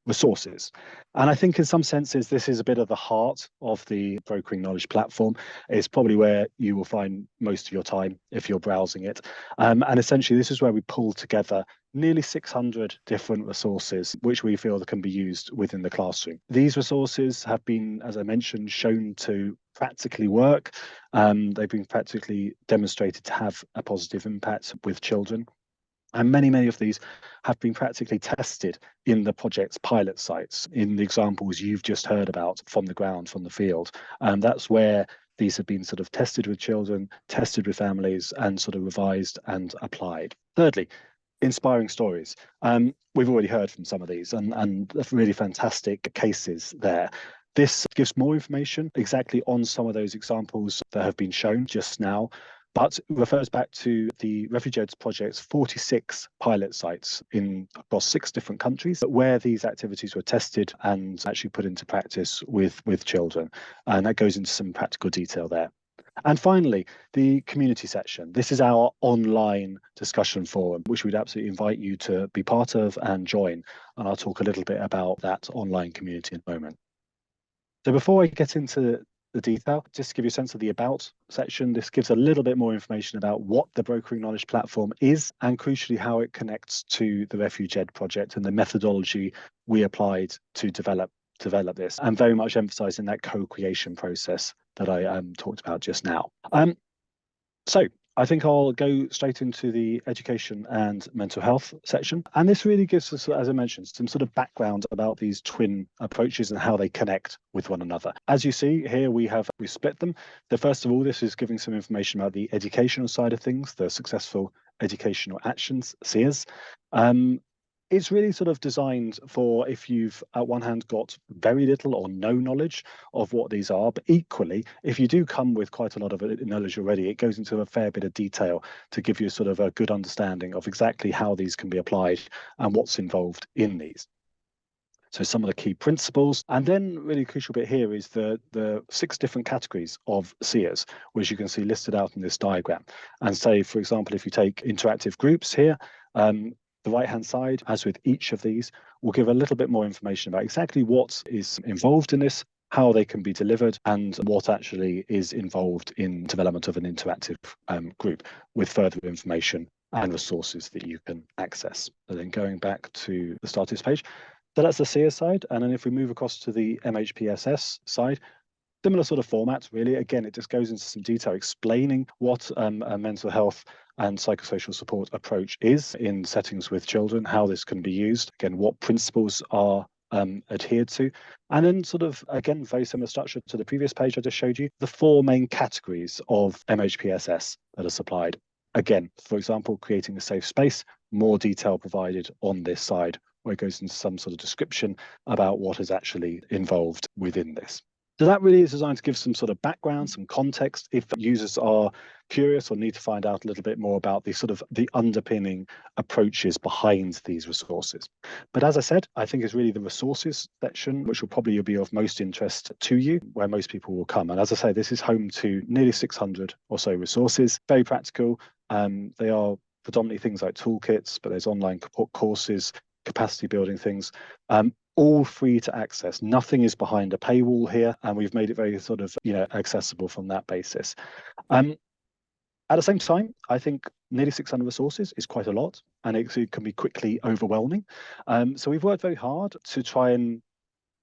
resources. And I think in some senses, this is a bit of the heart of the Brokering Knowledge platform. It's probably where you will find most of your time if you're browsing it. And essentially, this is where we pull together nearly 600 different resources, which we feel that can be used within the classroom. These resources have been, as I mentioned, shown to practically work. They've been practically demonstrated to have a positive impact with children. And many of these have been practically tested in the project's pilot sites, in the examples you've just heard about from the ground, from the field. And that's where these have been sort of tested with children, tested with families, and sort of revised and applied. Thirdly, inspiring stories. We've already heard from some of these and really fantastic cases there. This gives more information exactly on some of those examples that have been shown just now. but refers back to the Refuge-ed project's 46 pilot sites across 6 different countries where these activities were tested and actually put into practice with children. And that goes into some practical detail there. And finally, the community section. This is our online discussion forum, which we'd absolutely invite you to be part of and join. And I'll talk a little bit about that online community in a moment. So before I get into the detail, just to give you a sense of the about section, this gives a little bit more information about what the Brokering Knowledge platform is and crucially how it connects to the Refuge-ed project and the methodology we applied to develop this, and very much emphasizing that co-creation process that I talked about just now. So I think I'll go straight into the education and mental health section. And this really gives us, as I mentioned, some sort of background about these twin approaches and how they connect with one another. As you see here, we split them. So first of all, this is giving some information about the educational side of things, the successful educational actions, SEAs. It's really sort of designed for if you've, at one hand, got very little or no knowledge of what these are, but equally, if you do come with quite a lot of knowledge already, it goes into a fair bit of detail to give you sort of a good understanding of exactly how these can be applied and what's involved in these. So some of the key principles, and then really crucial bit here is the 6 different categories of SEAs, which you can see listed out in this diagram. And say, for example, if you take interactive groups here, the right-hand side, as with each of these, will give a little bit more information about exactly what is involved in this, how they can be delivered, and what actually is involved in development of an interactive group, with further information and resources that you can access. So then going back to the start of this page, so that's the SEA side, and then if we move across to the MHPSS side, similar sort of format, really. Again, it just goes into some detail explaining what a mental health and psychosocial support approach is in settings with children, how this can be used, again, what principles are adhered to, and then sort of, again, very similar structure to the previous page I just showed you, the 4 main categories of MHPSS that are supplied. Again, for example, creating a safe space, more detail provided on this side, where it goes into some sort of description about what is actually involved within this. So that really is designed to give some sort of background, some context, if users are curious or need to find out a little bit more about the underpinning approaches behind these resources. But as I said, I think it's really the resources section, which will probably be of most interest to you, where most people will come. And as I say, this is home to nearly 600 or so resources, very practical. They are predominantly things like toolkits, but there's online courses, capacity building things, all free to access. Nothing is behind a paywall here, and we've made it very sort of, accessible from that basis. At the same time, I think nearly 600 resources is quite a lot, and it can be quickly overwhelming. So we've worked very hard to try and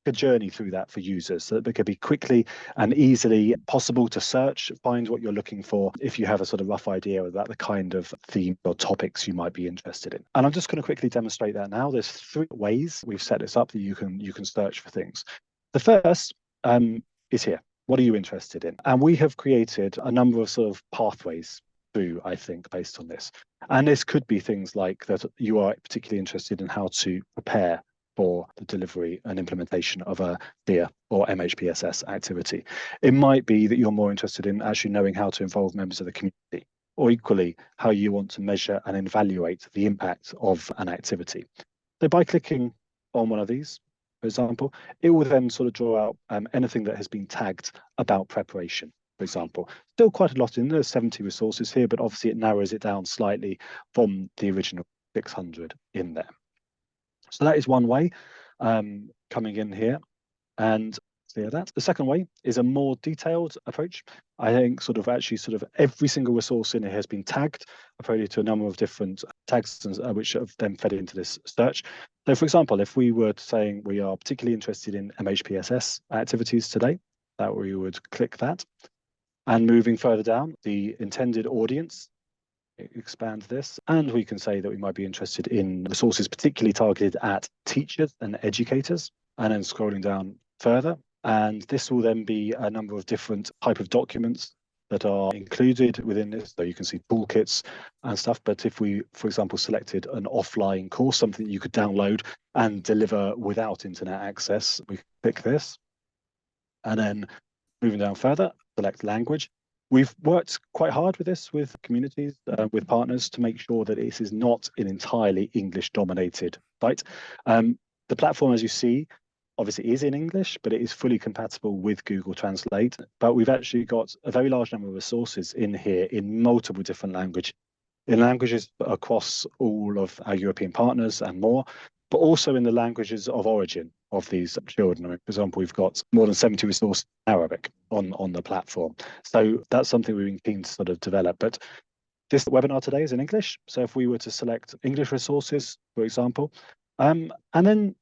a journey through that for users, so that it could be quickly and easily possible to search, find what you're looking for if you have a sort of rough idea about the kind of theme or topics you might be interested in. And I'm just going to quickly demonstrate that now. There's 3 ways we've set this up that you can search for things. The first is here. What are you interested in? And we have created a number of sort of pathways through, I think, based on this. And this could be things like that you are particularly interested in how to prepare for the delivery and implementation of a SEA or MHPSS activity. It might be that you're more interested in actually knowing how to involve members of the community, or equally, how you want to measure and evaluate the impact of an activity. So by clicking on one of these, for example, it will then sort of draw out anything that has been tagged about preparation, for example. Still quite a lot in there, 70 resources here, but obviously it narrows it down slightly from the original 600 in there. So that is one way coming in here, and see that. The second way is a more detailed approach. I think sort of every single resource in here has been tagged appropriately to a number of different tags which have then fed into this search. So for example, if we were saying we are particularly interested in MHPSS activities today, that we would click that. And moving further down, the intended audience, expand this, and we can say that we might be interested in resources particularly targeted at teachers and educators, and then scrolling down further, and this will then be a number of different type of documents that are included within this. So you can see toolkits and stuff, but if we, for example, selected an offline course, something you could download and deliver without internet access, we click this, and then moving down further, select language. We've worked quite hard with this, with communities, with partners, to make sure that this is not an entirely English-dominated site. The platform, as you see, obviously is in English, but it is fully compatible with Google Translate. But we've actually got a very large number of resources in here in multiple different languages across all of our European partners and more, but also in the languages of origin of these children. I mean, for example, we've got more than 70 resources in Arabic on the platform. So that's something we've been keen to sort of develop. But this webinar today is in English. So if we were to select English resources, for example, and then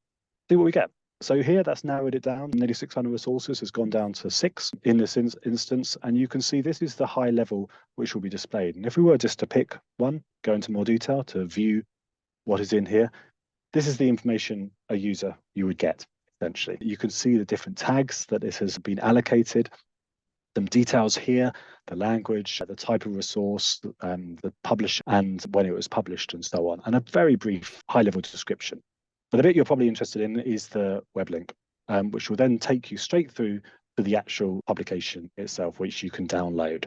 see what we get. So here, that's narrowed it down. Nearly 600 resources has gone down to 6 in this instance. And you can see this is the high level which will be displayed. And if we were just to pick one, go into more detail to view what is in here, this is the information a user you would get, essentially. You can see the different tags that this has been allocated, some details here, the language, the type of resource, the publisher, and when it was published, and so on, and a very brief high-level description. But the bit you're probably interested in is the web link, which will then take you straight through to the actual publication itself, which you can download.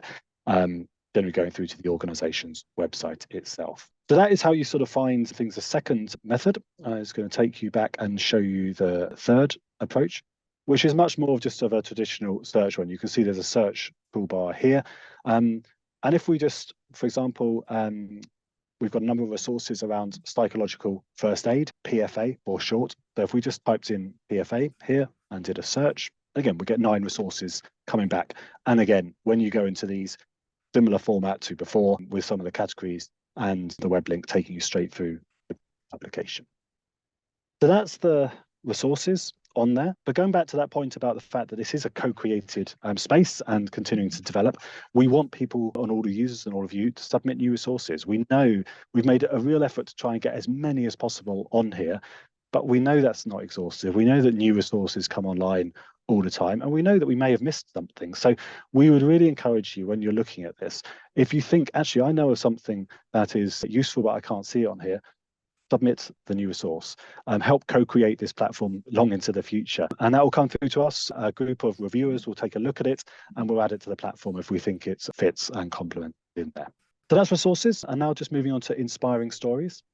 Then we're going through to the organization's website itself. So that is how you sort of find things. The second method is going to take you back and show you the third approach, which is much more of just of a traditional search one. You can see there's a search toolbar here. And if we just, for example, we've got a number of resources around psychological first aid, PFA for short. So if we just typed in PFA here and did a search, again, we get 9 resources coming back. And again, when you go into these, similar format to before, with some of the categories and the web link taking you straight through the application. So that's the resources on there. But going back to that point about the fact that this is a co-created space and continuing to develop, we want people, and all the users and all of you, to submit new resources. We know we've made a real effort to try and get as many as possible on here, but we know that's not exhaustive. We know that new resources come online all the time, and we know that we may have missed something. So we would really encourage you, when you're looking at this, if you think, actually, I know of something that is useful, but I can't see it on here, submit the new resource, help co-create this platform long into the future. And that will come through to us. A group of reviewers will take a look at it, and we'll add it to the platform if we think it fits and complements in there. So that's resources. And now just moving on to inspiring stories.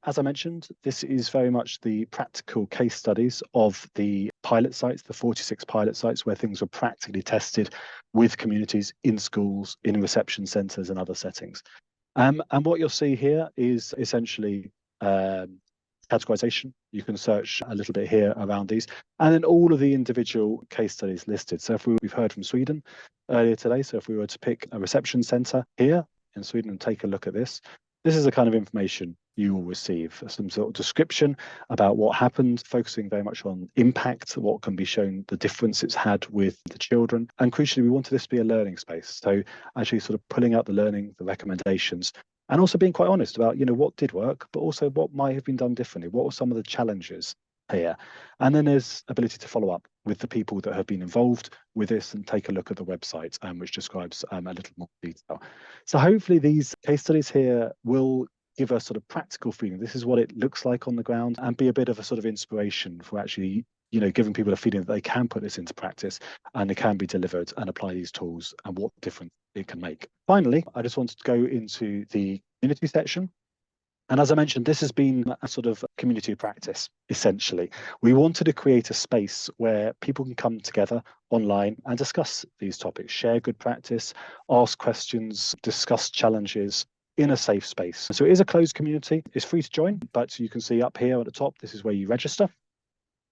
As I mentioned, this is very much the practical case studies of the pilot sites, the 46 pilot sites where things were practically tested with communities in schools, in reception centres and other settings. And what you'll see here is essentially categorization. You can search a little bit here around these, and then all of the individual case studies listed. So if we've heard from Sweden earlier today, so if we were to pick a reception centre here in Sweden and take a look at this, this is the kind of information you will receive, some sort of description about what happened, focusing very much on impact, what can be shown, the difference it's had with the children. And crucially, we wanted this to be a learning space. So actually sort of pulling out the learning, the recommendations, and also being quite honest about, what did work, but also what might have been done differently. What were some of the challenges here? And then there's ability to follow up with the people that have been involved with this and take a look at the website, which describes a little more detail. So hopefully these case studies here will give a sort of practical feeling. This is what it looks like on the ground, and be a bit of a sort of inspiration for actually, giving people a feeling that they can put this into practice and it can be delivered and apply these tools and what difference it can make. Finally, I just wanted to go into the community section. And as I mentioned, this has been a sort of community of practice, essentially. We wanted to create a space where people can come together online and discuss these topics, share good practice, ask questions, discuss challenges in a safe space. So it is a closed community. It's free to join, but you can see up here at the top, this is where you register.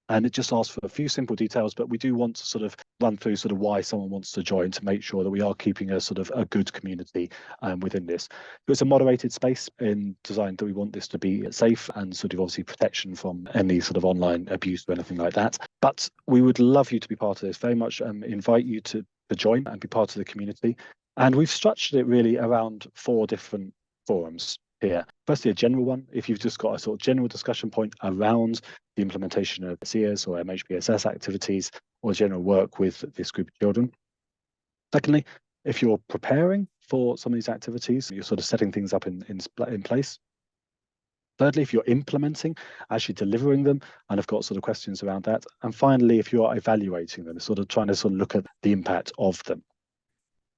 And it just asks for a few simple details, but we do want to sort of run through sort of why someone wants to join to make sure that we are keeping a sort of a good community within this. It's a moderated space in design that we want this to be safe and sort of obviously protection from any sort of online abuse or anything like that. But we would love you to be part of this, very much invite you to join and be part of the community. And we've structured it really around 4 different forums here. Firstly, a general one, if you've just got a sort of general discussion point around the implementation of SEAs or MHPSS activities or general work with this group of children. Secondly, if you're preparing for some of these activities, you're sort of setting things up in place. Thirdly, if you're implementing, actually delivering them, and have got sort of questions around that. And finally, if you are evaluating them, sort of trying to sort of look at the impact of them.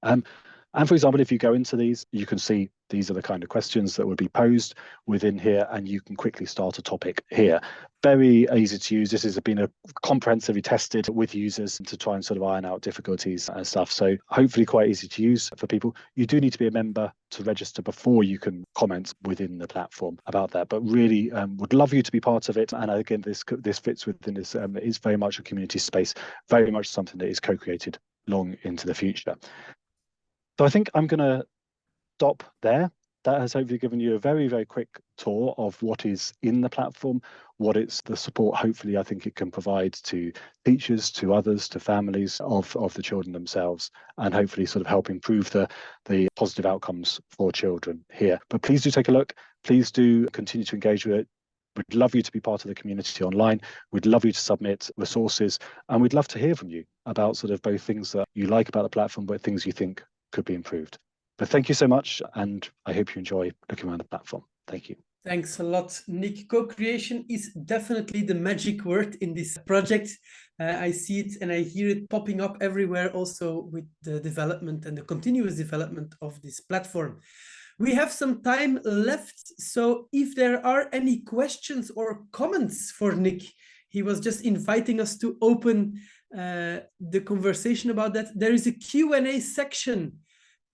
And for example, if you go into these, you can see these are the kind of questions that would be posed within here, and you can quickly start a topic here. Very easy to use. This has been a comprehensively tested with users to try and sort of iron out difficulties and stuff. So hopefully quite easy to use for people. You do need to be a member to register before you can comment within the platform about that. But really would love you to be part of it. And again, this fits within this. It is very much a community space, very much something that is co-created long into the future. So I think I'm going to stop there. That has hopefully given you a very, very quick tour of what is in the platform, what it's the support, hopefully, I think it can provide to teachers, to others, to families of the children themselves, and hopefully sort of help improve the positive outcomes for children here. But please do take a look. Please do continue to engage with it. We'd love you to be part of the community online. We'd love you to submit resources, and we'd love to hear from you about sort of both things that you like about the platform, but things you think could be improved. But thank you so much, and I hope you enjoy looking around the platform. Thank you. Thanks a lot, Nick. Co-creation is definitely the magic word in this project. I see it and I hear it popping up everywhere, also with the development and the continuous development of this platform. We have some time left, so if there are any questions or comments for Nick, he was just inviting us to open the conversation about that. There is a Q&A section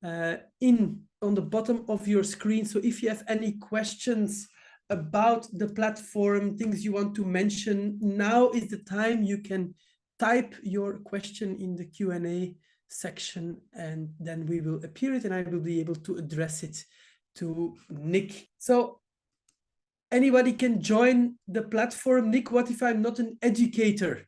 on the bottom of your screen. So if you have any questions about the platform, things you want to mention, now is the time. You can type your question in the Q&A section, and then we will appear it and I will be able to address it to Nick. So anybody can join the platform. Nick, what if I'm not an educator?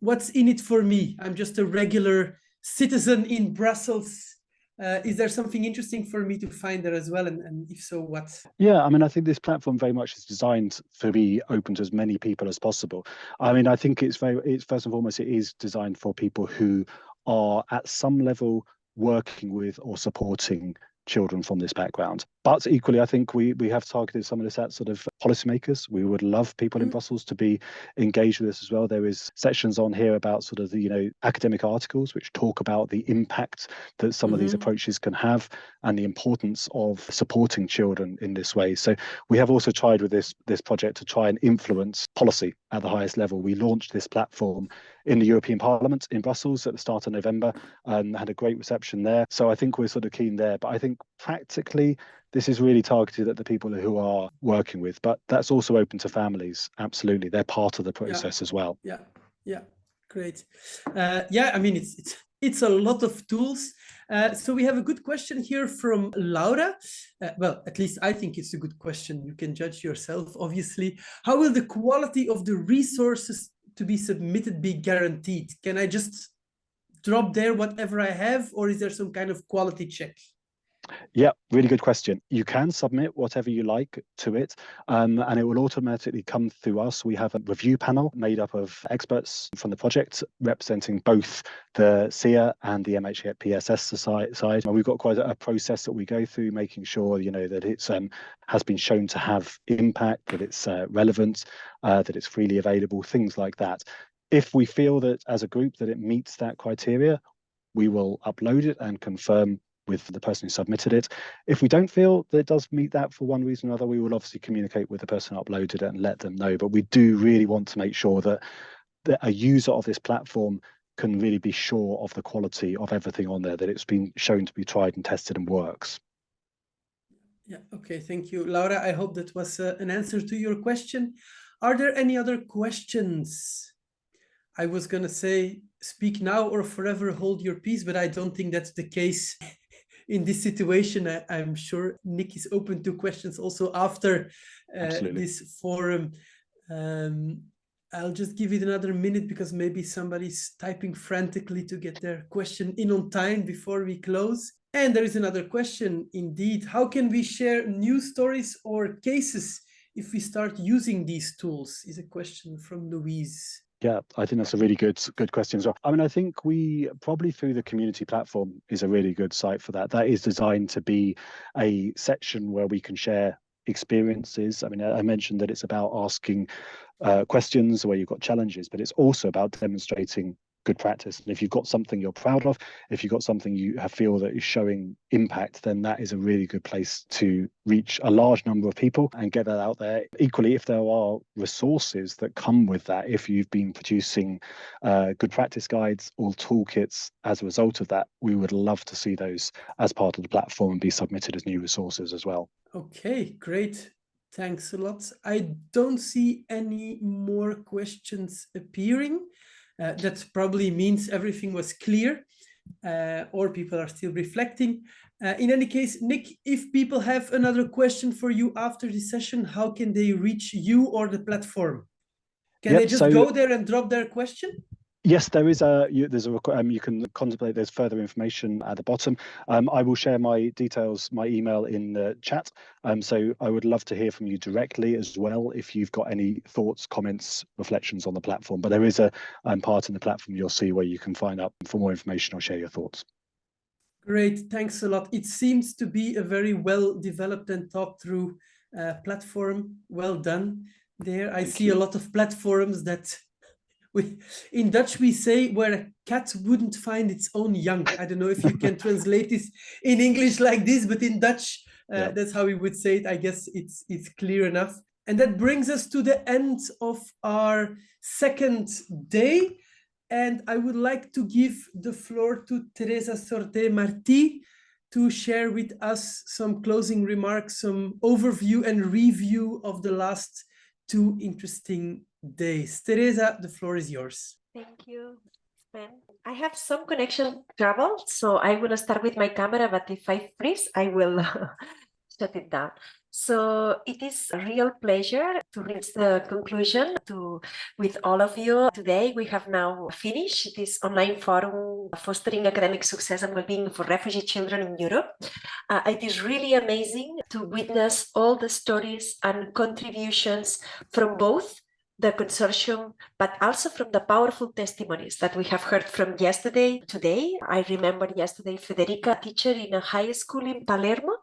What's in it for me? I'm just a regular citizen in Brussels. Is there something interesting for me to find there as well? And if so, what? Yeah, I mean, I think this platform very much is designed to be open to as many people as possible. I mean, I think it's first and foremost, it is designed for people who are at some level working with or supporting children from this background. But equally, I think we have targeted some of this at sort of policymakers. We would love people in Brussels to be engaged with this as well. There is sections on here about sort of the academic articles which talk about the impact that some of these approaches can have and the importance of supporting children in this way. So we have also tried with this project to try and influence policy at the highest level. We launched this platform in the European Parliament in Brussels at the start of November and had a great reception there. So I think we're sort of keen there. But I think practically, this is really targeted at the people who are working with, but that's also open to families. Absolutely. They're part of the process as well. Yeah, great. Yeah, I mean, it's a lot of tools. So we have a good question here from Laura. Well, at least I think it's a good question. You can judge yourself, obviously. How will the quality of the resources to be submitted be guaranteed? Can I just drop there whatever I have, or is there some kind of quality check? Yeah, really good question. You can submit whatever you like to it, and it will automatically come through us. We have a review panel made up of experts from the project representing both the SEA and the MHPSS side. And we've got quite a process that we go through, making sure that it's has been shown to have impact, that it's relevant, that it's freely available, things like that. If we feel that as a group that it meets that criteria, we will upload it and confirm with the person who submitted it. If we don't feel that it does meet that for one reason or another, we will obviously communicate with the person who uploaded it and let them know. But we do really want to make sure that a user of this platform can really be sure of the quality of everything on there, that it's been shown to be tried and tested and works. Yeah, okay, thank you. Laura, I hope that was an answer to your question. Are there any other questions? I was going to say, speak now or forever hold your peace, but I don't think that's the case. In this situation, I'm sure Nick is open to questions also after this forum. I'll just give it another minute because maybe somebody's typing frantically to get their question in on time before we close. And there is another question indeed. How can we share news stories or cases if we start using these tools? Is a question from Louise. Yeah, I think that's a really good question as well. I mean, I think we probably through the community platform is a really good site for that. That is designed to be a section where we can share experiences. I mean, I mentioned that it's about asking questions where you've got challenges, but it's also about demonstrating good practice. And if you've got something you're proud of, if you've got something you feel that is showing impact, then that is a really good place to reach a large number of people and get that out there. Equally, if there are resources that come with that, if you've been producing good practice guides or toolkits as a result of that, we would love to see those as part of the platform and be submitted as new resources as well. Okay, great. Thanks a lot. I don't see any more questions appearing. That probably means everything was clear, or people are still reflecting. In any case, Nick, if people have another question for you after this session, how can they reach you or the platform? Can they just go there and drop their question? Yes, there is you can contemplate. There's further information at the bottom. I will share my details, my email in the chat. So I would love to hear from you directly as well if you've got any thoughts, comments, reflections on the platform. But there is a part in the platform you'll see where you can find out for more information or share your thoughts. Great, thanks a lot. It seems to be a very well developed and thought through platform. Well done there. I see a lot of platforms that in Dutch we say where a cat wouldn't find its own young. I don't know if you can translate this in English like this, but in Dutch, that's how we would say it. I guess it's clear enough. And that brings us to the end of our second day. And I would like to give the floor to Teresa Sorte-Martí to share with us some closing remarks, some overview and review of the last 2 interesting days. Teresa, the floor is yours. Thank you, Sven. I have some connection trouble, so I will start with my camera, but if I freeze, I will shut it down. So it is a real pleasure to reach the conclusion with all of you. Today, we have now finished this online forum, Fostering Academic Success and Wellbeing for Refugee Children in Europe. It is really amazing to witness all the stories and contributions from both the consortium, but also from the powerful testimonies that we have heard from yesterday, today. I remember yesterday Federica, a teacher in a high school in Palermo,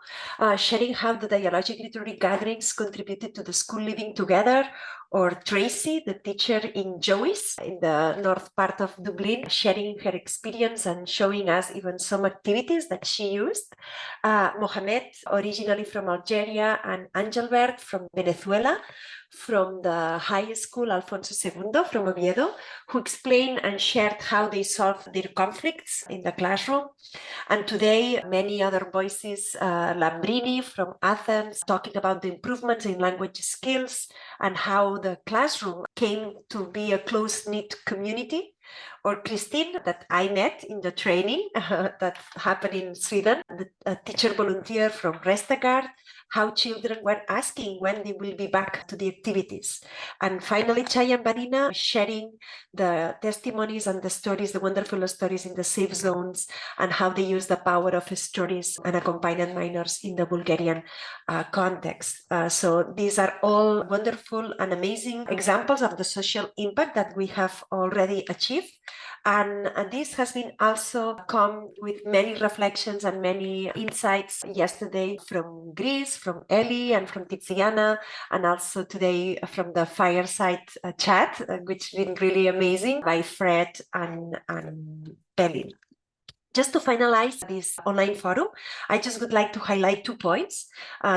sharing how the dialogic literary gatherings contributed to the school living together, or Tracy, the teacher in Joyce, in the north part of Dublin, sharing her experience and showing us even some activities that she used. Mohamed, originally from Algeria, and Angelbert from Venezuela, from the high school Alfonso II from Oviedo, who explained and shared how they solved their conflicts in the classroom. And today, many other voices, Lambrini from Athens, talking about the improvements in language skills and how the classroom came to be a close-knit community. Or Christine, that I met in the training that happened in Sweden, a teacher volunteer from Restagard, how children were asking when they will be back to the activities. And finally, Chaya and Vanina sharing the testimonies and the stories, the wonderful stories in the safe zones, and how they use the power of stories and accompanied minors in the Bulgarian context. So these are all wonderful and amazing examples of the social impact that we have already achieved. And this has been also come with many reflections and many insights yesterday from Greece, from Ellie and from Tiziana, and also today from the fireside chat, which has been really amazing, by Fred and Pelin. Just to finalize this online forum, I just would like to highlight 2 points,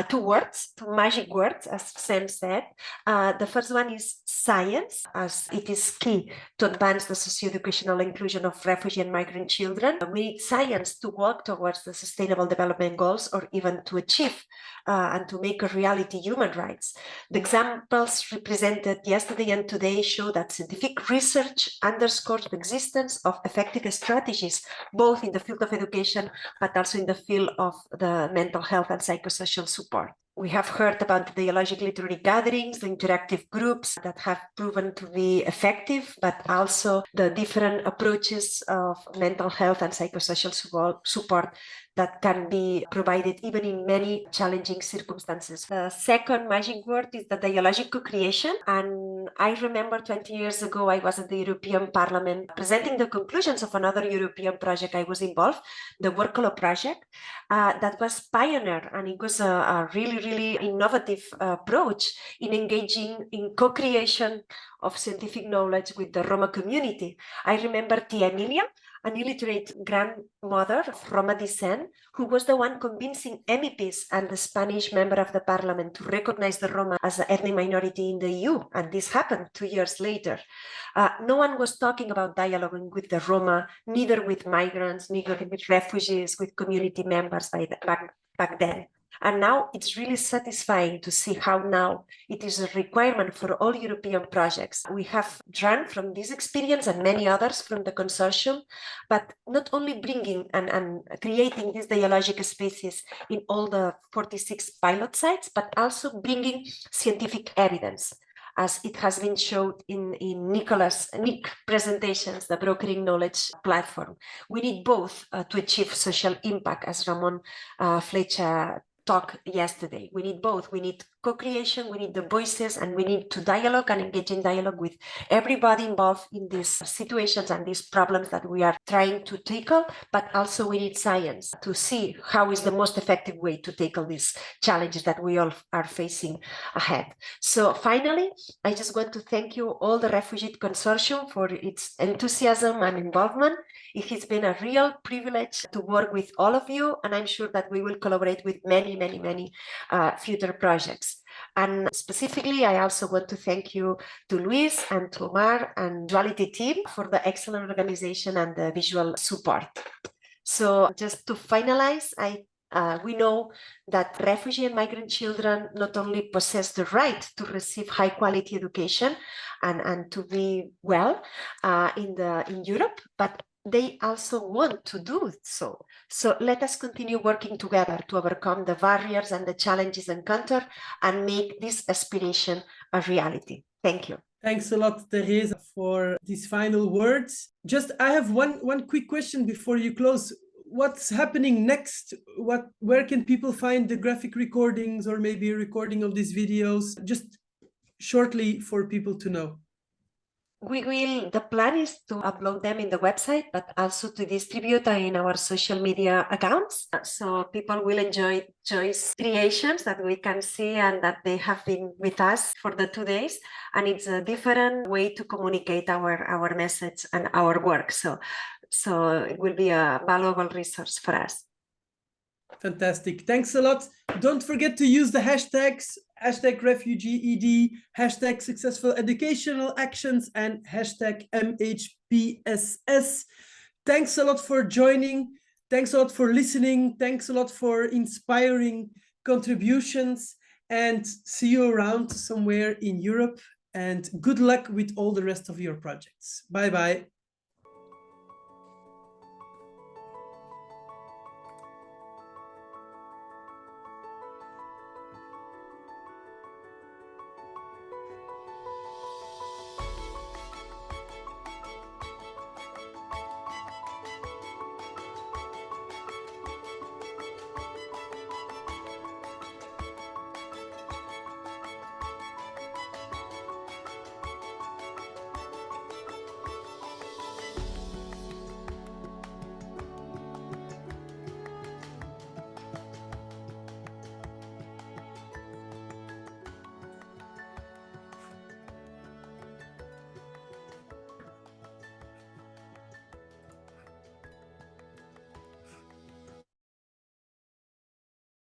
2 words, 2 magic words, as Sam said. The first one is science, as it is key to advance the socio-educational inclusion of refugee and migrant children. We need science to work towards the Sustainable Development Goals, or even to achieve and to make a reality human rights. The examples represented yesterday and today show that scientific research underscores the existence of effective strategies, both in the field of education, but also in the field of the mental health and psychosocial support. We have heard about the dialogic literary gatherings, the interactive groups that have proven to be effective, but also the different approaches of mental health and psychosocial support that can be provided even in many challenging circumstances. The second magic word is the dialogic co-creation. And I remember 20 years ago, I was at the European Parliament presenting the conclusions of another European project I was involved, the Workolo project, that was pioneer, and it was a really, really innovative approach in engaging in co-creation of scientific knowledge with the Roma community. I remember Tia Emilia, an illiterate grandmother of Roma descent, who was the one convincing MEPs and the Spanish member of the parliament to recognize the Roma as an ethnic minority in the EU. And this happened 2 years later. No one was talking about dialoguing with the Roma, neither with migrants, neither with refugees, with community members back then. And now it's really satisfying to see how now it is a requirement for all European projects. We have drawn from this experience and many others from the consortium, but not only bringing and creating these dialogic spaces in all the 46 pilot sites, but also bringing scientific evidence, as it has been showed in Nick presentations, the Brokering Knowledge platform. We need both to achieve social impact, as Ramon Flecha talked yesterday. We need both. We need co-creation, we need the voices, and we need to dialogue and engage in dialogue with everybody involved in these situations and these problems that we are trying to tackle, but also we need science to see how is the most effective way to tackle these challenges that we all are facing ahead. So finally, I just want to thank you all the Refuge-ed Consortium for its enthusiasm and involvement. It has been a real privilege to work with all of you, and I'm sure that we will collaborate with many future projects. And specifically, I also want to thank you to Luis and to Omar and Duality team for the excellent organization and the visual support. So just to finalize, we know that refugee and migrant children not only possess the right to receive high quality education and to be well in Europe, but they also want to do so. So let us continue working together to overcome the barriers and the challenges encountered and make this aspiration a reality. Thank you. Thanks a lot, Teresa, for these final words. I have one quick question before you close. What's happening next? Where can people find the graphic recordings or maybe a recording of these videos? Just shortly for people to know. The plan is to upload them in the website, but also to distribute in our social media accounts. So people will enjoy Joyce's creations that we can see and that they have been with us for the 2 days. And it's a different way to communicate our message and our work. So it will be a valuable resource for us. Fantastic. Thanks a lot. Don't forget to use the hashtags, #Refugee-ed, #Successful Educational Actions, and #MHPSS. Thanks a lot for joining. Thanks a lot for listening. Thanks a lot for inspiring contributions, and see you around somewhere in Europe. And good luck with all the rest of your projects. Bye-bye.